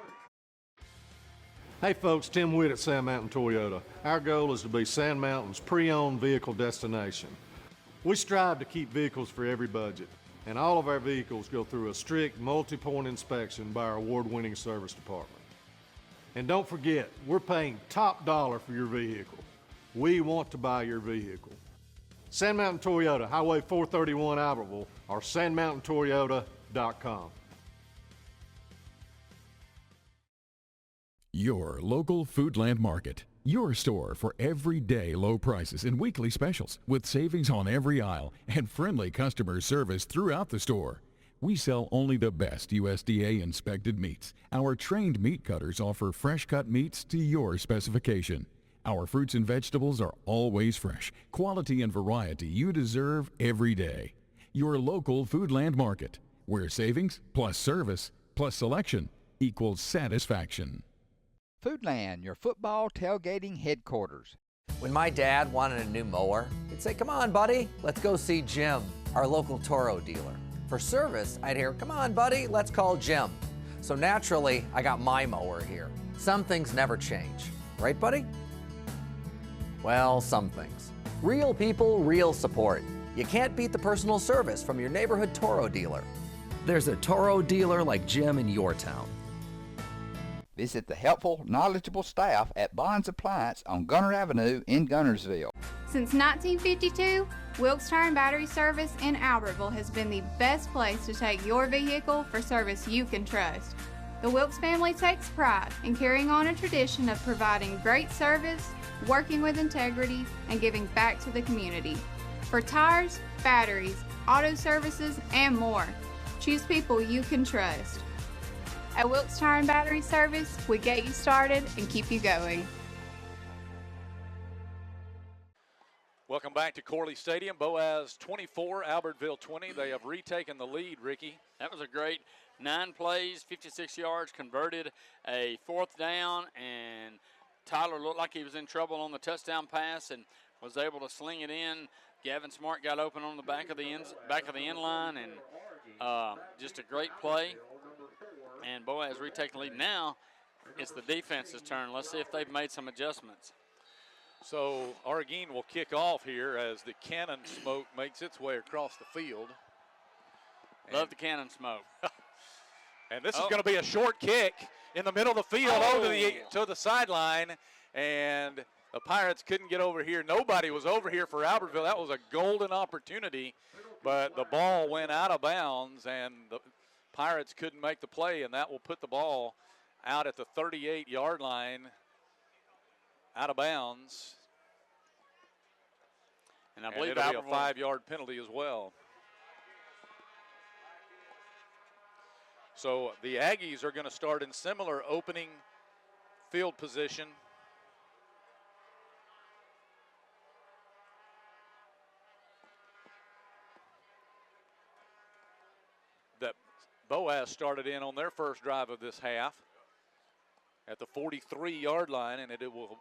Hey folks, Tim Witt at Sand Mountain Toyota. Our goal is to be Sand Mountain's pre-owned vehicle destination. We strive to keep vehicles for every budget, and all of our vehicles go through a strict multi-point inspection by our award-winning service department. And don't forget, we're paying top dollar for your vehicle. We want to buy your vehicle. Sand Mountain Toyota, Highway 431 Albertville, or sandmountaintoyota.com.
Your local Foodland Market. Your store for everyday low prices and weekly specials with savings on every aisle and friendly customer service throughout the store. We sell only the best USDA inspected meats. Our trained meat cutters offer fresh cut meats to your specification. Our fruits and vegetables are always fresh, quality and variety you deserve every day. Your local Foodland Market, where savings plus service plus selection equals satisfaction.
Foodland, your football tailgating headquarters.
When my dad wanted a new mower, he'd say, "Come on, buddy, let's go see Jim, our local Toro dealer." For service, I'd hear, "Come on, buddy, let's call Jim." So naturally, I got my mower here. Some things never change. Right, buddy? Well, some things. Real people, real support. You can't beat the personal service from your neighborhood Toro dealer. There's a Toro dealer like Jim in your town.
Visit the helpful, knowledgeable staff at Bonds Appliance on Gunner Avenue in Gunnersville.
Since 1952, Wilkes Tire and Battery Service in Albertville has been the best place to take your vehicle for service you can trust. The Wilkes family takes pride in carrying on a tradition of providing great service, working with integrity, and giving back to the community. For tires, batteries, auto services, and more, choose people you can trust. At Wilkes Tire and Battery Service, we get you started and keep you going.
Welcome back to Corley Stadium. Boaz 24, Albertville 20. They have retaken the lead, Ricky.
That was a great 9 plays, 56 yards, converted a 4th down, and Tyler looked like he was in trouble on the touchdown pass and was able to sling it in, Gavin Smart got open on the back of the end line, and just a great play. And Boaz retaking the lead. Now it's the defense's turn. Let's see if they've made some adjustments.
So Arguin will kick off here as the cannon smoke makes its way across the field.
Love the cannon smoke.
And this is going to be a short kick in the middle of the field over to the sideline. And the Pirates couldn't get over here. Nobody was over here for Albertville. That was a golden opportunity, but the ball went out of bounds, and the Pirates couldn't make the play, and that will put the ball out at the 38-yard line, out of bounds.
And I believe
it'll be a 5-yard penalty as well. So the Aggies are going to start in similar opening field position. That Boaz started in on their first drive of this half at the 43-yard line, and it will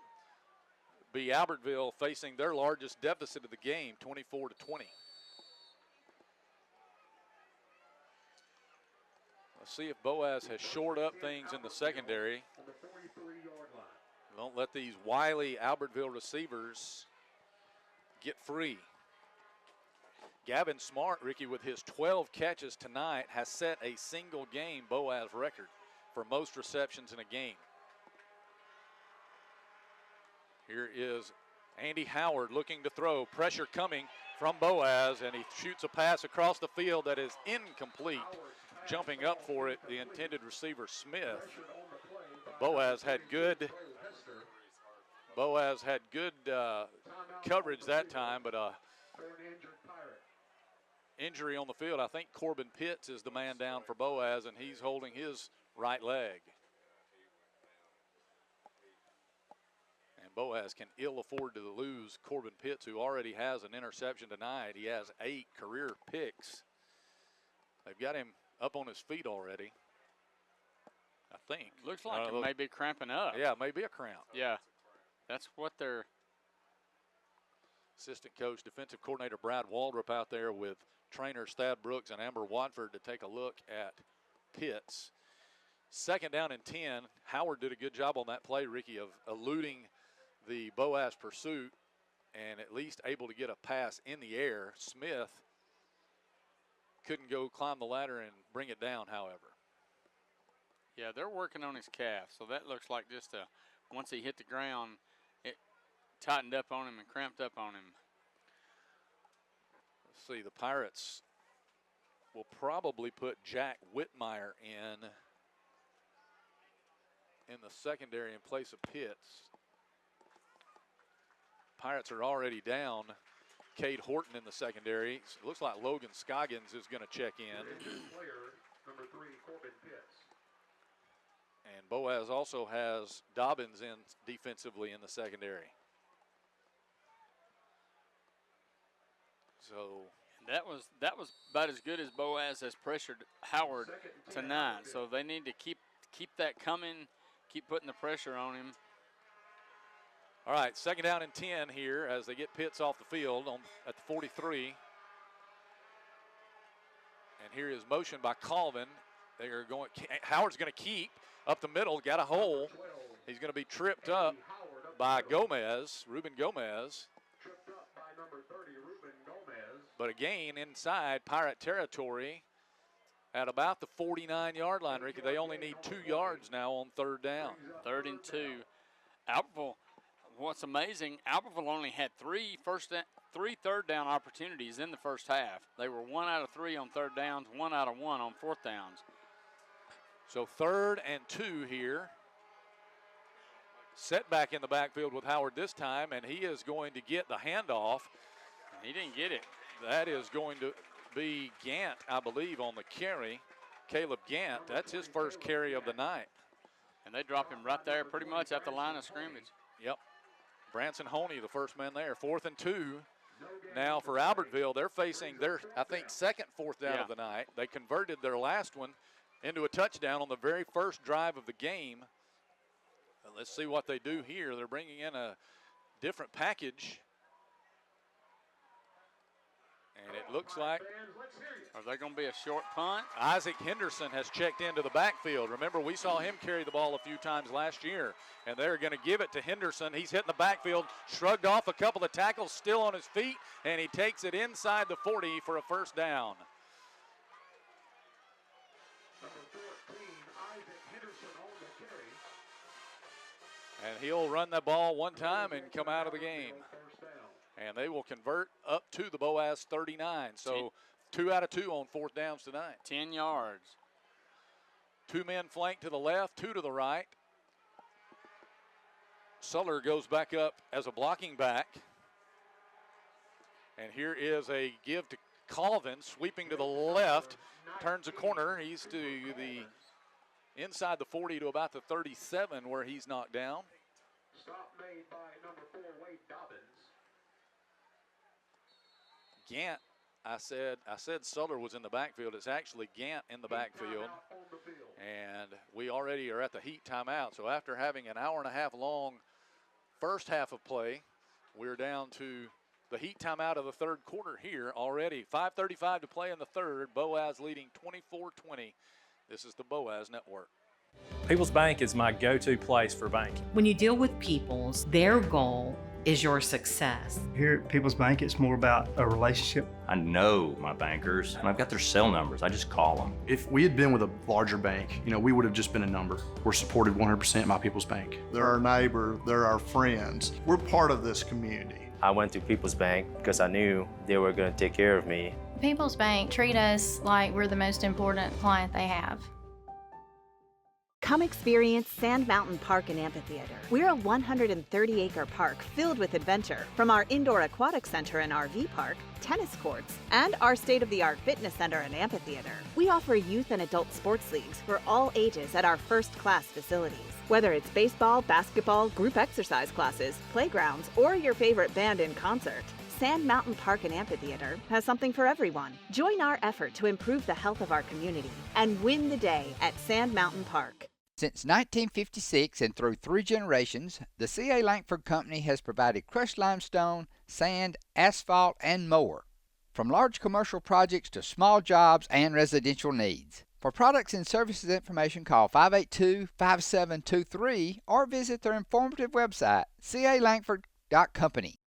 be Albertville facing their largest deficit of the game, 24-20. Let's see if Boaz has shored up things in the secondary. Don't let these wily Albertville receivers get free. Gavin Smart, Ricky, with his 12 catches tonight, has set a single game Boaz record for most receptions in a game. Here is Andy Howard looking to throw. Pressure coming from Boaz, and he shoots a pass across the field that is incomplete. Jumping up for it, the intended receiver, Smith. Boaz had good coverage that time, but injury on the field. I think Corbin Pitts is the man down for Boaz, and he's holding his right leg. And Boaz can ill afford to lose Corbin Pitts, who already has an interception tonight. He has 8 career picks. They've got him up on his feet already, I think.
Looks like it may be cramping up.
Yeah, it may be a cramp.
Yeah, that's what they're.
Assistant coach, defensive coordinator Brad Waldrop out there with trainers Thad Brooks and Amber Watford to take a look at Pitts. 2nd down and 10. Howard did a good job on that play, Ricky, of eluding the Boaz pursuit and at least able to get a pass in the air. Smith couldn't go climb the ladder and bring it down, however.
Yeah, they're working on his calf, so that looks like just once he hit the ground, it tightened up on him and cramped up on him.
Let's see, the Pirates will probably put Jack Whitmire in the secondary in place of Pitts. Pirates are already down Cade Horton in the secondary. So it looks like Logan Scoggins is going to check in.
Player number 3, Corbin Pitts.
And Boaz also has Dobbins in defensively in the secondary. So
that was about as good as Boaz has pressured Howard tonight. So they need to keep that coming, keep putting the pressure on him.
All right, 2nd down and 10 here as they get Pitts off the field at the 43. And here is motion by Colvin. Howard's going to keep up the middle, got a hole. He's going to be tripped up by Gomez, Ruben Gomez.
Tripped up by number 30, Ruben Gomez.
But again, inside Pirate territory at about the 49-yard line, Ricky. They only need 2 yards now on 3rd down.
3rd and 2. Albertville. What's amazing, Albertville only had 3 third down opportunities in the first half. They were 1 out of 3 on 3rd downs, 1 out of 1 on 4th downs.
So 3rd and 2 here. Setback in the backfield with Howard this time, and he is going to get the handoff.
He didn't get it.
That is going to be Gant, I believe, on the carry. Caleb Gant, that's his first carry of the night.
And they drop him right there pretty much at the line of scrimmage.
Yep. Branson Honey, the first man there. 4th and 2. Now for Albertville, they're facing their, I think, 2nd 4th down of the night. They converted their last one into a touchdown on the very first drive of the game. Let's see what they do here. They're bringing in a different package. And it looks like
are they going to be a short punt?
Isaac Henderson has checked into the backfield. Remember, we saw him carry the ball a few times last year, and they're going to give it to Henderson. He's hitting the backfield, shrugged off a couple of tackles, still on his feet, and he takes it inside the 40 for a first down. And he'll run the ball one time and come out of the game. And they will convert up to the Boaz 39. So 2 out of 2 on fourth downs tonight.
10 yards.
2 men flank to the left, 2 to the right. Suller goes back up as a blocking back. And here is a give to Colvin, sweeping to the left, turns a corner. He's to the inside the 40 to about the 37 where he's knocked down.
Stop made by number 4, Wade Dobbins.
Gant, I said Suller was in the backfield. It's actually Gant in the backfield. And we already are at the heat timeout. So after having an hour and a half long first half of play, we're down to the heat timeout of the third quarter here already. 5:35 to play in the third. Boaz leading 24-20. This is the Boaz Network.
People's Bank is my go-to place for banking.
When you deal with People's, their goal is your success.
Here at People's Bank, it's more about a relationship.
I know my bankers, and I've got their cell numbers. I just call them.
If we had been with a larger bank, we would have just been a number. We're supported 100% by People's Bank.
They're our neighbor, they're our friends. We're part of this community.
I went to People's Bank because I knew they were going to take care of me.
People's Bank treat us like we're the most important client they have.
Come experience Sand Mountain Park and Amphitheater. We're a 130-acre park filled with adventure. From our indoor aquatic center and RV park, tennis courts, and our state-of-the-art fitness center and amphitheater. We offer youth and adult sports leagues for all ages at our first-class facilities. Whether it's baseball, basketball, group exercise classes, playgrounds, or your favorite band in concert, Sand Mountain Park and Amphitheater has something for everyone. Join our effort to improve the health of our community and win the day at Sand Mountain Park.
Since 1956 and through 3 generations, the C.A. Langford Company has provided crushed limestone, sand, asphalt, and more. From large commercial projects to small jobs and residential needs. For products and services information, call 582-5723 or visit their informative website, calangford.company.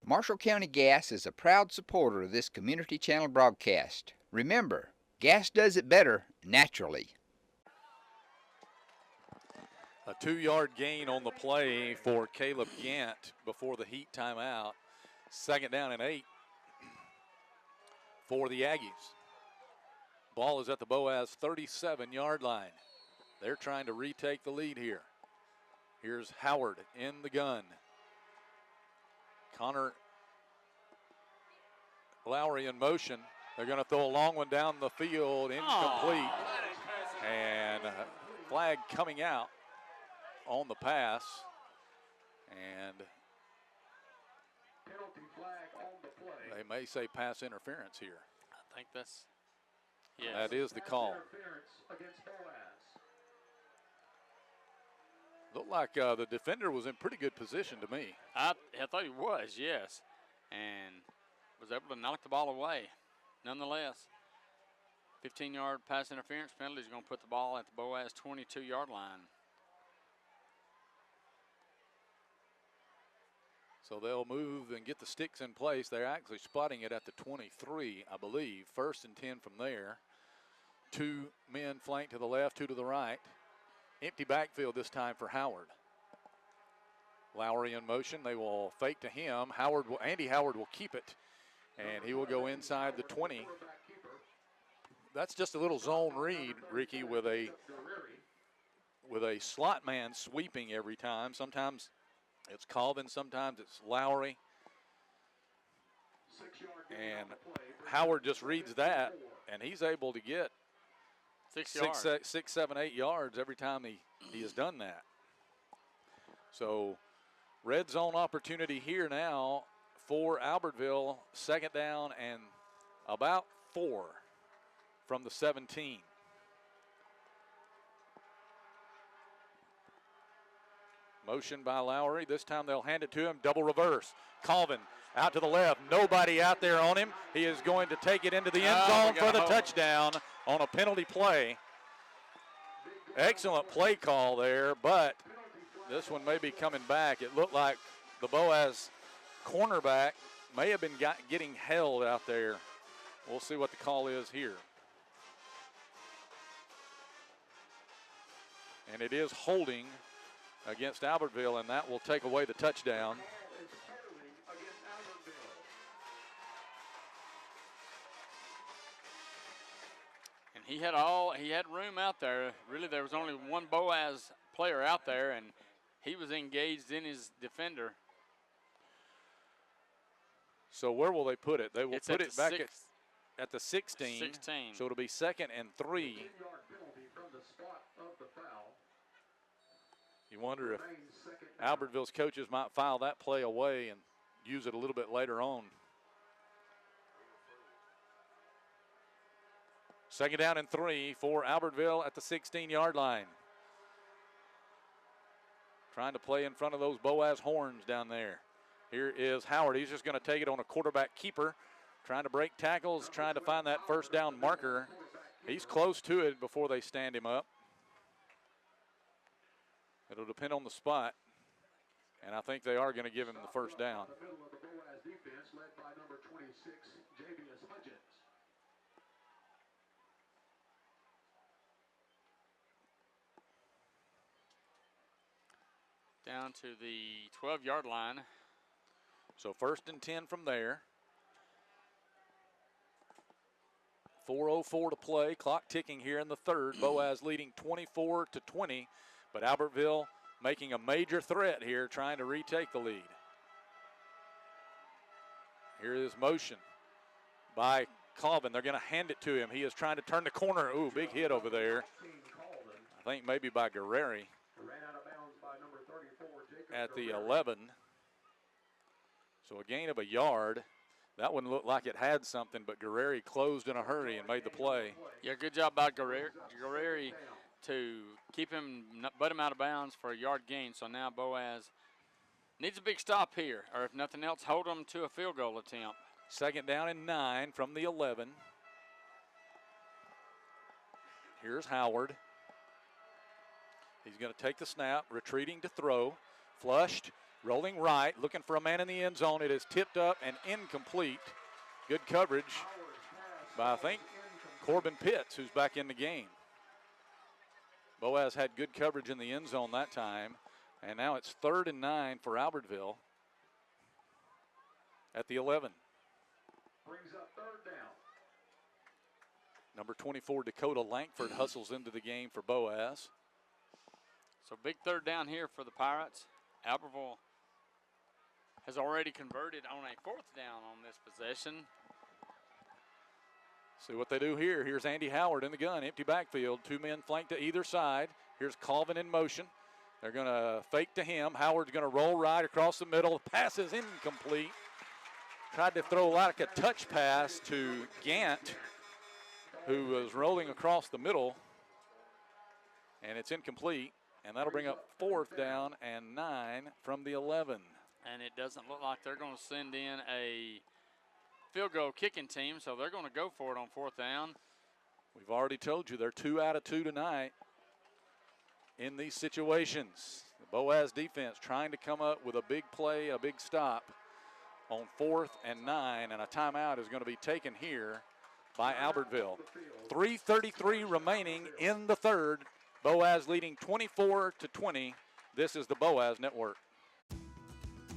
Marshall County Gas is a proud supporter of this community channel broadcast. Remember, gas does it better naturally.
A 2-yard gain on the play for Caleb Gant before the heat timeout. 2nd down and 8 for the Aggies. Ball is at the Boaz 37-yard line. They're trying to retake the lead here. Here's Howard in the gun. Connor Lowry in motion. They're going to throw a long one down the field, incomplete. And flag coming out on the pass. And
Penalty flag on the play.
they may say pass interference here.
I think that's, yes.
That is the call.
Interference against Boaz.
Looked like the defender was in pretty good position to me.
I thought he was, yes. And was able to knock the ball away. Nonetheless, 15-yard pass interference penalty is going to put the ball at the Boaz 22-yard line.
So they'll move and get the sticks in place. They're actually spotting it at the 23, I believe. 1st and 10 from there. 2 men flank to the left, 2 to the right. Empty backfield this time for Howard. Lowry in motion. They will fake to him. Andy Howard will keep it, and he will go inside the 20. That's just a little zone read, Ricky, with a slot man sweeping every time. Sometimes it's Colvin, sometimes it's Lowry. And Howard just reads that, and he's able to get
6 yards.
6, 7, 8 yards every time he has done that. So red zone opportunity here now for Albertville. Second down and about 4 from the 17. Motion by Lowry. This time they'll hand it to him. Double reverse. Colvin out to the left. Nobody out there on him. He is going to take it into the end zone for the touchdown on a penalty play. Excellent play call there, but this one may be coming back. It looked like the Boaz cornerback may have been getting held out there. We'll see what the call is here. And it is holding against Albertville, and that will take away the touchdown.
And he had room out there. Really, there was only one Boaz player out there, and he was engaged in his defender.
So where will they put it? They will put it back at the 16.
16.
So it'll be 2nd and 3. You wonder if Albertville's coaches might file that play away and use it a little bit later on. 2nd down and 3 for Albertville at the 16-yard line. Trying to play in front of those Boaz horns down there. Here is Howard. He's just going to take it on a quarterback keeper. Trying to break tackles, trying to find that first down marker. He's close to it before they stand him up. It'll depend on the spot, and I think they are going to give him the first down.
Down to the 12-yard line.
So 1st and 10 from there. 4:04 to play. Clock ticking here in the 3rd. Boaz leading 24-20. But Albertville making a major threat here, trying to retake the lead. Here is motion by Colvin. They're going to hand it to him. He is trying to turn the corner. Ooh, big hit over there. I think maybe by Guerreri at the 11. So a gain of a yard. That one looked like it had something, but Guerreri closed in a hurry and made the play.
Yeah, good job by Guerreri to keep him, butt him out of bounds for a yard gain. So now Boaz needs a big stop here, or if nothing else, hold them to a field goal attempt.
2nd down and 9 from the 11. Here's Howard. He's going to take the snap, retreating to throw, flushed, rolling right, looking for a man in the end zone. It is tipped up and incomplete. Good coverage by, I think, Corbin Pitts, who's back in the game. Boaz had good coverage in the end zone that time, and now it's 3rd and 9 for Albertville at the 11.
Brings up 3rd down.
Number 24, Dakota Lankford, hustles into the game for Boaz.
So big 3rd down here for the Pirates. Albertville has already converted on a 4th down on this possession.
See what they do here. Here's Andy Howard in the gun, empty backfield. 2 men flanked to either side. Here's Colvin in motion. They're going to fake to him. Howard's going to roll right across the middle. The pass is incomplete. Tried to throw like a touch pass to Gant, who was rolling across the middle. And it's incomplete. And that'll bring up 4th down and 9 from the 11.
And it doesn't look like they're going to send in a field goal kicking team, so they're going to go for it on 4th down.
We've already told you they're 2 out of 2 tonight in these situations. The Boaz defense trying to come up with a big play, a big stop on 4th and 9, and a timeout is going to be taken here by Albertville. 3:33 remaining in the 3rd. Boaz leading 24-20. This is the Boaz Network.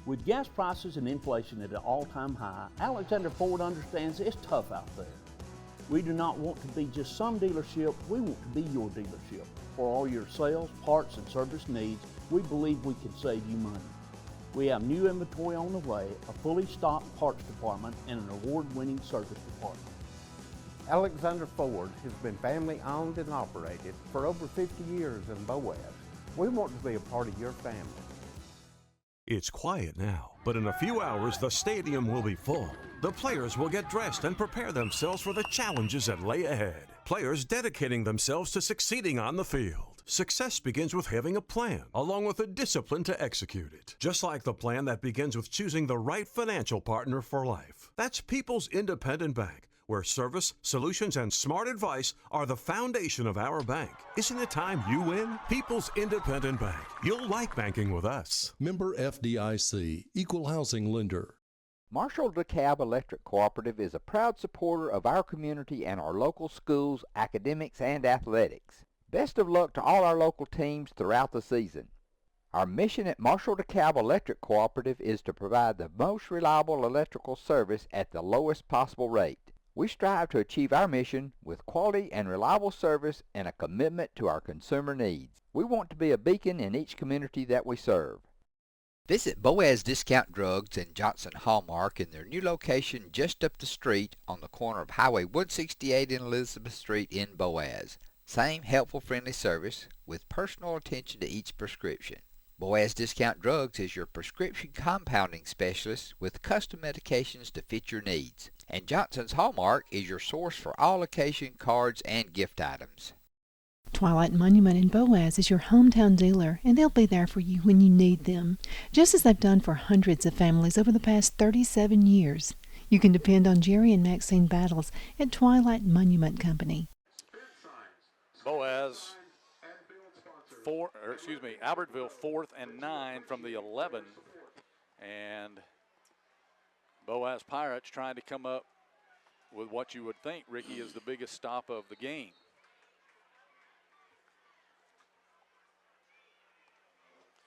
With gas prices and inflation at an all-time high, Alexander Ford understands it's tough out there. We do not want to be just some dealership, we want to be your dealership. For all your sales, parts, and service needs, we believe we can save you money. We have new inventory on the way, a fully stocked parts department, and an award-winning service department.
Alexander Ford has been family owned and operated for over 50 years in Boaz. We want to be a part of your family.
It's quiet now, but in a few hours the stadium will be full. The players will get dressed and prepare themselves for the challenges that lay ahead. Players dedicating themselves to succeeding on the field. Success begins with having a plan, along with the discipline to execute it. Just like the plan that begins with choosing the right financial partner for life. That's People's Independent Bank, where service, solutions, and smart advice are the foundation of our bank. Isn't it time you win? People's Independent Bank. You'll like banking with us.
Member FDIC, Equal Housing Lender.
Marshall DeKalb Electric Cooperative is a proud supporter of our community and our local schools, academics, and athletics. Best of luck to all our local teams throughout the season. Our mission at Marshall DeKalb Electric Cooperative is to provide the most reliable electrical service at the lowest possible rate. We strive to achieve our mission with quality and reliable service and a commitment to our consumer needs. We want to be a beacon in each community that we serve. Visit Boaz Discount Drugs and Johnson Hallmark in their new location just up the street on the corner of Highway 168 and Elizabeth Street in Boaz. Same helpful, friendly service with personal attention to each prescription. Boaz Discount Drugs is your prescription compounding specialist with custom medications to fit your needs. And Johnson's Hallmark is your source for all occasion cards and gift items.
Twilight Monument in Boaz is your hometown dealer, and they'll be there for you when you need them, just as they've done for hundreds of families over the past 37 years. You can depend on Jerry and Maxine Battles at Twilight Monument Company.
Boaz, Albertville 4th and 9 from the 11, and Boaz Pirates trying to come up with what you would think, Ricky, is the biggest stop of the game.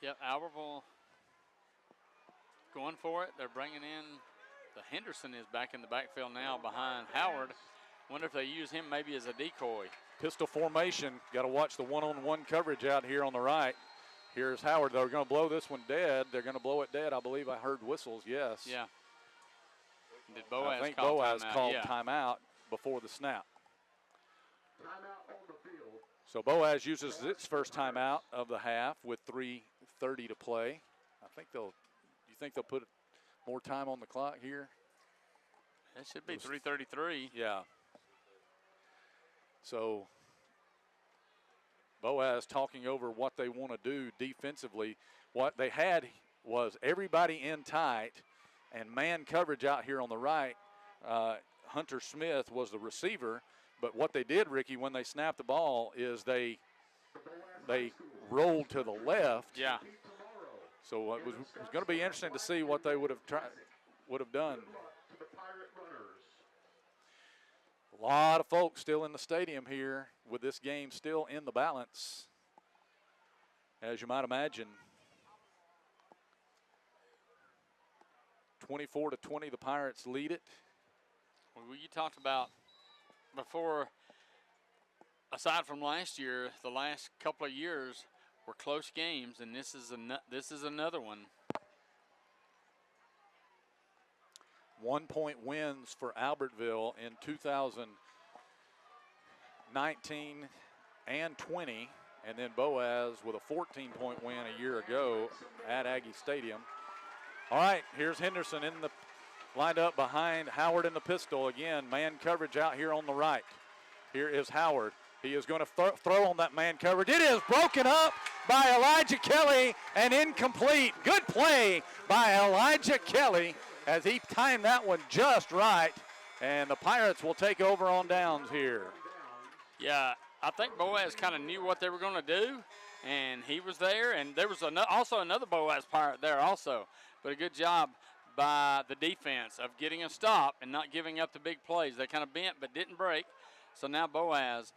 Yep, Albertville going for it. They're bringing in, the Henderson is back in the backfield now behind Howard. Wonder if they use him maybe as a decoy.
Pistol formation. Got to watch the one-on-one coverage out here on the right. Here's Howard. They're going to blow this one dead. They're going to blow it dead. I believe I heard whistles, yes.
Yeah. Did Boaz
I think
call
Boaz
timeout?
called
Yeah.
timeout before the snap.
Timeout on the field.
So Boaz uses its first timeout of the half with 3:30 to play. You think they'll put more time on the clock here?
That should be 3:33.
Yeah. So Boaz talking over what they want to do defensively. What they had was everybody in tight and man coverage out here on the right. Hunter Smith was the receiver, but what they did, Ricky, when they snapped the ball is they rolled to the left.
Yeah.
So it was going to be interesting to see what they would have done. A lot of folks still in the stadium here with this game still in the balance, as you might imagine. 24-20, the Pirates lead it.
Well, you talked about before, aside from last year, the last couple of years were close games, and this is another one.
1-point wins for Albertville in 2019 and 20, and then Boaz with a 14-point win a year ago at Aggie Stadium. All right, here's Henderson lined up behind Howard in the pistol. Again, man coverage out here on the right. Here is Howard. He is going to throw on that man coverage. It is broken up by Elijah Kelly and incomplete. Good play by Elijah Kelly as he timed that one just right. And the Pirates will take over on downs here.
Yeah, I think Boaz kind of knew what they were going to do, and he was there. And there was also another Boaz Pirate there also. But a good job by the defense of getting a stop and not giving up the big plays. They kind of bent but didn't break. So now Boaz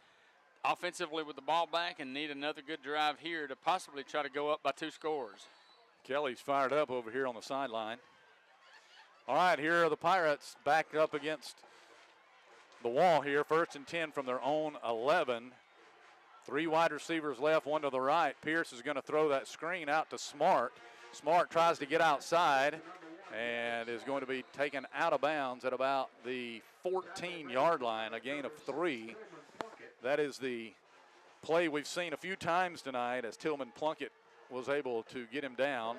offensively with the ball back and need another good drive here to possibly try to go up by 2 scores.
Kelly's fired up over here on the sideline. All right, here are the Pirates backed up against the wall here. 1st and 10 from their own 11. 3 wide receivers left, 1 to the right. Pierce is going to throw that screen out to Smart. Smart tries to get outside and is going to be taken out of bounds at about the 14-yard line, a gain of 3. That is the play we've seen a few times tonight as Tillman Plunkett was able to get him down.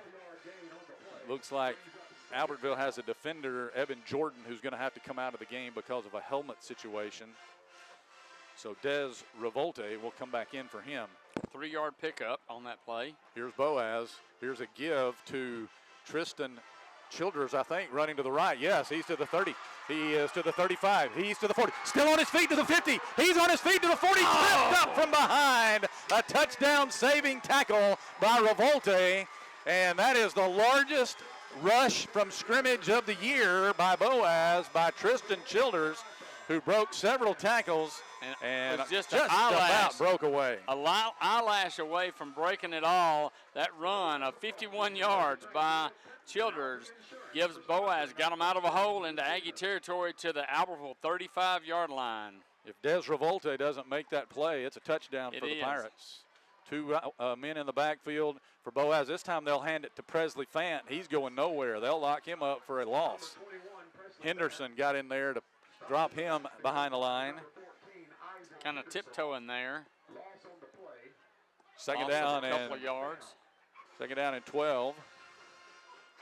Looks like Albertville has a defender, Evan Jordan, who's going to have to come out of the game because of a helmet situation. So Des Revolte will come back in for him.
3-yard pickup on that play.
Here's Boaz. Here's a give to Tristan Childers, I think, running to the right. Yes, he's to the 30. He is to the 35. He's to the 40. Still on his feet to the 50. He's on his feet to the 40. Tripped up from behind. A touchdown saving tackle by Revolte. And that is the largest rush from scrimmage of the year by Boaz, by Tristan Childers, who broke several tackles and just about broke away.
A eyelash away from breaking it all. That run of 51 yards by Childers gives Boaz, got him out of a hole into Aggie territory to the Albertville 35-yard line.
If Des Revolte doesn't make that play, it's a touchdown for the Pirates. 2 men in the backfield for Boaz. This time they'll hand it to Presley Fant. He's going nowhere. They'll lock him up for a loss. Henderson got in there to drop him behind the line.
Kind of tiptoeing there.
Second down
a couple of yards.
Second down and 12.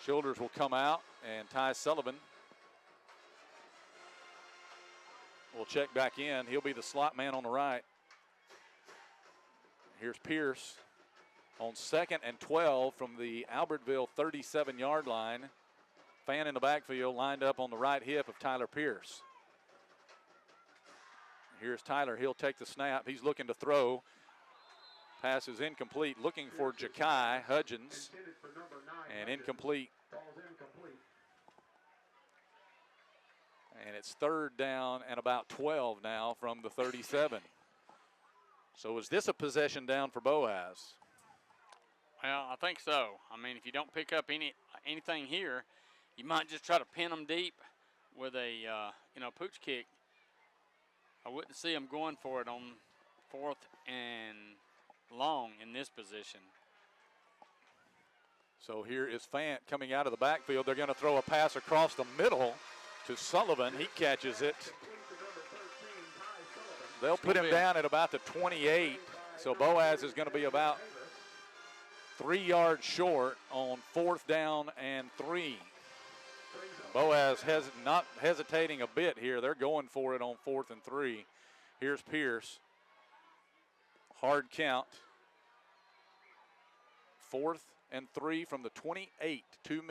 Childers will come out, and Ty Sullivan will check back in. He'll be the slot man on the right. Here's Pierce on 2nd and 12 from the Albertville 37-yard line. Fan in the backfield lined up on the right hip of Tyler Pierce. Here's Tyler. He'll take the snap. He's looking to throw. Pass is incomplete. Looking for Ja'Kai Hudgens. And incomplete. And it's 3rd down and about 12 now from the 37. So is this a possession down for Boaz?
Well, I think so. I mean, if you don't pick up anything here, you might just try to pin them deep with a pooch kick. I wouldn't see them going for it on 4th and long in this position.
So here is Fant coming out of the backfield. They're going to throw a pass across the middle to Sullivan. He catches it. They'll put him down at about the 28. So Boaz is going to be about 3 yards short on 4th down and 3. Boaz has not hesitating a bit here. They're going for it on 4th and 3. Here's Pierce. Hard count. 4th and 3 from the 28. 3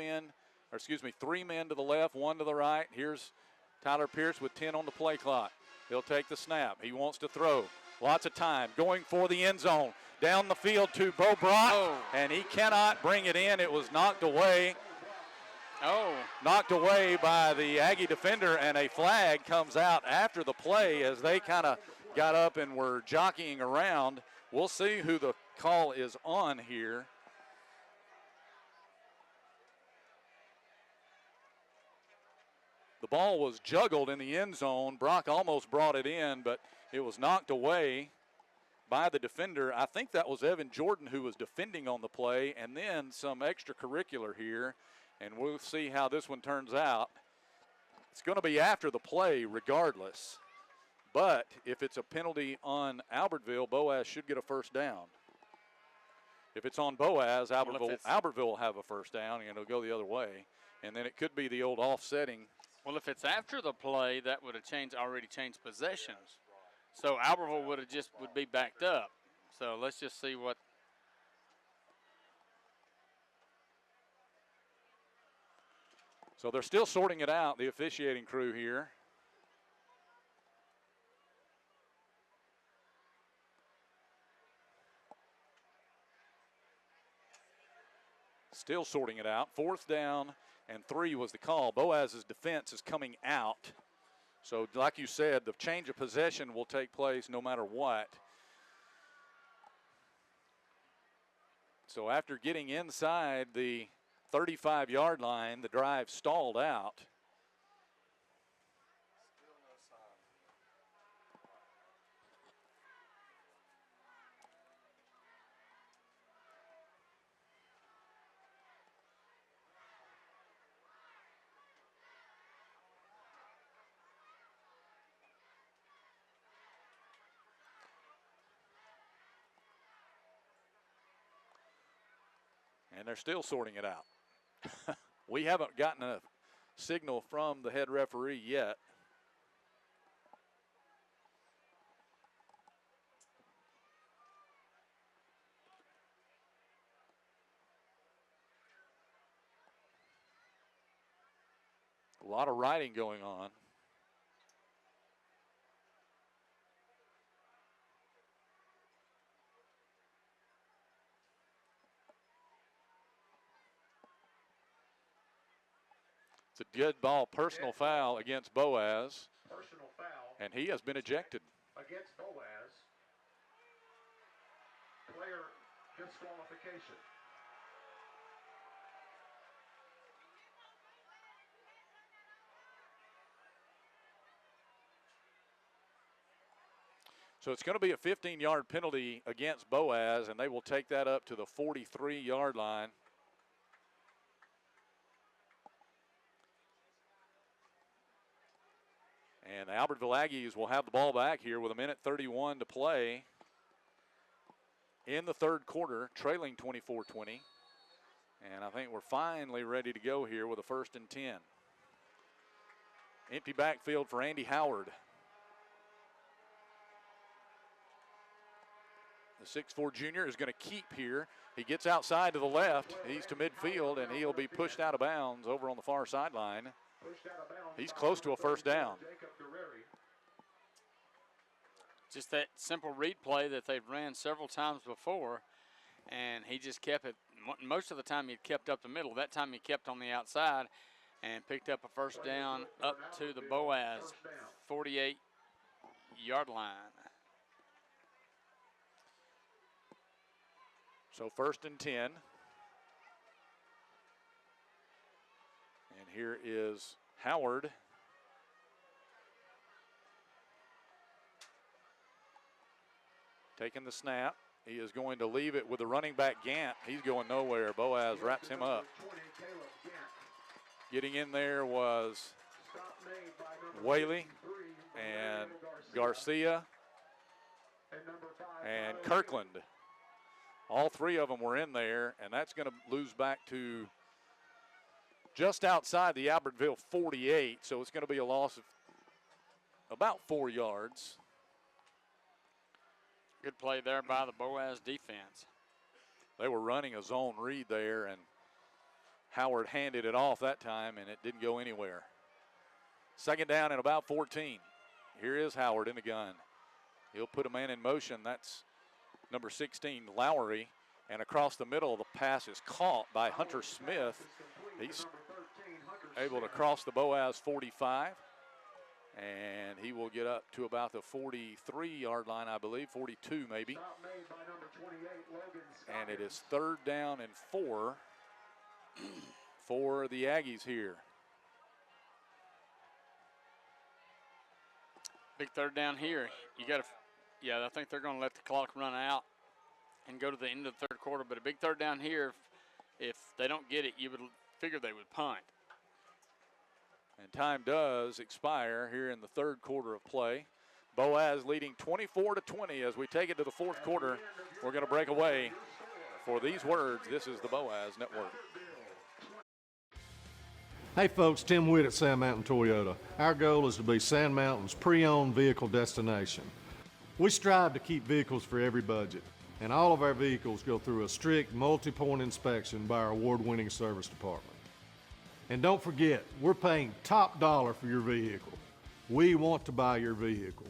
men to the left, 1 to the right. Here's Tyler Pierce with 10 on the play clock. He'll take the snap. He wants to throw. Lots of time. Going for the end zone. Down the field to Bo Brock. And he cannot bring it in. It was knocked away. Knocked away by the Aggie defender, and a flag comes out after the play as they kind of got up and were jockeying around. We'll see who the call is on here. The ball was juggled in the end zone. Brock almost brought it in, but it was knocked away by the defender. I think that was Evan Jordan who was defending on the play, and then some extracurricular here. And we'll see how this one turns out. It's going to be after the play regardless. But if it's a penalty on Albertville, Boaz should get a first down. If it's on Boaz, Albertville will have a first down, and it'll go the other way. And then it could be the old offsetting.
Well, if it's after the play, that would have already changed possessions. So Albertville would be backed up. So let's just see what.
So they're still sorting it out, the officiating crew here. Still sorting it out. 4th down and 3 was the call. Boaz's defense is coming out. So like you said, the change of possession will take place no matter what. So after getting inside the 35-yard line, the drive stalled out. And they're still sorting it out. We haven't gotten a signal from the head referee yet. A lot of riding going on. It's a good ball, personal foul against Boaz.
Personal foul.
And he has been ejected.
Against Boaz. Player disqualification.
So it's going to be a 15-yard penalty against Boaz, and they will take that up to the 43-yard line. And the Albertville Aggies will have the ball back here with 1:31 to play in the third quarter, trailing 24-20. And I think we're finally ready to go here with a 1st and 10. Empty backfield for Andy Howard. The 6'4" junior is going to keep here. He gets outside to the left. He's to midfield, and he'll be pushed out of bounds over on the far sideline. He's close to a first down.
Just that simple read play that they've ran several times before, and he just kept it. Most of the time he kept up the middle. That time he kept on the outside and picked up a first down up to the Boaz 48-yard line.
So 1st and 10. And here is Howard. Taking the snap. He is going to leave it with the running back Gant. He's going nowhere. Boaz wraps him up. Getting in there was Whaley and Garcia and Kirkland. All three of them were in there, and that's going to lose back to just outside the Albertville 48, so it's going to be a loss of about 4 yards.
Good play there by the Boaz defense.
They were running a zone read there, and Howard handed it off that time, and it didn't go anywhere. 2nd down and about 14. Here is Howard in the gun. He'll put a man in motion. That's number 16, Lowry, and across the middle, the pass is caught by Hunter Smith. He's able to cross the Boaz 45, and he will get up to about the 43-yard line, I believe, 42 maybe. And it is 3rd down and 4 for the Aggies here.
Big 3rd down here. You got to. Yeah, I think they're going to let the clock run out and go to the end of the 3rd quarter. But a big 3rd down here, if they don't get it, you would figure they would punt.
And time does expire here in the 3rd quarter of play. Boaz leading 24-20 as we take it to the 4th quarter. We're going to break away. For these words, this is the Boaz Network.
Hey folks, Tim Witt at Sand Mountain Toyota. Our goal is to be Sand Mountain's pre-owned vehicle destination. We strive to keep vehicles for every budget, and all of our vehicles go through a strict multi-point inspection by our award-winning service department. And don't forget, we're paying top dollar for your vehicle. We want to buy your vehicle.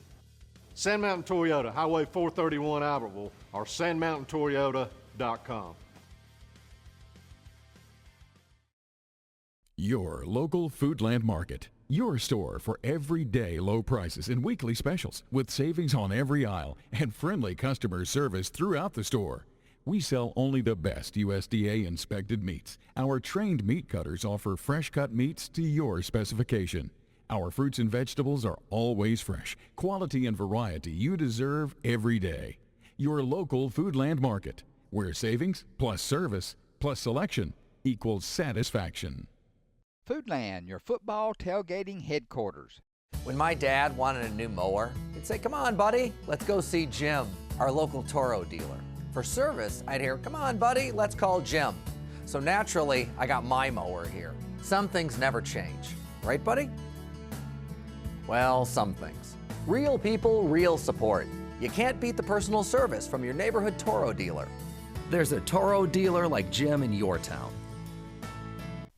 Sand Mountain Toyota, Highway 431 Albertville, or sandmountaintoyota.com.
Your local Foodland Market. Your store for everyday low prices and weekly specials with savings on every aisle and friendly customer service throughout the store. We sell only the best USDA inspected meats. Our trained meat cutters offer fresh cut meats to your specification. Our fruits and vegetables are always fresh, quality and variety you deserve every day. Your local Foodland Market, where savings plus service plus selection equals satisfaction.
Foodland, your football tailgating headquarters.
When my dad wanted a new mower, he'd say, "Come on, buddy, let's go see Jim, our local Toro dealer." For service, I'd hear, "Come on, buddy, let's call Jim." So naturally, I got my mower here. Some things never change. Right, buddy? Well, some things. Real people, real support. You can't beat the personal service from your neighborhood Toro dealer. There's a Toro dealer like Jim in your town.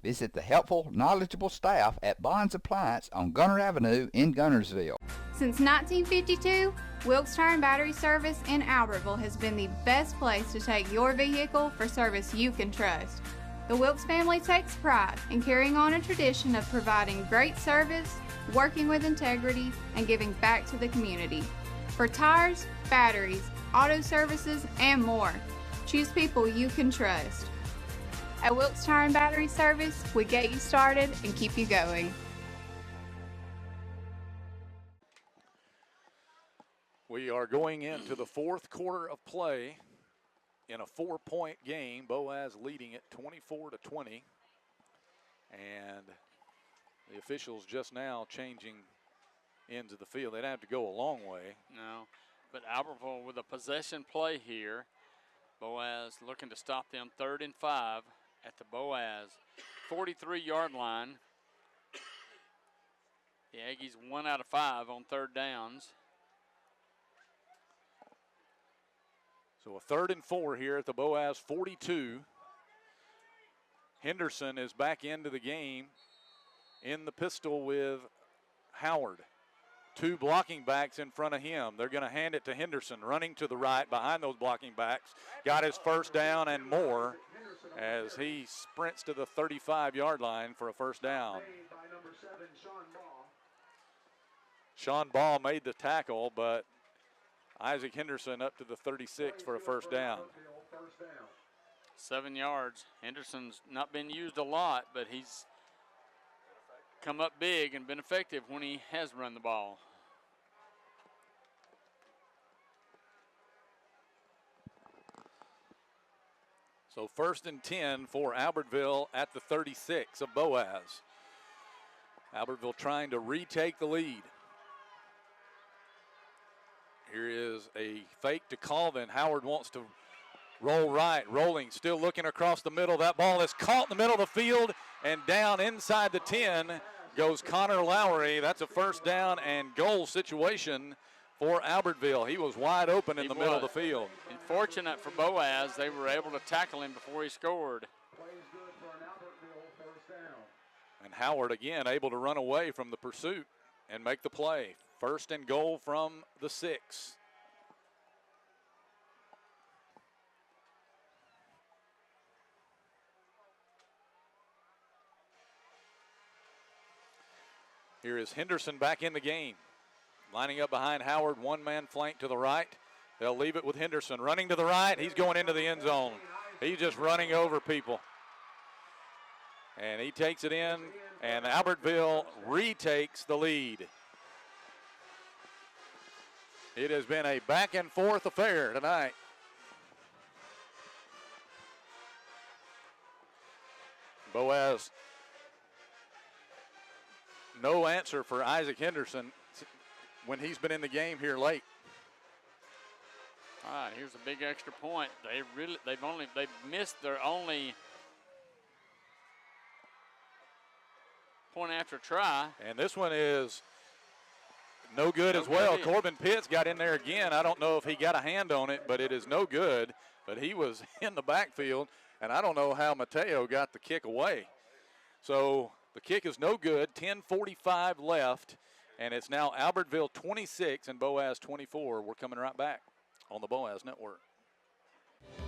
Visit the helpful, knowledgeable staff at Bonds Appliance on Gunner Avenue in Gunnersville.
Since 1952, Wilkes Tire and Battery Service in Albertville has been the best place to take your vehicle for service you can trust. The Wilkes family takes pride in carrying on a tradition of providing great service, working with integrity, and giving back to the community. For tires, batteries, auto services, and more, choose people you can trust. At Wilkes Tire and Battery Service, we get you started and keep you going.
We are going into the fourth quarter of play in a 4-point game. Boaz leading it 24-20. And the officials just now changing ends of the field. They don't have to go a long way.
No, but Albertville with a possession play here. Boaz looking to stop them 3rd and 5 at the Boaz 43-yard line. The Aggies 1 out of 5 on 3rd downs.
So a 3rd and 4 here at the Boaz 42. Henderson is back into the game in the pistol with Howard. 2 blocking backs in front of him. They're going to hand it to Henderson, running to the right behind those blocking backs. Got his first down and more as he sprints to the 35-yard line for a first down. Sean Ball made the tackle, but Isaac Henderson up to the 36 for a first down.
7 yards. Henderson's not been used a lot, but he's come up big and been effective when he has run the ball.
So 1st and 10 for Albertville at the 36 of Boaz. Albertville trying to retake the lead. Here is a fake to Colvin. Howard wants to roll right, rolling, still looking across the middle. That ball is caught in the middle of the field, and down inside the 10 goes Connor Lowry. That's a first down and goal situation for Albertville. He was wide open in the middle of the field.
And fortunate for Boaz, they were able to tackle him before he scored.
And Howard again able to run away from the pursuit and make the play. 1st and goal from the 6. Here is Henderson back in the game. Lining up behind Howard, 1-man flank to the right. They'll leave it with Henderson. Running to the right, he's going into the end zone. He's just running over people. And he takes it in, and Albertville retakes the lead. It has been a back and forth affair tonight. Boaz, no answer for Isaac Henderson when he's been in the game here late.
All right, here's a big extra point. They've missed their only point after try.
And this one is no good as well. Corbin Pitts got in there again. I don't know if he got a hand on it, but it is no good. But he was in the backfield, and I don't know how Mateo got the kick away. So the kick is no good. 10:45 left, and it's now Albertville 26 and Boaz 24. We're coming right back on the Boaz Network.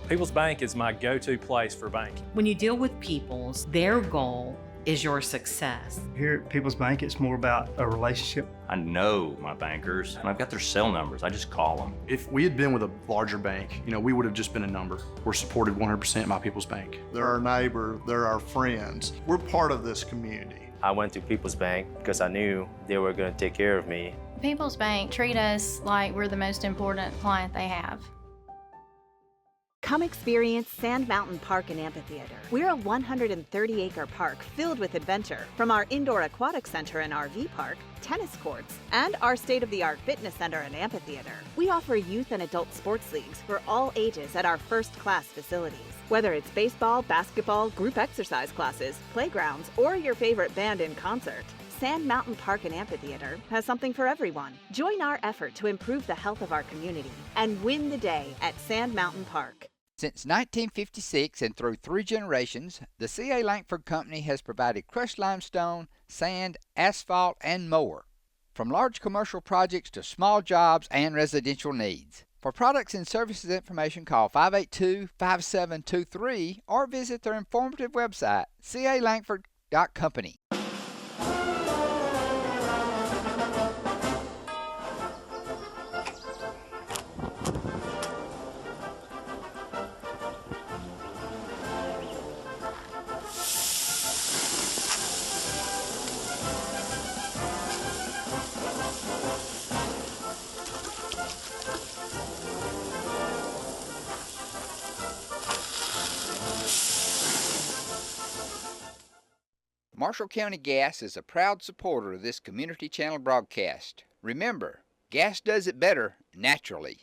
People's Bank is my go-to place for banking.
When you deal with People's, their goal is your success.
Here at People's Bank, it's more about a relationship.
I know my bankers, and I've got their cell numbers. I just call them.
If we had been with a larger bank, we would have just been a number. We're supported 100% by People's Bank.
They're our neighbor, they're our friends. We're part of this community.
I went to People's Bank because I knew they were going to take care of me.
People's Bank treat us like we're the most important client they have.
Come experience Sand Mountain Park and Amphitheater. We're a 130-acre park filled with adventure. From our indoor aquatic center and RV park, tennis courts, and our state-of-the-art fitness center and amphitheater. We offer youth and adult sports leagues for all ages at our first-class facilities. Whether it's baseball, basketball, group exercise classes, playgrounds, or your favorite band in concert, Sand Mountain Park and Amphitheater has something for everyone. Join our effort to improve the health of our community and win the day at Sand Mountain Park.
Since 1956 and through 3 generations, the C.A. Langford Company has provided crushed limestone, sand, asphalt, and more. From large commercial projects to small jobs and residential needs. For products and services information, call 582-5723 or visit their informative website, calangford.company. Marshall County Gas is a proud supporter of this community channel broadcast. Remember, gas does it better naturally.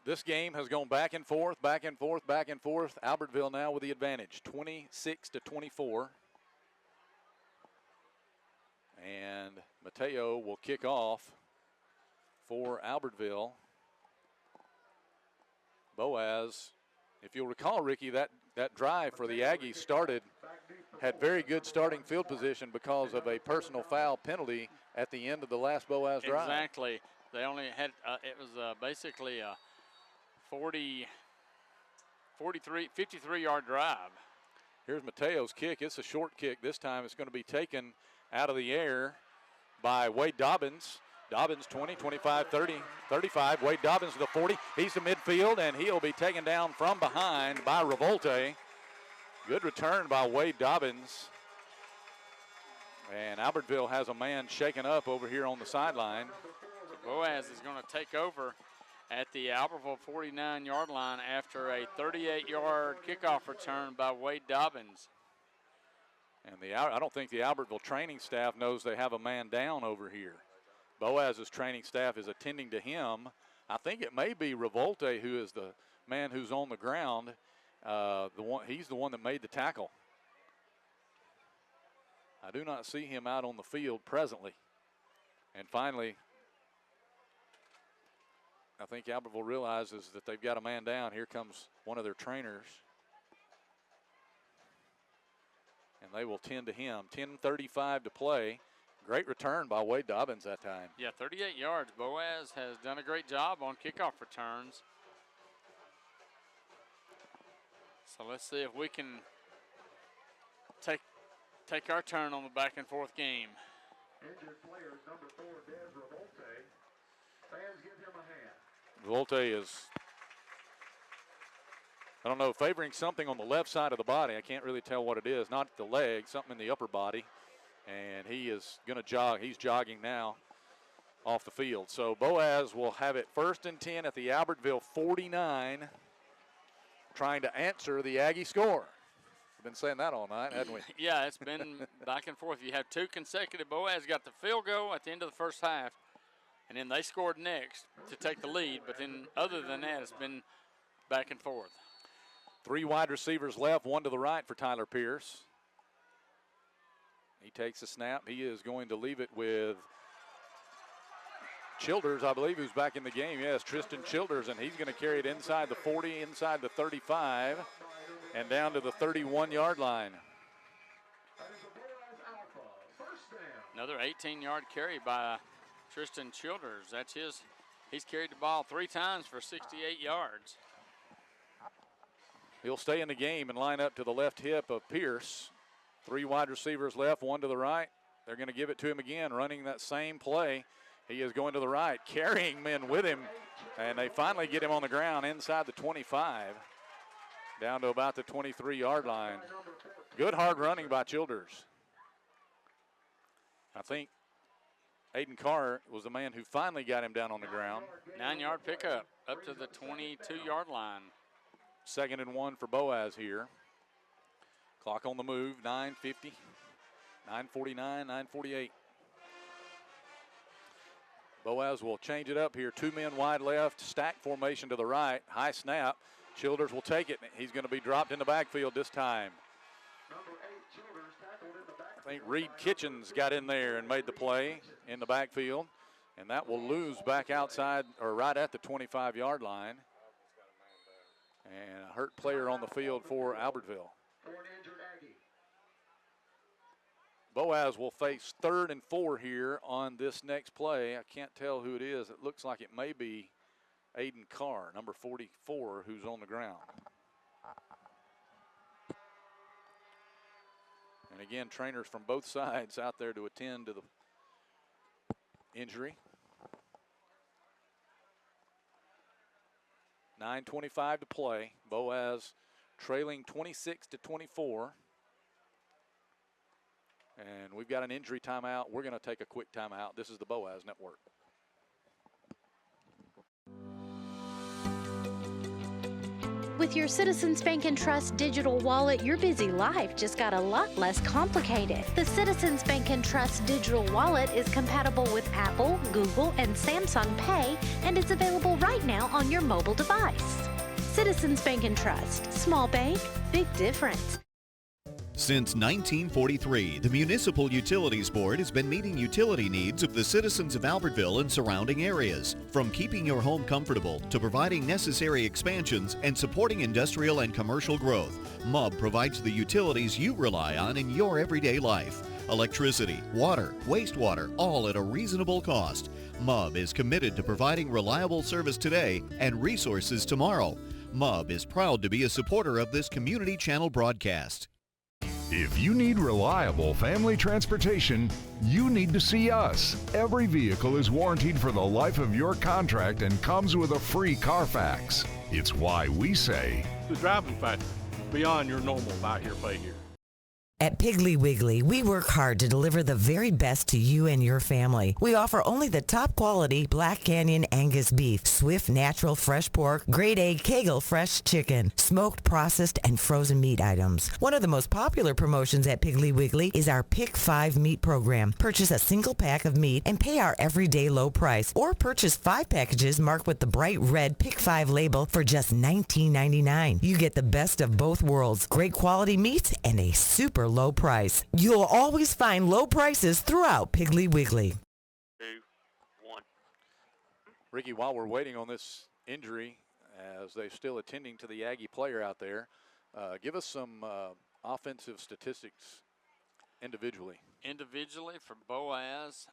This game has gone back and forth, back and forth, back and forth. Albertville now with the advantage, 26-24. And Mateo will kick off for Albertville. Boaz, if you'll recall, Ricky, that drive for the Aggies had very good starting field position because of a personal foul penalty at the end of the last Boaz drive.
Exactly. They only had, it was basically a 53-yard drive.
Here's Mateo's kick. It's a short kick. This time it's going to be taken out of the air by Wade Dobbins. Dobbins 20, 25, 30, 35. Wade Dobbins to the 40. He's to midfield, and he'll be taken down from behind by Revolte. Good return by Wade Dobbins. And Albertville has a man shaken up over here on the sideline.
So Boaz is going to take over at the Albertville 49-yard line after a 38-yard kickoff return by Wade Dobbins.
And I don't think the Albertville training staff knows they have a man down over here. Boaz's training staff is attending to him. I think it may be Revolte who is the man who's on the ground. He's the one that made the tackle. I do not see him out on the field presently. And finally, I think Albertville realizes that they've got a man down. Here comes one of their trainers. And they will tend to him. 10:35 to play. Great return by Wade Dobbins that time.
Yeah, 38 yards. Boaz has done a great job on kickoff returns. So let's see if we can take our turn on the back and forth game.
Injured player number 4, Des Revolte. Fans give him a hand.
Revolte is, I don't know, favoring something on the left side of the body. I can't really tell what it is. Not the leg, something in the upper body. And he is going to jog. He's jogging now off the field. So Boaz will have it 1st and 10 at the Albertville 49, trying to answer the Aggie score. We've been saying that all night, haven't we?
Yeah, it's been back and forth. You have 2 consecutive. Boaz got the field goal at the end of the first half, and then they scored next to take the lead. But then other than that, it's been back and forth.
3 wide receivers left, 1 to the right for Tyler Pierce. He takes a snap. He is going to leave it with Childers, I believe, who's back in the game. Yes, Tristan Childers, and he's going to carry it inside the 40, inside the 35, and down to the 31-yard line.
Another 18-yard carry by Tristan Childers. That's his. He's carried the ball 3 times for 68 yards.
He'll stay in the game and line up to the left hip of Pierce. 3 wide receivers left, 1 to the right. They're going to give it to him again, running that same play. He is going to the right, carrying men with him, and they finally get him on the ground inside the 25, down to about the 23-yard line. Good hard running by Childers. I think Aiden Carr was the man who finally got him down on the ground.
9-yard pickup up to the 22-yard line.
2nd and 1 for Boaz here. Clock on the move, 9:50, 9:49, 9:48. Boaz will change it up here. 2 men wide left, stack formation to the right. High snap. Childers will take it. He's going to be dropped in the backfield this time. I think Reed Kitchens got in there and made the play in the backfield. And that will lose back outside or right at the 25-yard line. And a hurt player on the field for Albertville. Boaz will face 3rd and 4 here on this next play. I can't tell who it is. It looks like it may be Aiden Carr, number 44, who's on the ground. And again, trainers from both sides out there to attend to the injury. 9:25 to play. Boaz trailing 26-24. And we've got an injury timeout. We're going to take a quick timeout. This is the Boaz Network.
With your Citizens Bank and Trust digital wallet, your busy life just got a lot less complicated. The Citizens Bank and Trust digital wallet is compatible with Apple, Google, and Samsung Pay, and it's available right now on your mobile device. Citizens Bank and Trust. Small bank, big difference.
Since 1943, the Municipal Utilities Board has been meeting utility needs of the citizens of Albertville and surrounding areas. From keeping your home comfortable to providing necessary expansions and supporting industrial and commercial growth, MUB provides the utilities you rely on in your everyday life. Electricity, water, wastewater, all at a reasonable cost. MUB is committed to providing reliable service today and resources tomorrow. MUB is proud to be a supporter of this community channel broadcast.
If you need reliable family transportation, you need to see us. Every vehicle is warranted for the life of your contract and comes with a free Carfax. It's why we say,
the driving factor, beyond your normal buy here, pay here.
At Piggly Wiggly, we work hard to deliver the very best to you and your family. We offer only the top quality Black Canyon Angus beef, Swift natural fresh pork, grade A Kegel fresh chicken, smoked, processed, and frozen meat items. One of the most popular promotions at Piggly Wiggly is our Pick 5 meat program. Purchase a single pack of meat and pay our everyday low price, or purchase 5 packages marked with the bright red Pick 5 label for just $19.99. You get the best of both worlds, great quality meats and a super low price. You'll always find low prices throughout Piggly Wiggly.
2, 1.
Ricky, while we're waiting on this injury, as they're still attending to the Aggie player out there, give us some offensive statistics individually.
Individually for Boaz,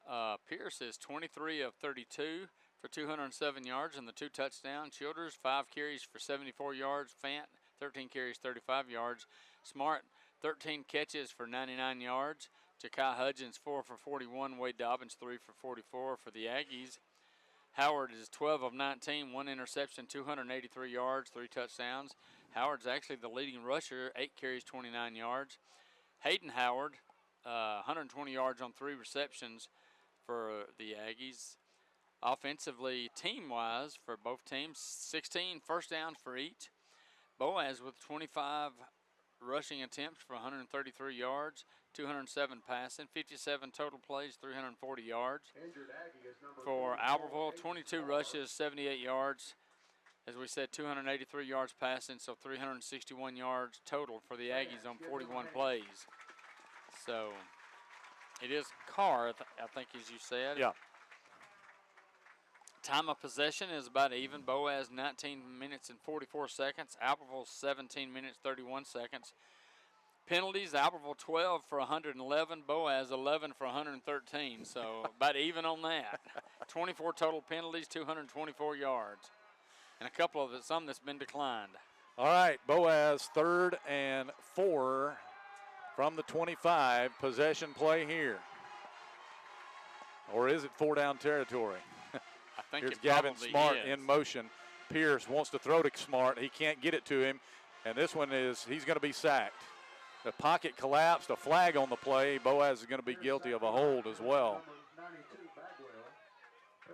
Pierce is 23 of 32 for 207 yards and the 2 touchdowns. Childers, 5 carries for 74 yards. Fant, 13 carries, 35 yards. Smart, 13 catches for 99 yards. Ja'Kai Hudgens, 4 for 41. Wade Dobbins, 3 for 44 for the Aggies. Howard is 12 of 19, 1 interception, 283 yards, 3 touchdowns. Howard's actually the leading rusher, 8 carries, 29 yards. Hayden Howard, 120 yards on 3 receptions for the Aggies. Offensively, team-wise, for both teams, 16 first downs for each. Boaz with 25 rushing attempts for 133 yards, 207 passing, 57 total plays, 340 yards. For Albertville, 22 rushes, 78 yards. As we said, 283 yards passing, so 361 yards total for the Aggies on 41 plays. So it is Carr, I think, as you said.
Yeah.
Time of possession is about even. Boaz 19 minutes and 44 seconds. Albertville 17 minutes, 31 seconds. Penalties, Albertville 12 for 111. Boaz 11 for 113. So about even on that. 24 total penalties, 224 yards. And a couple of it, some that's been declined.
All right, Boaz 3rd and 4 from the 25. Possession play here. Or is it 4-down territory?
I think
Here's
it
Gavin
probably
Smart
is.
in motion. Pierce wants to throw to Smart. He can't get it to him. And this one he's going to be sacked. The pocket collapsed, a flag on the play. Boaz is going to be guilty of a hold as well.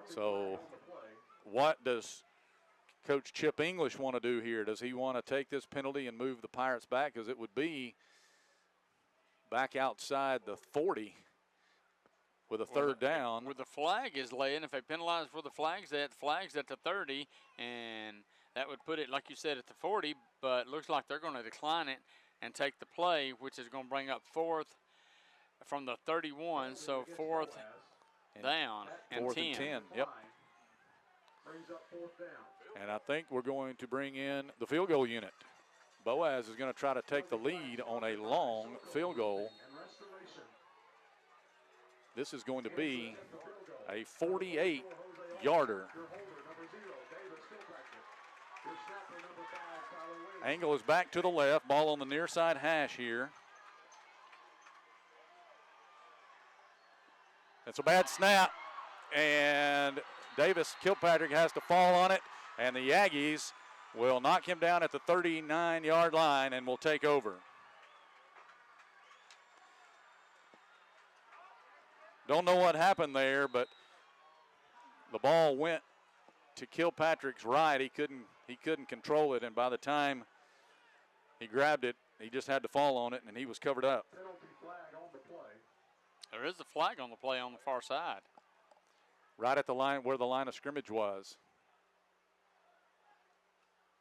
So what does Coach Chip English want to do here? Does he want to take this penalty and move the Pirates back? Because it would be back outside the 40 with a third down.
Where the flag is laying, if they penalize where the flag's at the 30, and that would put it, like you said, at the 40, but it looks like they're going to decline it and take the play, which is going to bring up fourth from the 31, so fourth down and
fourth
10.
and 10, yep. And I think we're going to bring in the field goal unit. Boaz is going to try to take the lead on a long field goal. This is going to be a 48-yarder. Angle is back to the left. Ball on the near side hash here. It's a bad snap, and Davis Kilpatrick has to fall on it, and the Aggies will knock him down at the 39-yard line and will take over. Don't know what happened there, but the ball went to Kilpatrick's right. He couldn't control it, and by the time he grabbed it, he just had to fall on it, and he was covered up.
There is a flag on the play on the far side.
Right at the line where the line of scrimmage was.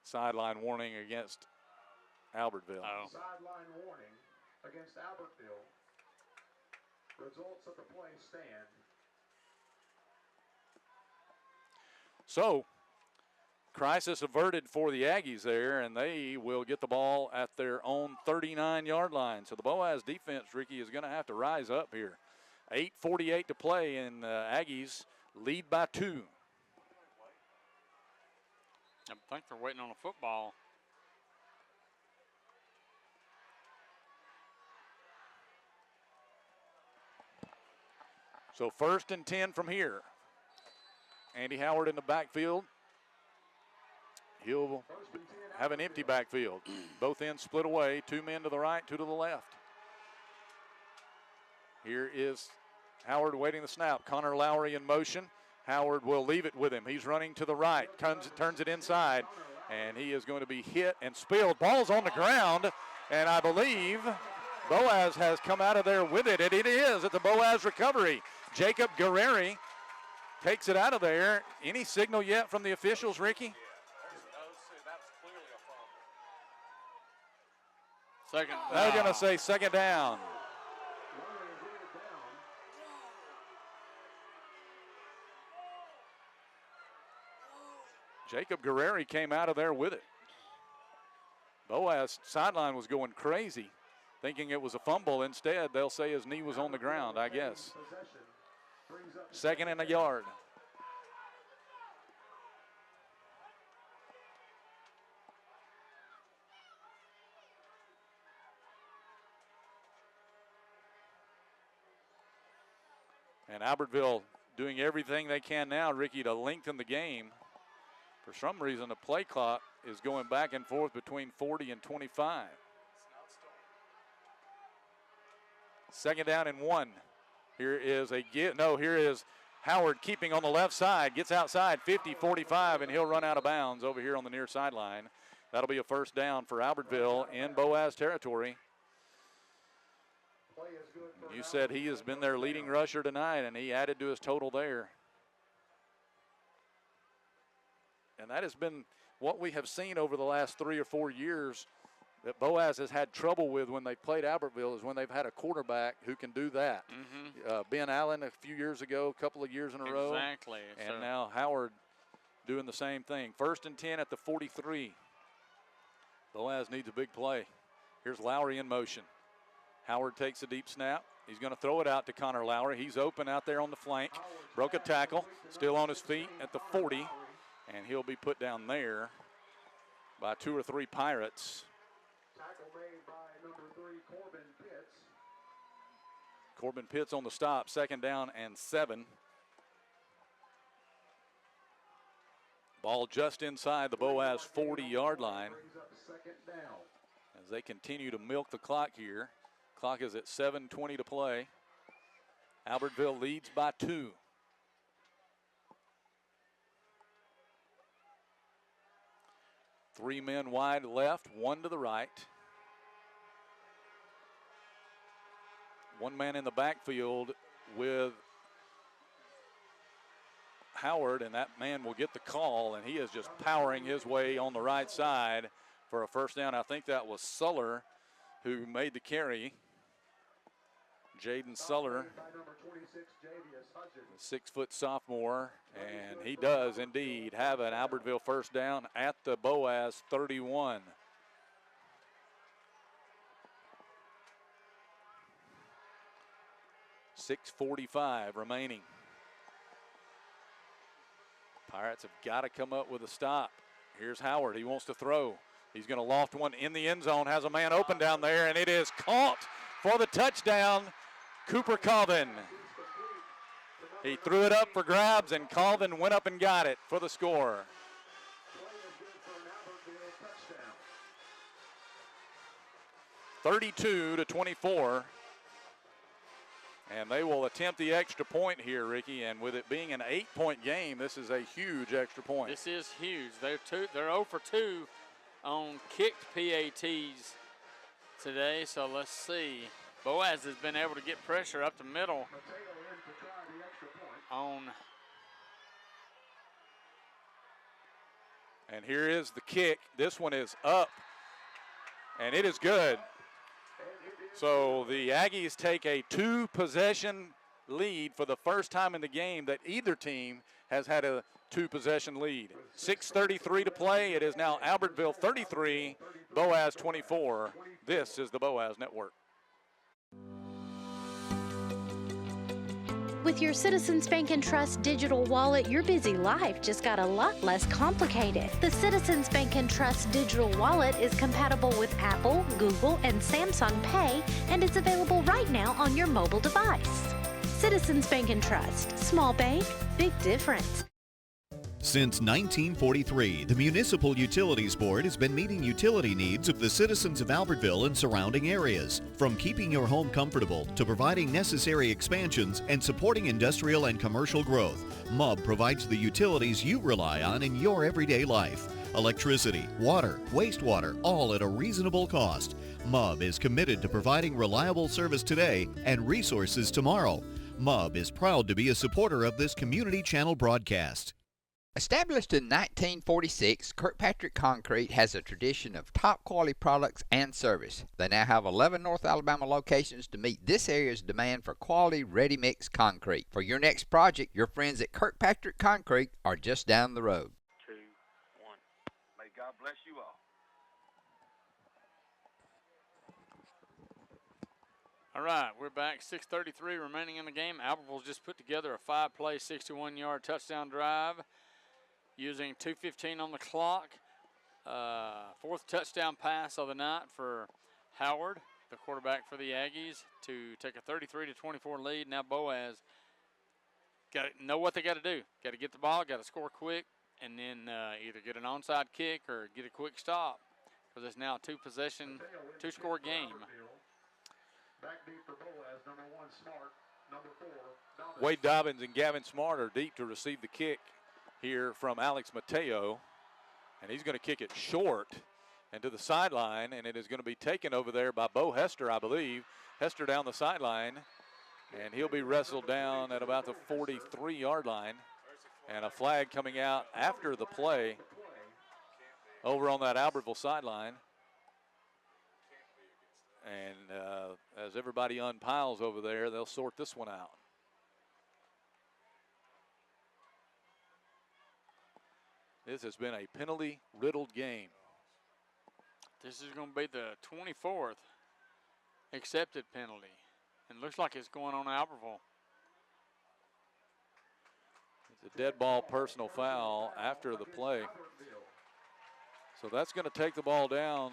Sideline warning against Albertville.
Oh.
Sideline warning against Albertville. Results of the play stand.
So, crisis averted for the Aggies there, and they will get the ball at their own 39-yard line. So the Boaz defense, Ricky, is going to have to rise up here. 8:48 to play, and Aggies lead by 2.
I think they're waiting on a football.
So 1st and 10 from here. Andy Howard in the backfield. He'll have an empty backfield. Both ends split away. 2 men to the right, 2 to the left. Here is Howard waiting the snap. Connor Lowry in motion. Howard will leave it with him. He's running to the right, turns it inside, and he is going to be hit and spilled. Ball's on the ground, and I believe Boaz has come out of there with it, and it is. It's a Boaz recovery. Jacob Guerreri takes it out of there. Any signal yet from the officials, Ricky?
Second.
They're going to say second down. Jacob Guerreri came out of there with it. Boaz sideline was going crazy, thinking it was a fumble. Instead, they'll say his knee was on the ground, I guess. 2nd and a yard. And Albertville doing everything they can now, Ricky, to lengthen the game. For some reason, the play clock is going back and forth between 40 and 25. 2nd down and 1. Here is here is Howard keeping on the left side. Gets outside 50, 45, and he'll run out of bounds over here on the near sideline. That'll be a 1st down for Albertville in Boaz territory. You said he has been their leading rusher tonight, and he added to his total there. And that has been what we have seen over the last 3 or 4 years that Boaz has had trouble with when they played Albertville, is when they've had a quarterback who can do that. Ben Allen a few years ago, a couple of years in a row.
Exactly.
And now Howard doing the same thing. 1st and 10 at the 43. Boaz needs a big play. Here's Lowry in motion. Howard takes a deep snap. He's going to throw it out to Connor Lowry. He's open out there on the flank. Broke a tackle. Still on his feet at the 40. And he'll be put down there by 2 or 3 Pirates.
Tackle made by number 3, Corbin Pitts.
Corbin Pitts on the stop. 2nd down and 7. Ball just inside the Boaz 40-yard line. As they continue to milk the clock here. Clock is at 7:20 to play. Albertville leads by 2. 3 men wide left, 1 to the right. 1 man in the backfield with Howard, and that man will get the call, and he is just powering his way on the right side for a first down. I think that was Suller who made the carry. Jaden Suller, 6-foot sophomore, and he does indeed have an Albertville first down at the Boaz 31. .645 remaining. Pirates have got to come up with a stop. Here's Howard. He wants to throw. He's going to loft one in the end zone. Has a man open down there, and it is caught for the touchdown. Cooper Colvin. He threw it up for grabs, and Colvin went up and got it for the score. (32-24). And they will attempt the extra point here, Ricky. And with it being an 8-point game, this is a huge extra point.
This is huge. They're 0 for 2 on kicked PATs today. So let's see. Boaz has been able to get pressure up the middle on.
And here is the kick. This one is up, and it is good. So the Aggies take a 2-possession lead for the first time in the game that either team has had a 2-possession lead. 6:33 to play. It is now Albertville 33, Boaz 24. This is the Boaz Network.
With your Citizens Bank and Trust digital wallet, your busy life just got a lot less complicated. The Citizens Bank and Trust digital wallet is compatible with Apple, Google, and Samsung Pay, and it's available right now on your mobile device. Citizens Bank and Trust. Small bank, big difference.
Since 1943, the Municipal Utilities Board has been meeting utility needs of the citizens of Albertville and surrounding areas. From keeping your home comfortable to providing necessary expansions and supporting industrial and commercial growth, MUB provides the utilities you rely on in your everyday life. Electricity, water, wastewater, all at a reasonable cost. MUB is committed to providing reliable service today and resources tomorrow. MUB is proud to be a supporter of this community channel broadcast.
Established in 1946, Kirkpatrick Concrete has a tradition of top quality products and service. They now have 11 North Alabama locations to meet this area's demand for quality ready-mix concrete. For your next project, your friends at Kirkpatrick Concrete are just down the road.
2, 1. May God bless you all.
All right, we're back. 6:33 remaining in the game. Albertville's just put together a 5-play, 61-yard touchdown drive using 2:15 on the clock. 4th touchdown pass of the night for Howard, the quarterback for the Aggies, to take a 33-24 lead. Now Boaz got to know what they got to do. Got to get the ball, got to score quick, and then either get an onside kick or get a quick stop, because it's now a 2-possession, 2-score game.
Back deep for Boaz, number 1, Smart. Number 4, Dobbins.
Wade Dobbins and Gavin Smart are deep to receive the kick here from Alex Mateo. And he's going to kick it short and to the sideline, and it is going to be taken over there by Bo Hester, I believe. Hester down the sideline, and he'll be wrestled down at about the 43-yard line. And a flag coming out after the play over on that Albertville sideline. And as everybody unpiles over there, they'll sort this one out. This has been a penalty-riddled game.
This is going to be the 24th accepted penalty. And looks like it's going on Albertville.
It's a dead ball personal foul after the play. So that's going to take the ball down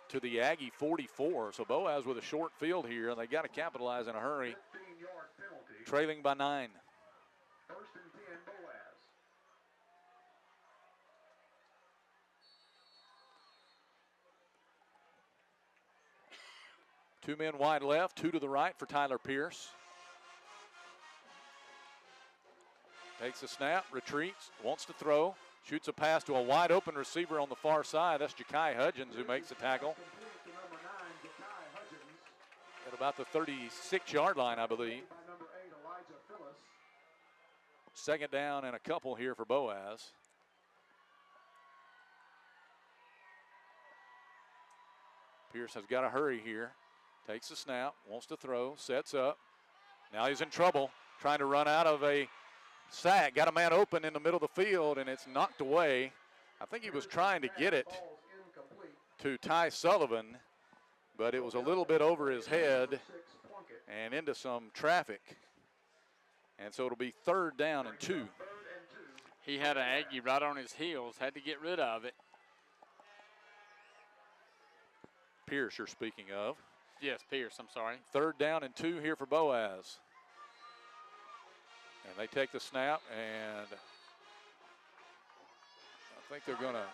to the Aggie 44. So Boaz with a short field here, and they got to capitalize in a hurry. Trailing by 9.
1st and 10, Boaz.
2 men wide left, 2 to the right for Tyler Pierce. Takes a snap, retreats, wants to throw. Shoots a pass to a wide open receiver on the far side. That's Ja'Kai Hudgens who makes the tackle. At about the 36-yard line, I believe. Second down and a couple here for Boaz. Pierce has got to hurry here. Takes the snap, wants to throw, sets up. Now he's in trouble, trying to run out of a sack. Got a man open in the middle of the field, and it's knocked away. I think he was trying to get it to Ty Sullivan, but it was a little bit over his head and into some traffic. And so it'll be 3rd down and 2.
He had an Aggie right on his heels, had to get rid of it.
Pierce you're speaking of.
Yes, Pierce, I'm sorry.
3rd down and 2 here for Boaz. And they take the snap, and I think they're going to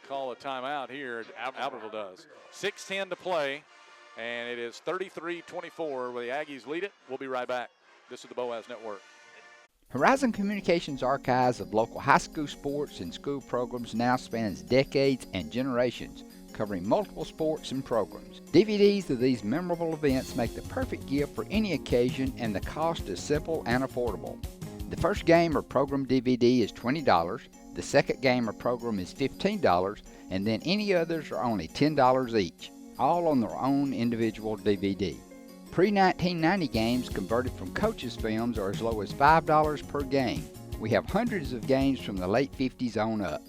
call a timeout here. Albertville does. 6:10 to play, and it is 33-24 where the Aggies lead it. We'll be right back. This is the Boaz Network.
Horizon Communications' archives of local high school sports and school programs now spans decades and generations, covering multiple sports and programs. DVDs of these memorable events make the perfect gift for any occasion, and the cost is simple and affordable. The first game or program DVD is $20, the second game or program is $15, and then any others are only $10 each, all on their own individual DVD. Pre-1990 games converted from coaches' films are as low as $5 per game. We have hundreds of games from the late 50s on up.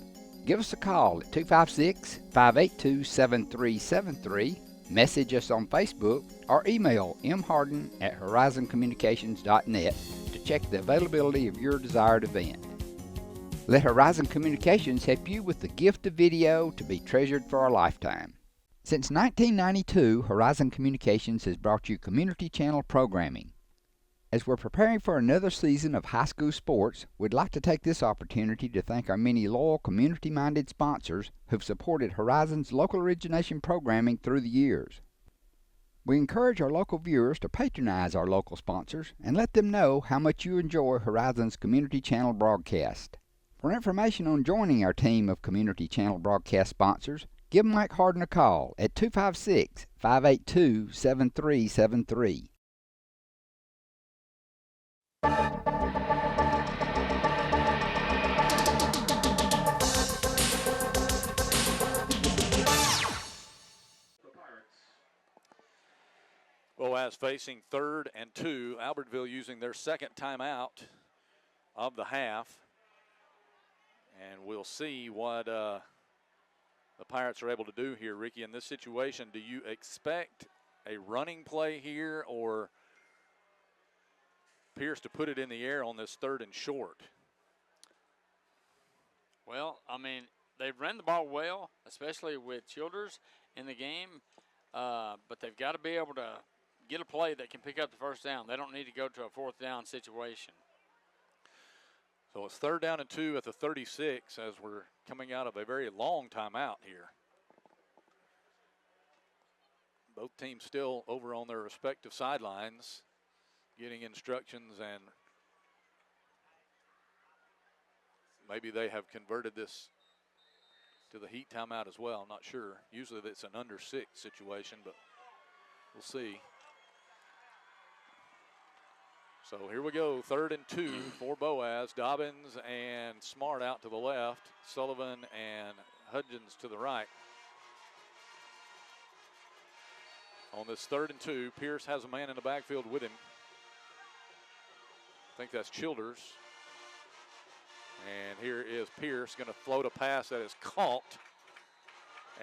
Give us a call at 256-582-7373, message us on Facebook, or email mharden@horizoncommunications.net to check the availability of your desired event. Let Horizon Communications help you with the gift of video to be treasured for a lifetime. Since 1992, Horizon Communications has brought you community channel programming. As we're preparing for another season of high school sports, we'd like to take this opportunity to thank our many loyal community-minded sponsors who've supported Horizon's local origination programming through the years. We encourage our local viewers to patronize our local sponsors and let them know how much you enjoy Horizon's community channel broadcast. For information on joining our team of community channel broadcast sponsors, give Mike Harden a call at 256-582-7373.
Boaz facing 3rd and 2. Albertville using their second timeout of the half. And we'll see what the Pirates are able to do here, Ricky. In this situation, do you expect a running play here or Pierce to put it in the air on this 3rd and short?
Well, I mean, they've run the ball well, especially with Childers in the game, but they've got to be able to get a play that can pick up the first down. They don't need to go to a 4th down situation.
So it's 3rd down and 2 at the 36 as we're coming out of a very long timeout here. Both teams still over on their respective sidelines, getting instructions, and maybe they have converted this to the heat timeout as well. I'm not sure. Usually it's an under 6 situation, but we'll see. So here we go, 3rd and 2 for Boaz. Dobbins and Smart out to the left. Sullivan and Hudgens to the right. On this 3rd and 2, Pierce has a man in the backfield with him. I think that's Childers. And here is Pierce going to float a pass that is caught.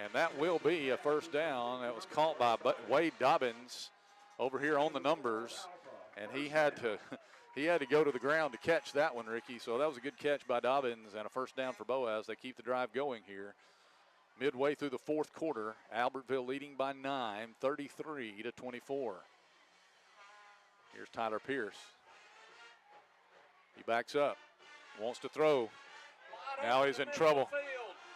And that will be a first down. That was caught by Wade Dobbins over here on the numbers. And he had to go to the ground to catch that one, Ricky. So that was a good catch by Dobbins and a first down for Boaz. They keep the drive going here. Midway through the 4th quarter, Albertville leading by 9, 33-24. Here's Tyler Pierce. He backs up, wants to throw. Now he's in trouble.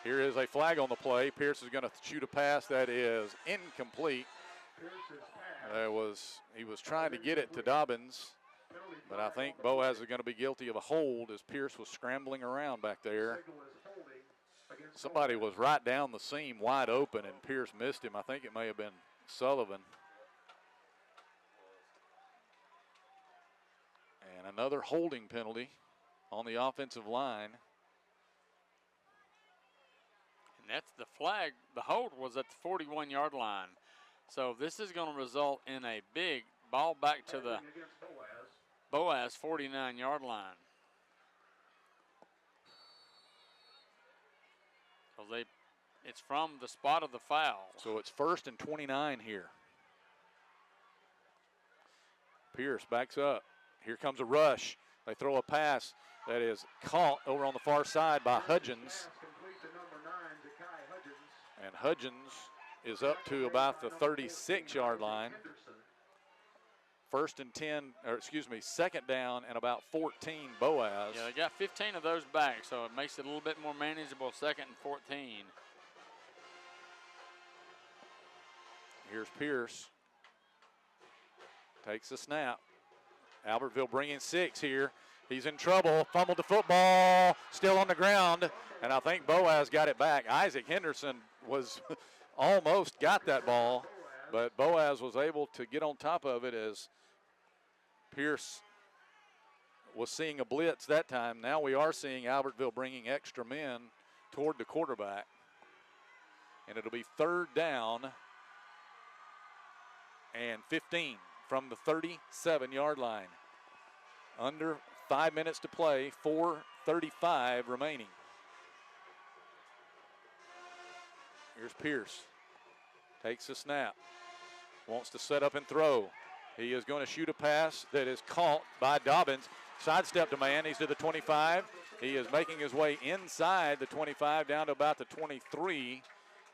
Here is a flag on the play. Pierce is going to shoot a pass that is incomplete. He was trying to get it to Dobbins, but I think Boaz is going to be guilty of a hold as Pierce was scrambling around back there. Somebody was right down the seam wide open, and Pierce missed him. I think it may have been Sullivan. And another holding penalty on the offensive line.
And that's the flag. The hold was at the 41-yard line. So this is going to result in a big ball back to the Boaz 49-yard line. So it's from the spot of the foul.
So it's 1st and 29 here. Pierce backs up. Here comes a rush. They throw a pass that is caught over on the far side by Hudgens. And Hudgens is up to about the 36-yard line. 1st and 10, or excuse me, 2nd down and about 14, Boaz.
Yeah, they got 15 of those back, so it makes it a little bit more manageable, 2nd and 14.
Here's Pierce. Takes the snap. Albertville bringing 6 here. He's in trouble. Fumbled the football. Still on the ground. And I think Boaz got it back. Isaac Henderson was almost got that ball. But Boaz was able to get on top of it as Pierce was seeing a blitz that time. Now we are seeing Albertville bringing extra men toward the quarterback. And it'll be 3rd down and 15 from the 37-yard line. Under 5 minutes to play, 4:35 remaining. Here's Pierce. Takes the snap. Wants to set up and throw. He is going to shoot a pass that is caught by Dobbins. Sidestepped a man. He's to the 25. He is making his way inside the 25 down to about the 23.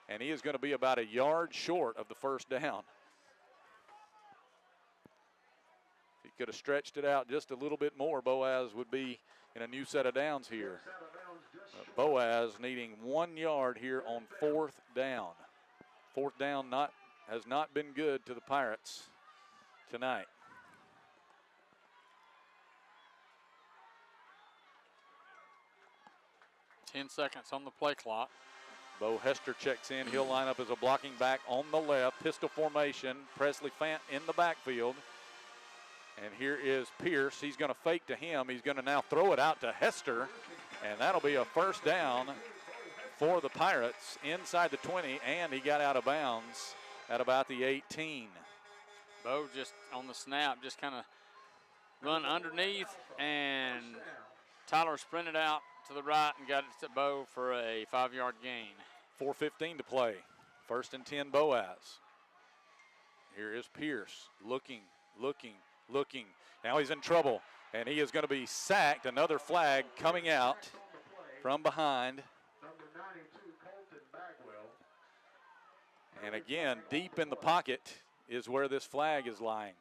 And he is going to be about a yard short of the 1st down. If he could have stretched it out just a little bit more, Boaz would be in a new set of downs here. Boaz needing 1 yard here on 4th down. 4th down has not been good to the Pirates tonight.
Ten seconds on the play clock.
Bo Hester checks in. He'll line up as a blocking back on the left. Pistol formation. Presley Fant in the backfield. And here is Pierce. He's going to fake to him. He's going to now throw it out to Hester. And that'll be a 1st down for the Pirates inside the 20. And he got out of bounds at about the 18.
Bo just on the snap, just kind of run underneath. And Tyler sprinted out to the right and got it to Bo for a 5-yard gain.
4:15 to play. 1st and 10, Boaz. Here is Pierce looking. Now he's in trouble, and he is going to be sacked. Another flag coming out from behind. And again, deep in the pocket is where this flag is lying.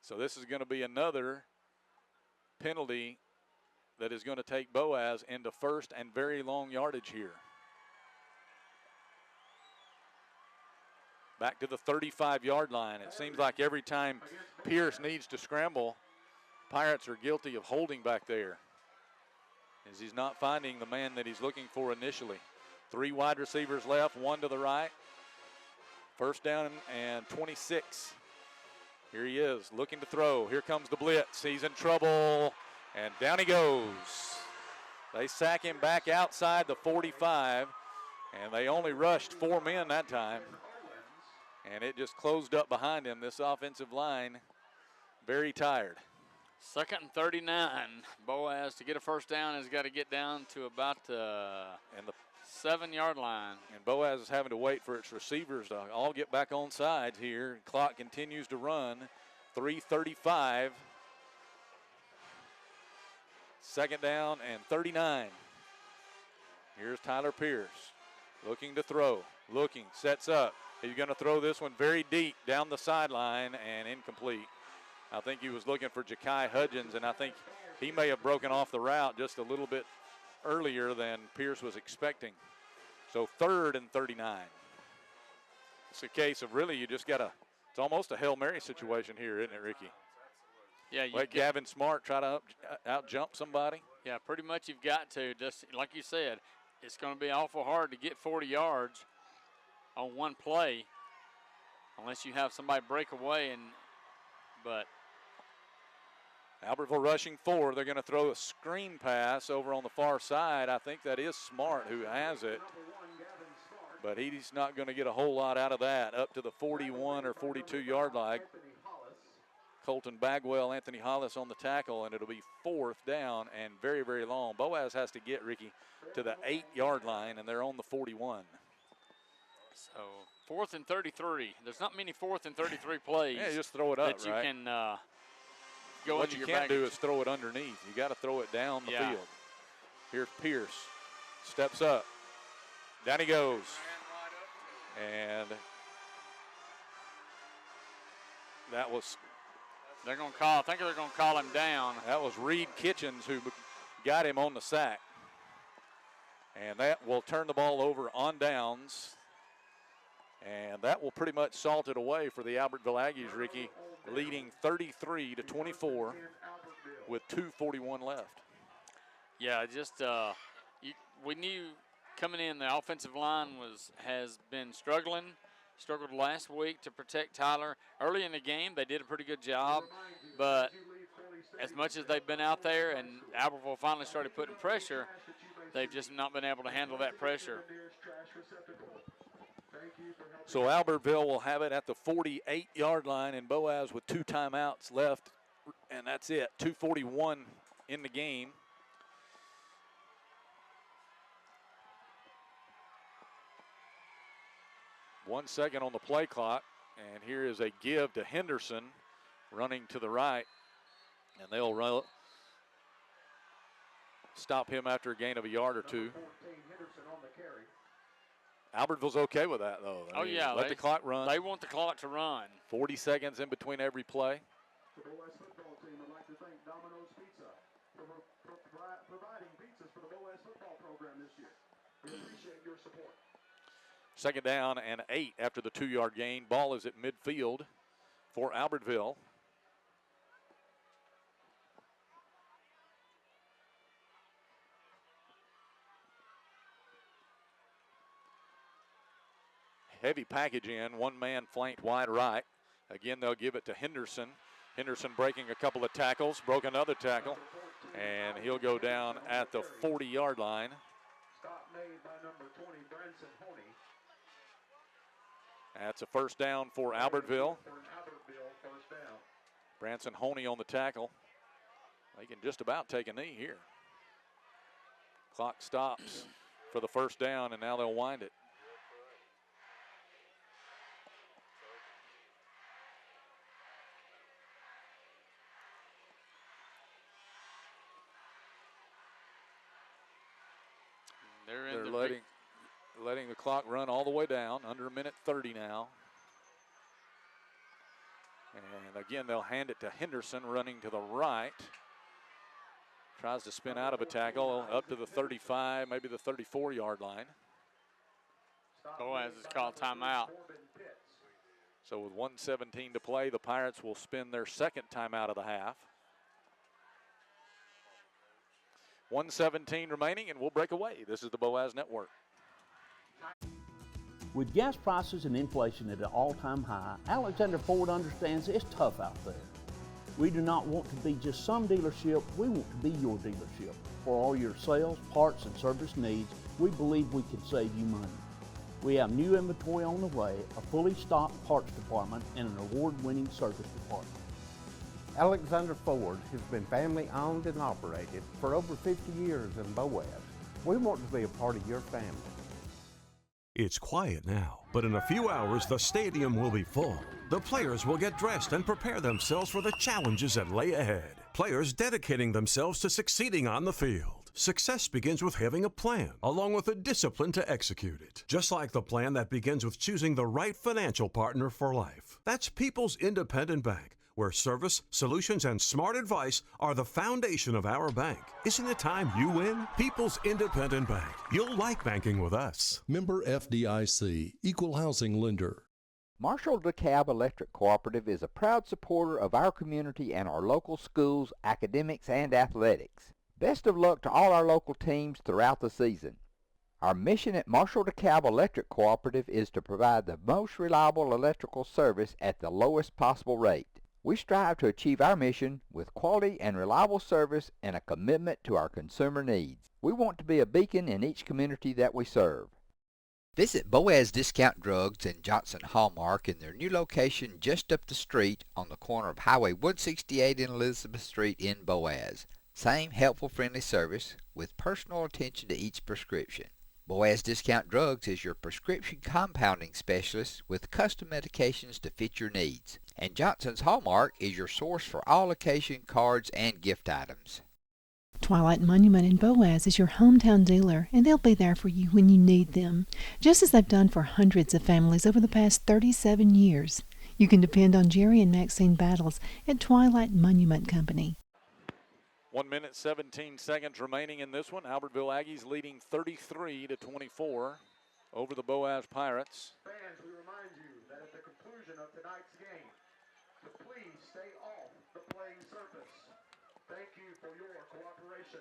So this is going to be another penalty that is going to take Boaz into 1st and very long yardage here. Back to the 35-yard line. It seems like every time Pierce needs to scramble, Pirates are guilty of holding back there, as he's not finding the man that he's looking for initially. 3 wide receivers left, 1 to the right. 1st down and 26. Here he is, looking to throw. Here comes the blitz. He's in trouble, and down he goes. They sack him back outside the 45, and they only rushed 4 men that time. And it just closed up behind him. This offensive line, very tired.
2nd and 39. Boaz, to get a 1st down, has got to get down to about the 7-yard line.
And Boaz is having to wait for its receivers to all get back on sides here. Clock continues to run. 3:35. 2nd down and 39. Here's Tyler Pierce looking to throw. Sets up. He's going to throw this one very deep down the sideline and incomplete. I think he was looking for Ja'Kai Hudgens, and I think he may have broken off the route just a little bit earlier than Pierce was expecting. So 3rd and 39. It's a case of really you just got to, it's almost a Hail Mary situation here, isn't it, Ricky?
Yeah,
let Gavin Smart try to out-jump somebody.
Yeah, pretty much you've got to. Just like you said, it's going to be awful hard to get 40 yards on one play unless you have somebody break away. But
Albertville rushing 4. They're going to throw a screen pass over on the far side. I think that is Smart who has it. But he's not going to get a whole lot out of that. Up to the 41 or 42-yard line. Colton Bagwell, Anthony Hollis on the tackle, and it'll be 4th down and very, very long. Boaz has to get, Ricky, to the 8-yard line, and they're on the 41.
So 4th and 33. There's not many 4th and 33 plays.
Yeah, just throw it up,
that you
right?
can go
what
into
you
your
can't do is throw it underneath. You got to throw it down the field. Here's Pierce. Steps up. Down he goes. And that was...
They're going to call, I think they're going to call him down.
That was Reed Kitchens who got him on the sack. And that will turn the ball over on downs. And that will pretty much salt it away for the Albertville Aggies, Ricky, leading 33-24 with 2:41 left.
Yeah, just we knew coming in the offensive line has been struggled last week to protect Tyler. Early in the game, they did a pretty good job, but as much as they've been out there and Albertville finally started putting pressure, they've just not been able to handle that pressure.
So Albertville will have it at the 48-yard line, and Boaz with 2 timeouts left, and that's it. 2:41 in the game. One second on the play clock, and here is a give to Henderson running to the right, and they'll stop him after a gain of a yard or 2. Albertville's okay with that, though.
I mean, yeah.
Let the clock run.
They want the clock to run.
40 seconds in between every play.
The Boaz football team would like to thank Domino's Pizza for providing pizzas for the Boaz football program this year. We appreciate your support.
2nd down and 8 after the 2-yard gain. Ball is at midfield for Albertville. Heavy package in, one man flanked wide right. Again, they'll give it to Henderson. Henderson breaking a couple of tackles, broke another tackle, and he'll go down at the 40-yard line.
Stop made by number 20, Branson Honey.
That's a 1st down for Albertville.
For an Albertville 1st down.
Branson Honey on the tackle. They can just about take a knee here. Clock stops for the 1st down, and now they'll wind it. They're letting the clock run all the way down, under 1:30 now. And again, they'll hand it to Henderson running to the right. Tries to spin out of a tackle up to the 35, maybe the 34-yard line.
Boaz has called timeout.
So with 1:17 to play, the Pirates will spin their 2nd timeout of the half. 1:17 remaining, and we'll break away. This is the Boaz Network.
With gas prices and inflation at an all-time high, Alexander Ford understands it's tough out there. We do not want to be just some dealership, we want to be your dealership. For all your sales, parts, and service needs, we believe we can save you money. We have new inventory on the way, a fully stocked parts department, and an award-winning service department.
Alexander Ford has been family owned and operated for over 50 years in Boaz. We want to be a part of your family.
It's quiet now, but in a few hours the stadium will be full. The players will get dressed and prepare themselves for the challenges that lay ahead. Players dedicating themselves to succeeding on the field. Success begins with having a plan, along with the discipline to execute it. Just like the plan that begins with choosing the right financial partner for life. That's People's Independent Bank, where service, solutions, and smart advice are the foundation of our bank. Isn't it time you win? People's Independent Bank. You'll like banking with us.
Member FDIC, Equal Housing Lender.
Marshall DeKalb Electric Cooperative is a proud supporter of our community and our local schools, academics, and athletics. Best of luck to all our local teams throughout the season. Our mission at Marshall DeKalb Electric Cooperative is to provide the most reliable electrical service at the lowest possible rate. We strive to achieve our mission with quality and reliable service and a commitment to our consumer needs. We want to be a beacon in each community that we serve. Visit Boaz Discount Drugs and Johnson Hallmark in their new location just up the street on the corner of Highway 168 and Elizabeth Street in Boaz. Same helpful, friendly service with personal attention to each prescription. Boaz Discount Drugs is your prescription compounding specialist with custom medications to fit your needs. And Johnson's Hallmark is your source for all occasion cards and gift items.
Twilight Monument in Boaz is your hometown dealer, and they'll be there for you when you need them, just as they've done for hundreds of families over the past 37 years. You can depend on Jerry and Maxine Battles at Twilight Monument Company.
1 minute, 17 seconds remaining in this one. Albertville Aggies leading 33-24 over the Boaz Pirates.
Fans, we remind you that at the conclusion of tonight's game, to please stay off the playing surface. Thank you for your cooperation.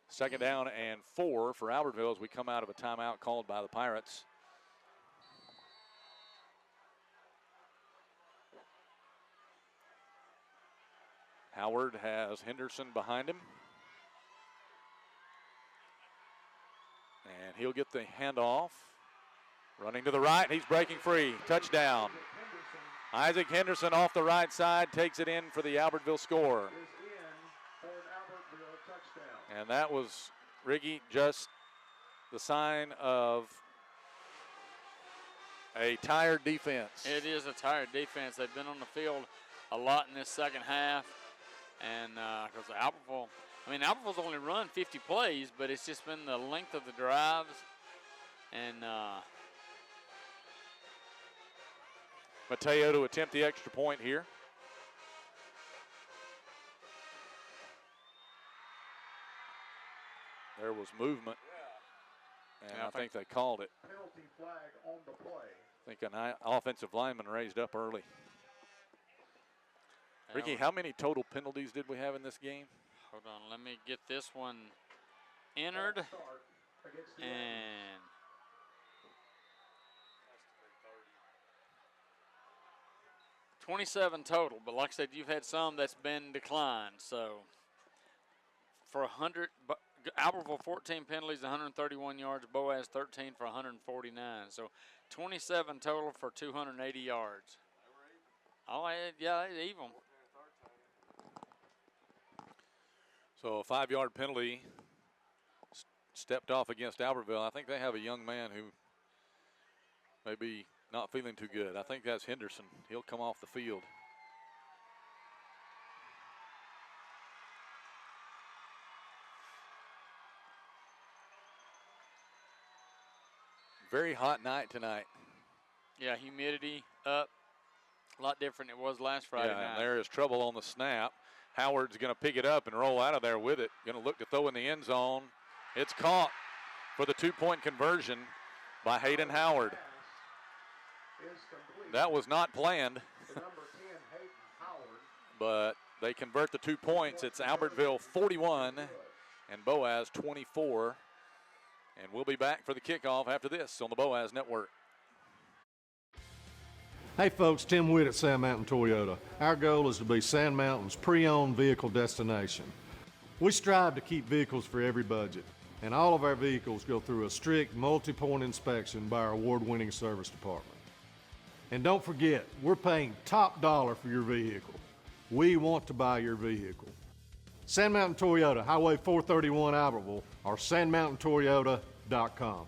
Second down and 4 for Albertville as we come out of a timeout called by the Pirates. Howard has Henderson behind him. And he'll get the handoff. Running to the right, he's breaking free. Touchdown. Isaac Henderson off the right side takes it in for the Albertville score. And that was, Riggy, just the sign of a tired defense.
It is a tired defense. They've been on the field a lot in this second half. And because Albertville's only run 50 plays, but it's just been the length of the drives. And
Mateo to attempt the extra point here. There was movement, and I think they called it.
Penalty flag on the play.
I think an offensive lineman raised up early. Ricky, how many total penalties did we have in this game?
Hold on, let me get this one entered. And 27 total, but like I said, you've had some that's been declined. So for 100, Albertville 14 penalties, 131 yards. Boaz 13 for 149. So 27 total for 280 yards. Oh, yeah, even.
So a 5-yard penalty stepped off against Albertville. I think they have a young man who may be not feeling too good. I think that's Henderson. He'll come off the field. Very hot night tonight.
Yeah, humidity up. A lot different than it was last Friday night.
And there is trouble on the snap. Howard's going to pick it up and roll out of there with it. Going to look to throw in the end zone. It's caught for the 2-point conversion by Hayden Howard. That was not planned. But they convert the 2 points. It's Albertville 41 and Boaz 24. And we'll be back for the kickoff after this on the Boaz Network.
Hey folks, Tim Witt at Sand Mountain Toyota. Our goal is to be Sand Mountain's pre-owned vehicle destination. We strive to keep vehicles for every budget, and all of our vehicles go through a strict multi-point inspection by our award-winning service department. And don't forget, we're paying top dollar for your vehicle. We want to buy your vehicle. Sand Mountain Toyota, Highway 431 Albertville, or sandmountaintoyota.com.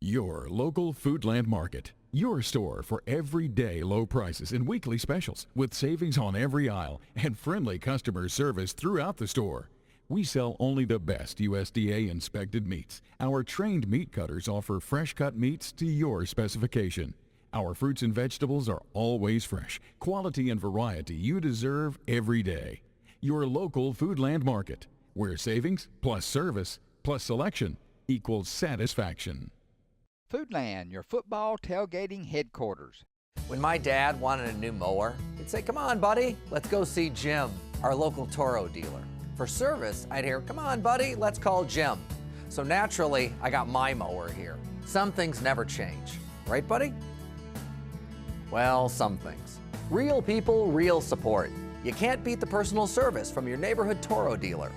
Your local Foodland Market. Your store for everyday low prices and weekly specials with savings on every aisle and friendly customer service throughout the store. We sell only the best USDA inspected meats. Our trained meat cutters offer fresh cut meats to your specification. Our fruits and vegetables are always fresh, quality and variety you deserve every day. Your local Foodland Market. where savings plus service plus selection equals satisfaction.
Foodland, your football tailgating headquarters.
When my dad wanted a new mower, he'd say, "Come on, buddy, let's go see Jim, our local Toro dealer." For service, I'd hear, "Come on, buddy, let's call Jim." So naturally, I got my mower here. Some things never change. Right, buddy? Well, some things. Real people, real support. You can't beat the personal service from your neighborhood Toro dealer.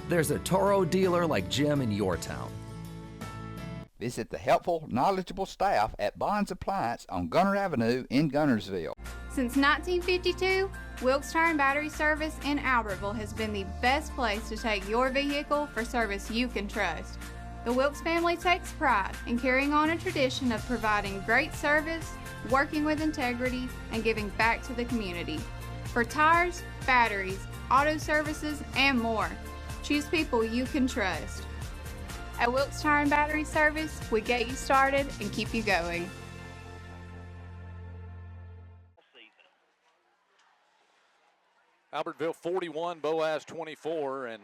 There's a Toro dealer like Jim in your town.
Visit the helpful, knowledgeable staff at Bonds Appliance on Gunner Avenue in Gunnersville.
Since 1952, Wilkes Tire and Battery Service in Albertville has been the best place to take your vehicle for service you can trust. The Wilkes family takes pride in carrying on a tradition of providing great service, working with integrity, and giving back to the community. For tires, batteries, auto services, and more, choose people you can trust. At Wilkes Tire and Battery Service, we get you started and keep you going.
Albertville 41, Boaz 24, and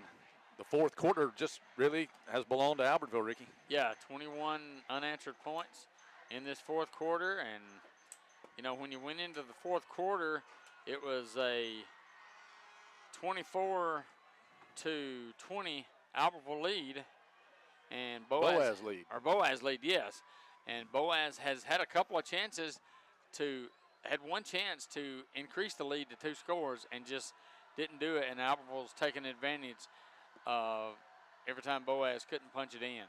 the fourth quarter just really has belonged to Albertville, Ricky.
Yeah, 21 unanswered points in this fourth quarter, and you know, when you went into the fourth quarter, it was a 24-20 Albertville lead, and Boaz lead, yes. And Boaz has had a couple of chances had one chance to increase the lead to 2 scores and just didn't do it, and Albertville's taking advantage of every time Boaz couldn't punch it in.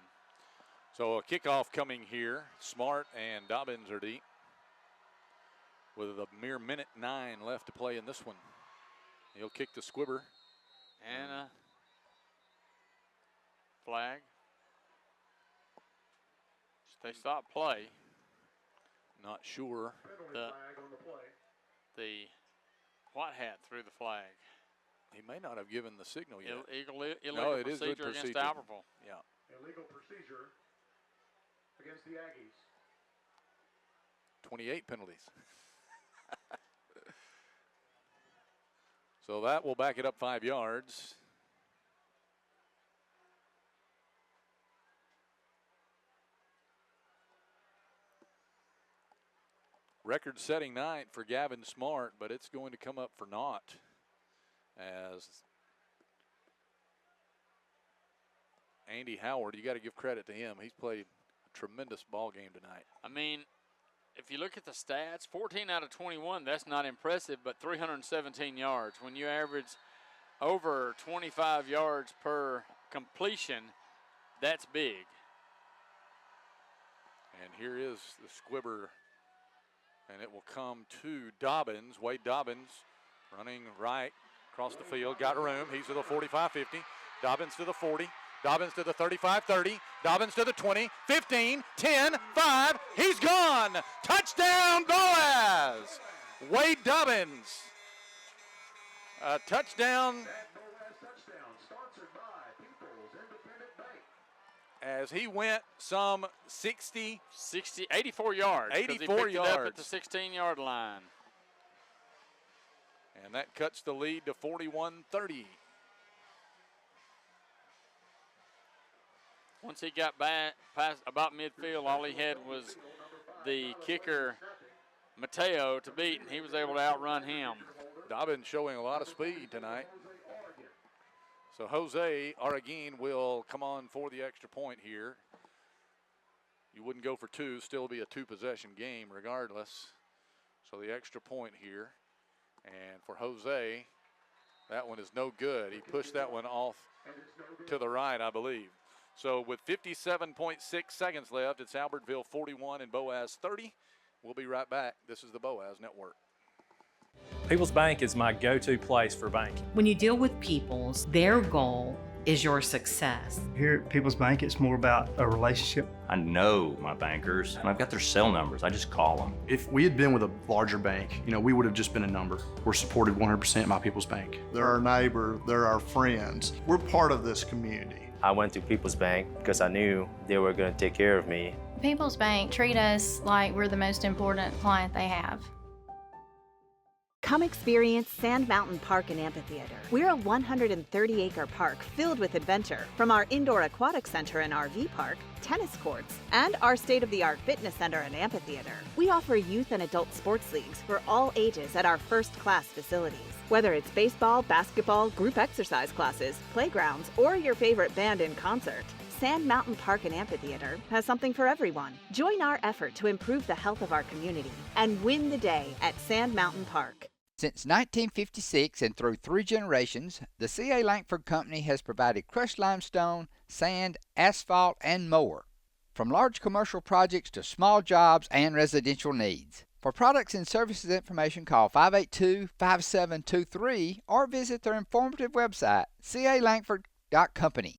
So a kickoff coming here. Smart and Dobbins are deep with a mere minute 9 left to play in this one. He'll kick the squibber.
And a flag. They stop play.
Not sure.
The white hat threw the flag.
He may not have given the signal yet.
Illegal procedure against Albertville.
Yeah.
Illegal procedure against the Aggies.
28 penalties. So that will back it up 5 yards. Record-setting night for Gavin Smart, but it's going to come up for naught as Andy Howard, you got to give credit to him. He's played a tremendous ball game tonight.
I mean, if you look at the stats, 14 out of 21, that's not impressive, but 317 yards. When you average over 25 yards per completion, that's big.
And here is the squibber, and it will come to Dobbins. Wade Dobbins running right across the field, got room. He's to the 45-50. Dobbins to the 40. Dobbins to the 35-30. Dobbins to the 20, 15, 10, 5. He's gone. Touchdown, Boaz. Wade Dobbins. A touchdown. As he went some
84 yards.
84
yards. Up at the
16-yard
line.
And that cuts the lead to 41-30.
Once he got back past about midfield, all he had was the kicker, Mateo, to beat, and he was able to outrun him.
Dobbins showing a lot of speed tonight. So Jose Arguin will come on for the extra point here. You wouldn't go for 2, still be a 2-possession game regardless. So the extra point here. And for Jose, that one is no good. He pushed that one off to the right, I believe. So with 57.6 seconds left, it's Albertville 41 and Boaz 30. We'll be right back. This is the Boaz Network.
People's Bank is my go-to place for banking.
When you deal with People's, their goal is your success.
Here at People's Bank, it's more about a relationship.
I know my bankers, and I've got their cell numbers. I just call them.
If we had been with a larger bank, we would have just been a number. We're supported 100% by People's Bank.
They're our neighbor, they're our friends. We're part of this community.
I went to People's Bank because I knew they were going to take care of me.
People's Bank treat us like we're the most important client they have.
Come experience Sand Mountain Park and Amphitheater. We're a 130-acre park filled with adventure, from our indoor aquatic center and RV park, tennis courts, and our state-of-the-art fitness center and amphitheater. We offer youth and adult sports leagues for all ages at our first-class facilities. Whether it's baseball, basketball, group exercise classes, playgrounds, or your favorite band in concert, Sand Mountain Park and Amphitheater has something for everyone. Join our effort to improve the health of our community and win the day at Sand Mountain Park.
Since 1956 and through 3 generations, the C.A. Langford Company has provided crushed limestone, sand, asphalt, and more, from large commercial projects to small jobs and residential needs. For products and services information, call 582-5723 or visit their informative website, calangford.company.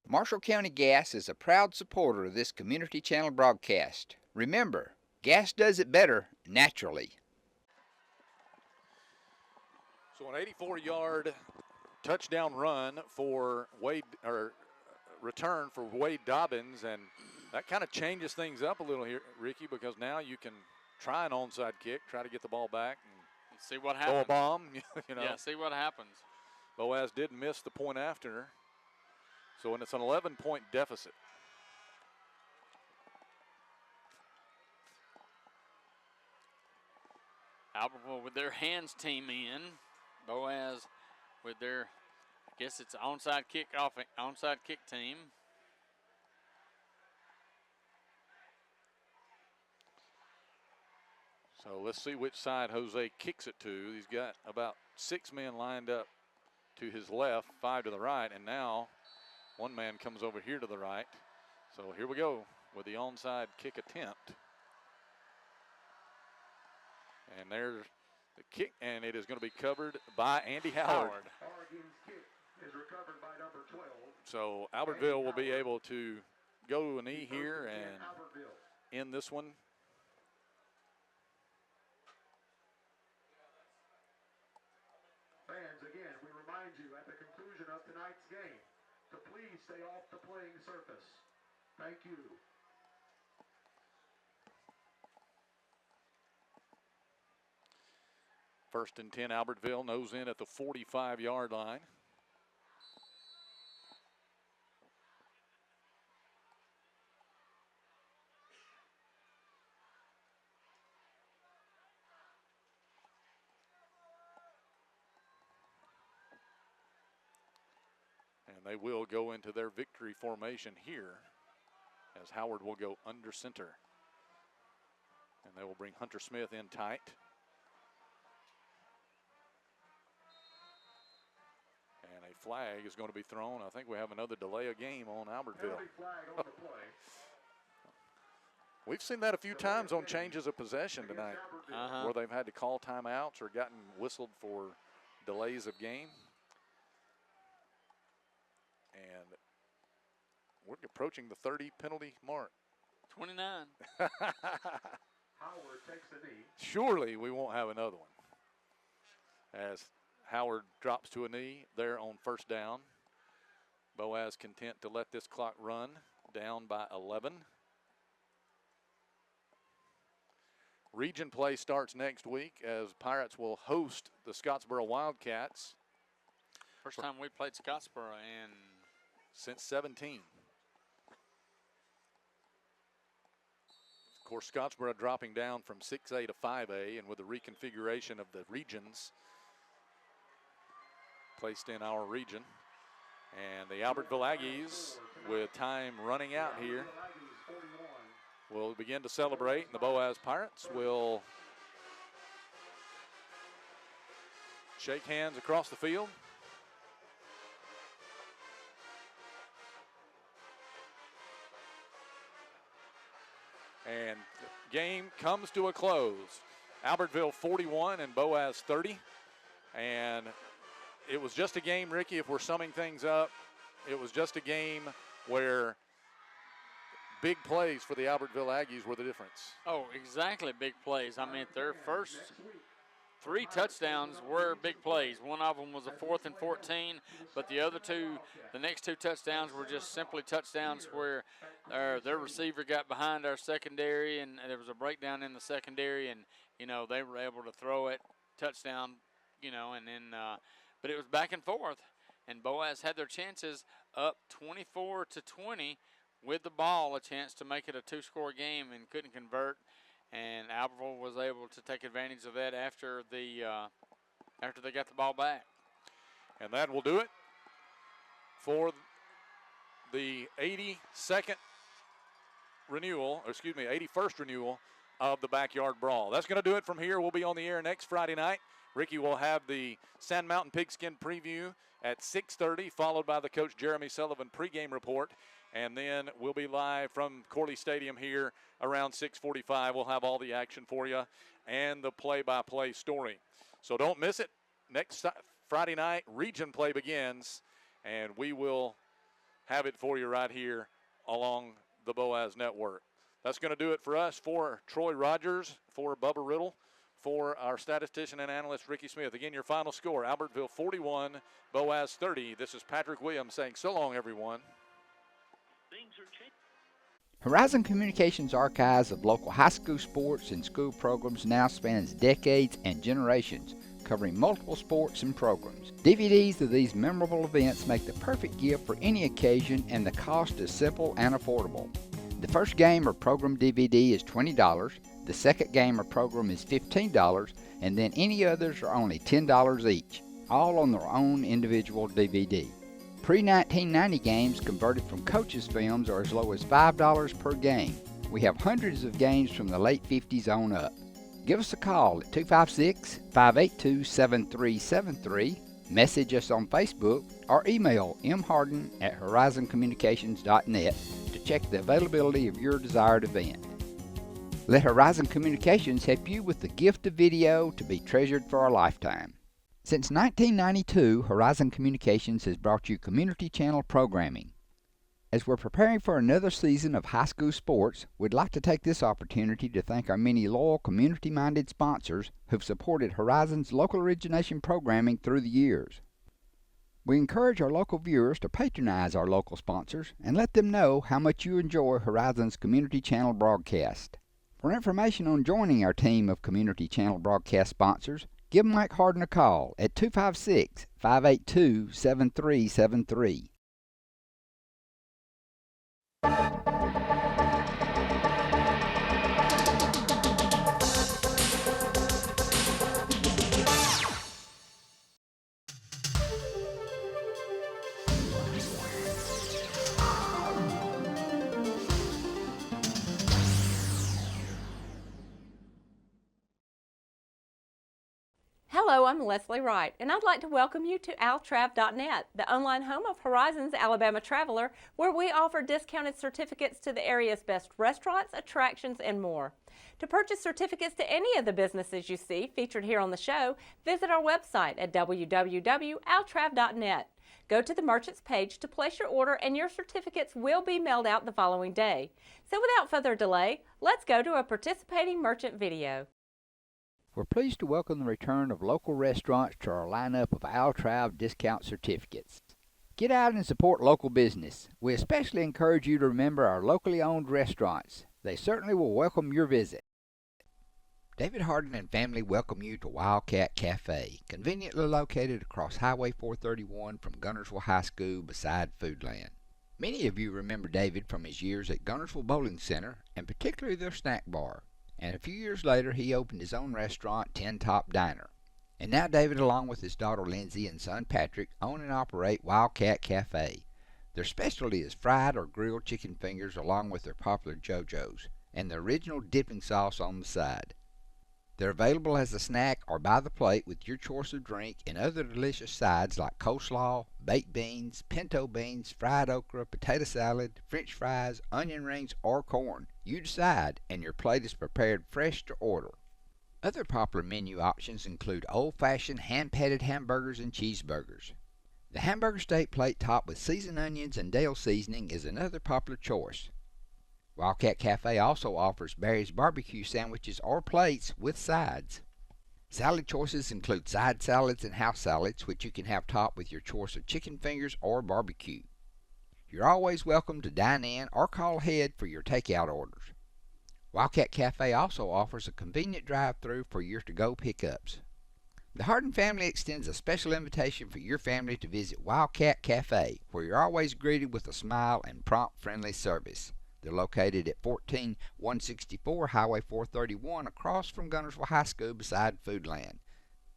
Marshall County Gas is a proud supporter of this Community Channel broadcast. Remember, gas does it better naturally.
So an 84-yard touchdown run for Wade, or return for Wade Dobbins, and that kind of changes things up a little here, Ricky, because now you can try an onside kick, try to get the ball back, and
see what
throw
happens.
a bomb. You know.
Yeah, see what happens.
Boaz did miss the point after. So when it's an 11-point deficit.
Albertville with their hands team in. Boaz with their, I guess it's onside kick team.
So let's see which side Jose kicks it to. He's got about 6 men lined up to his left, 5 to the right, and now one man comes over here to the right. So here we go with the onside kick attempt. And there's the kick, and it is going to be covered by Andy Howard.
Oregon's kick is recovered by number 12.
So Albertville will be able to go to a knee here and end this one.
Fans, again, we remind you at the conclusion of tonight's game to please stay off the playing surface. Thank you.
First and 10, Albertville nose in at the 45-yard line. And they will go into their victory formation here as Howard will go under center. And they will bring Hunter Smith in tight. And a flag is going to be thrown. I think we have another delay of game on Albertville. We've seen that a few times on changes of possession tonight, where they've had to call timeouts or gotten whistled for delays of game. And we're approaching the 30 penalty mark.
29.
Howard takes the knee.
Surely we won't have another one. As Howard drops to a knee there on first down. Boaz content to let this clock run, down by 11. Region play starts next week as Pirates will host the Scottsboro Wildcats.
First time we played Scottsboro in
since 17. Of course, Scottsboro dropping down from 6A to 5A, and with the reconfiguration of the regions placed in our region. And the Albertville Aggies, with time running out here, will begin to celebrate, and the Boaz Pirates will shake hands across the field. And the game comes to a close. Albertville 41 and Boaz 30. And it was just a game, Ricky, if we're summing things up, it was just a game where big plays for the Albertville Aggies were the difference.
Oh, exactly, big plays. I mean, their first 3 touchdowns were big plays. One of them was a 4th and 14, but the next 2 touchdowns were just simply touchdowns where their receiver got behind our secondary, and there was a breakdown in the secondary, and, they were able to throw it, touchdown, and then, but it was back and forth, and Boaz had their chances up 24-20 with the ball, a chance to make it a 2-score game, and couldn't convert. And Albertville was able to take advantage of that after they got the ball back.
And that will do it for the 81st renewal of the Backyard Brawl. That's going to do it from here. We'll be on the air next Friday night. Ricky will have the Sand Mountain Pigskin preview at 6:30, followed by the Coach Jeremy Sullivan pregame report. And then we'll be live from Corley Stadium here around 6:45. We'll have all the action for you and the play-by-play story. So don't miss it. Next Friday night, region play begins, and we will have it for you right here along the Boaz Network. That's going to do it for us. For Troy Rogers, for Bubba Riddle, for our statistician and analyst, Ricky Smith. Again, your final score, Albertville 41, Boaz 30. This is Patrick Williams saying so long, everyone.
Horizon Communications' archives of local high school sports and school programs now spans decades and generations, covering multiple sports and programs. DVDs of these memorable events make the perfect gift for any occasion, and the cost is simple and affordable. The first game or program DVD is $20, the second game or program is $15, and then any others are only $10 each, all on their own individual DVD. Pre-1990 games converted from coaches' films are as low as $5 per game. We have hundreds of games from the late 50s on up. Give us a call at 256-582-7373, message us on Facebook, or email mharden@horizoncommunications.net to check the availability of your desired event. Let Horizon Communications help you with the gift of video to be treasured for a lifetime. Since 1992, Horizon Communications has brought you community channel programming. As we're preparing for another season of high school sports, we'd like to take this opportunity to thank our many loyal community-minded sponsors who've supported Horizon's local origination programming through the years. We encourage our local viewers to patronize our local sponsors and let them know how much you enjoy Horizon's community channel broadcast. For information on joining our team of community channel broadcast sponsors, give Mike Harden a call at 256-582-7373.
Hello, I'm Leslie Wright, and I'd like to welcome you to altrav.net, the online home of Horizon's Alabama Traveler, where we offer discounted certificates to the area's best restaurants, attractions, and more. To purchase certificates to any of the businesses you see featured here on the show, visit our website at www.altrav.net. Go to the Merchants page to place your order, and your certificates will be mailed out the following day. So without further delay, let's go to a participating merchant video.
We're pleased to welcome the return of local restaurants to our lineup of Altrav discount certificates. Get out and support local business. We especially encourage you to remember our locally owned restaurants. They certainly will welcome your visit. David Harden and family welcome you to Wildcat Cafe, conveniently located across Highway 431 from Gunnersville High School beside Foodland. Many of you remember David from his years at Gunnersville Bowling Center, and particularly their snack bar. And a few years later, he opened his own restaurant, Tin Top Diner. And now David, along with his daughter Lindsay and son Patrick, own and operate Wildcat Cafe. Their specialty is fried or grilled chicken fingers along with their popular JoJo's, and the original dipping sauce on the side. They're available as a snack or by the plate with your choice of drink and other delicious sides like coleslaw, baked beans, pinto beans, fried okra, potato salad, french fries, onion rings, or corn. You decide, and your plate is prepared fresh to order. Other popular menu options include old-fashioned hand-patted hamburgers and cheeseburgers. The hamburger steak plate topped with seasoned onions and Dale seasoning is another popular choice. Wildcat Cafe also offers Barry's barbecue sandwiches or plates with sides. Salad choices include side salads and house salads, which you can have topped with your choice of chicken fingers or barbecue. You're always welcome to dine in or call ahead for your takeout orders. Wildcat Cafe also offers a convenient drive-thru for your to-go pickups. The Hardin family extends a special invitation for your family to visit Wildcat Cafe, where you're always greeted with a smile and prompt, friendly service. They're located at 14164 Highway 431 across from Gunnersville High School beside Foodland.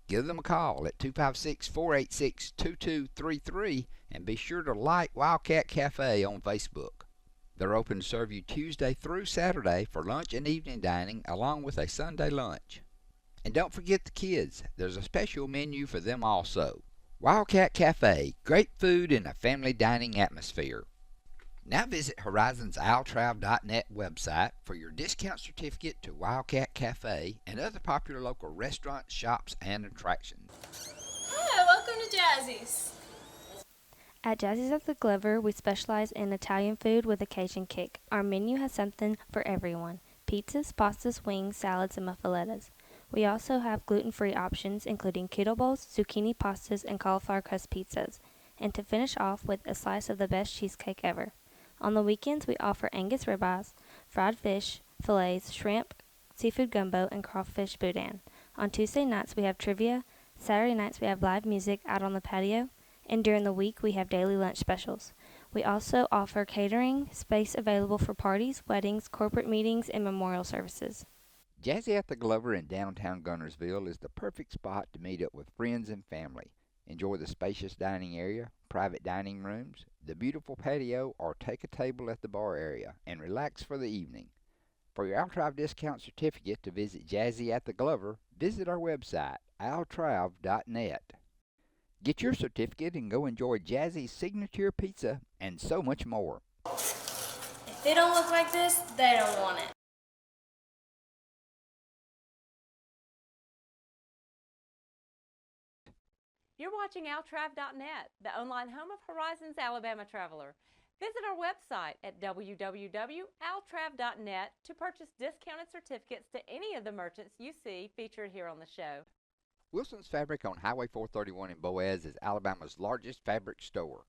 Give them a call at 256-486-2233 and be sure to like Wildcat Cafe on Facebook. They're open to serve you Tuesday through Saturday for lunch and evening dining along with a Sunday lunch. And don't forget the kids. There's a special menu for them also. Wildcat Cafe, great food in a family dining atmosphere. Now visit Horizon's altrav.net website for your discount certificate to Wildcat Cafe and other popular local restaurants, shops, and attractions.
Hi, welcome to Jazzy's.
At Jazzy's at the Glover, we specialize in Italian food with a Cajun kick. Our menu has something for everyone: pizzas, pastas, wings, salads, and muffalettas. We also have gluten-free options, including keto bowls, zucchini pastas, and cauliflower crust pizzas. And to finish off with a slice of the best cheesecake ever. On the weekends, we offer Angus ribeyes, fried fish, fillets, shrimp, seafood gumbo, and crawfish boudin. On Tuesday nights, we have trivia. Saturday nights, we have live music out on the patio. And during the week, we have daily lunch specials. We also offer catering, space available for parties, weddings, corporate meetings, and memorial services.
Jazzy at the Glover in downtown Gunnersville is the perfect spot to meet up with friends and family. Enjoy the spacious dining area, private dining rooms, the beautiful patio, or take a table at the bar area and relax for the evening. For your Altrav discount certificate to visit Jazzy at the Glover, visit our website, altrav.net. Get your certificate and go enjoy Jazzy's signature pizza and so much more.
If they don't look like this, they don't want it.
You're watching altrav.net, the online home of Horizon's Alabama Traveler. Visit our website at www.altrav.net to purchase discounted certificates to any of the merchants you see featured here on the show.
Wilson's Fabric on Highway 431 in Boaz is Alabama's largest fabric store.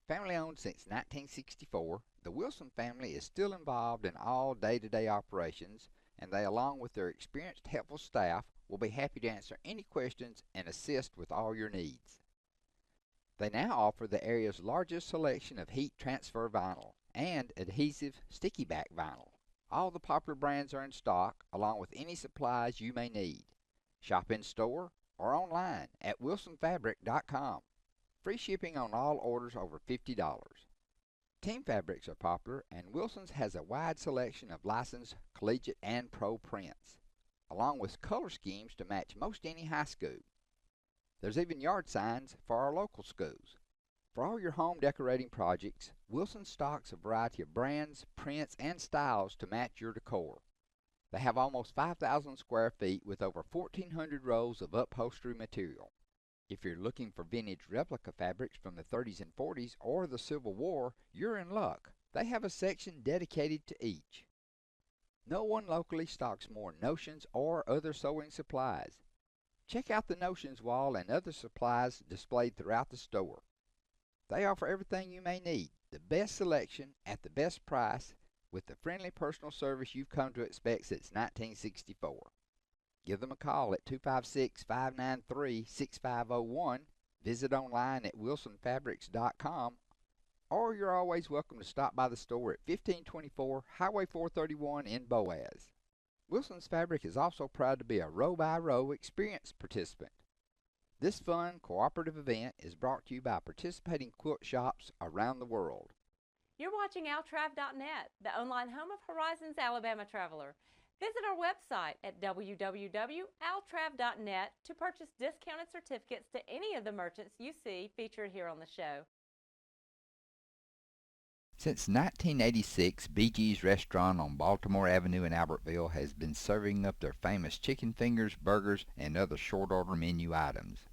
Family owned since 1964, the Wilson family is still involved in all day-to-day operations, and they, along with their experienced, helpful staff, will be happy to answer any questions and assist with all your needs. They now offer the area's largest selection of heat transfer vinyl and adhesive sticky back vinyl. All the popular brands are in stock, along with any supplies you may need. Shop in store or online at wilsonfabric.com. Free shipping on all orders over $50. Team fabrics are popular, and Wilson's has a wide selection of licensed collegiate and pro prints, along with color schemes to match most any high school. There's even yard signs for our local schools. For all your home decorating projects, Wilson stocks a variety of brands, prints, and styles to match your decor. They have almost 5,000 square feet with over 1,400 rows of upholstery material. If you're looking for vintage replica fabrics from the 30s and 40s or the Civil War, you're in luck. They have a section dedicated to each. No one locally stocks more notions or other sewing supplies. Check out the notions wall and other supplies displayed throughout the store. They offer everything you may need, the best selection at the best price, with the friendly personal service you've come to expect since 1964. Give them a call at 256-593-6501, visit online at wilsonfabrics.com, or you're always welcome to stop by the store at 1524 Highway 431 in Boaz. Wilson's Fabric is also proud to be a row-by-row experience participant. This fun, cooperative event is brought to you by participating quilt shops around the world.
You're watching altrav.net, the online home of Horizon's Alabama Traveler. Visit our website at www.altrav.net to purchase discounted certificates to any of the merchants you see featured here on the show.
Since 1986, BG's restaurant on Baltimore Avenue in Albertville has been serving up their famous chicken fingers, burgers, and other short-order menu items.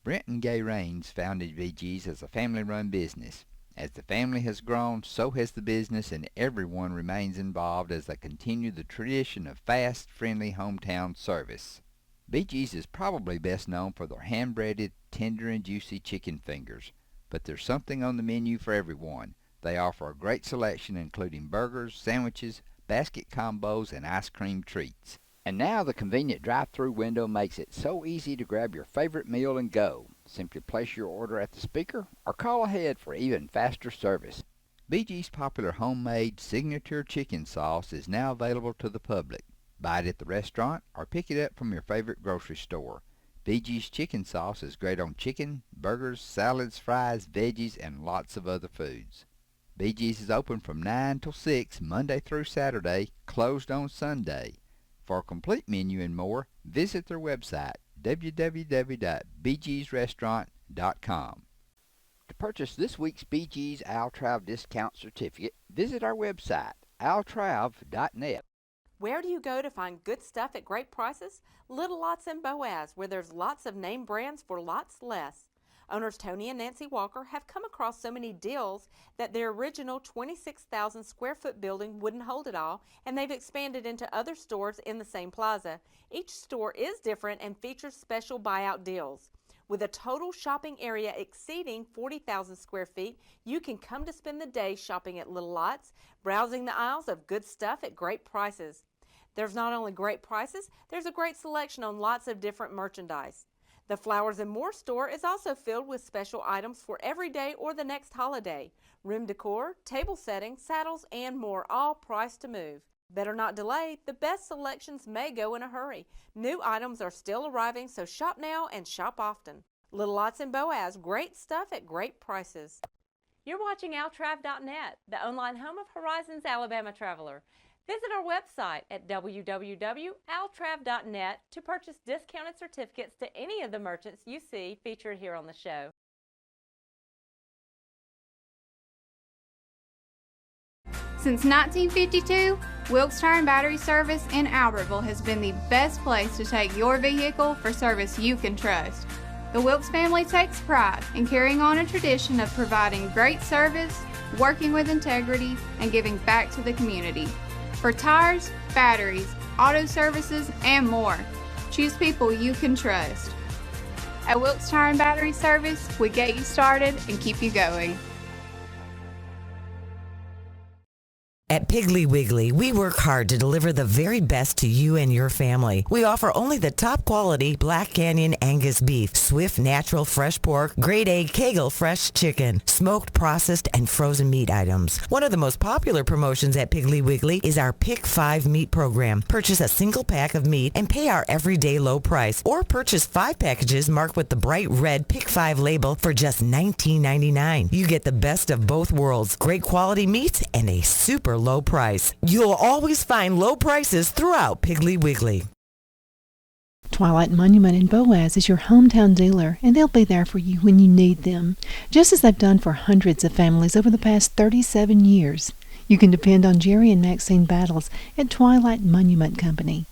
Brent and Gay Raines founded BG's as a family-run business. As the family has grown, so has the business, and everyone remains involved as they continue the tradition of fast, friendly hometown service. BG's is probably best known for their hand-breaded, tender and juicy chicken fingers, but there's something on the menu for everyone. They offer a great selection including burgers, sandwiches, basket combos, and ice cream treats. And now the convenient drive-through window makes it so easy to grab your favorite meal and go. Simply place your order at the speaker or call ahead for even faster service. BG's popular homemade signature chicken sauce is now available to the public. Buy it at the restaurant or pick it up from your favorite grocery store. BG's chicken sauce is great on chicken, burgers, salads, fries, veggies, and lots of other foods. BG's is open from 9 till 6 Monday through Saturday, closed on Sunday. For a complete menu and more, visit their website, www.bgsrestaurant.com. To purchase this week's BG's AlTrav discount certificate, visit our website, altrav.net.
Where do you go to find good stuff at great prices? Little Lots in Boaz, where there's lots of name brands for lots less. Owners Tony and Nancy Walker have come across so many deals that their original 26,000 square foot building wouldn't hold it all, and they've expanded into other stores in the same plaza. Each store is different and features special buyout deals. With a total shopping area exceeding 40,000 square feet, you can come to spend the day shopping at Little Lots, browsing the aisles of good stuff at great prices. There's not only great prices, there's a great selection on lots of different merchandise. The Flowers and More store is also filled with special items for every day or the next holiday. Room decor, table settings, saddles, and more, all priced to move. Better not delay, the best selections may go in a hurry. New items are still arriving, so shop now and shop often. Little Lots in Boaz, great stuff at great prices. You're watching altrav.net, the online home of Horizons Alabama Traveler. Visit our website at www.altrav.net to purchase discounted certificates to any of the merchants you see featured here on the show.
Since 1952, Wilkes Tire and Battery Service in Albertville has been the best place to take your vehicle for service you can trust. The Wilkes family takes pride in carrying on a tradition of providing great service, working with integrity, and giving back to the community. For tires, batteries, auto services, and more, choose people you can trust. At Wilkes Tire and Battery Service, we get you started and keep you going.
At Piggly Wiggly, we work hard to deliver the very best to you and your family. We offer only the top quality Black Canyon Angus beef, Swift natural fresh pork, grade A Kegel fresh chicken, smoked, processed, and frozen meat items. One of the most popular promotions at Piggly Wiggly is our Pick 5 meat program. Purchase a single pack of meat and pay our everyday low price, or purchase 5 packages marked with the bright red Pick 5 label for just $19.99. You get the best of both worlds, great quality meats and a super low price. You'll always find low prices throughout Piggly Wiggly.
Twilight Monument in Boaz is your hometown dealer, and they'll be there for you when you need them, just as they've done for hundreds of families over the past 37 years. You can depend on Jerry and Maxine Battles at Twilight Monument Company.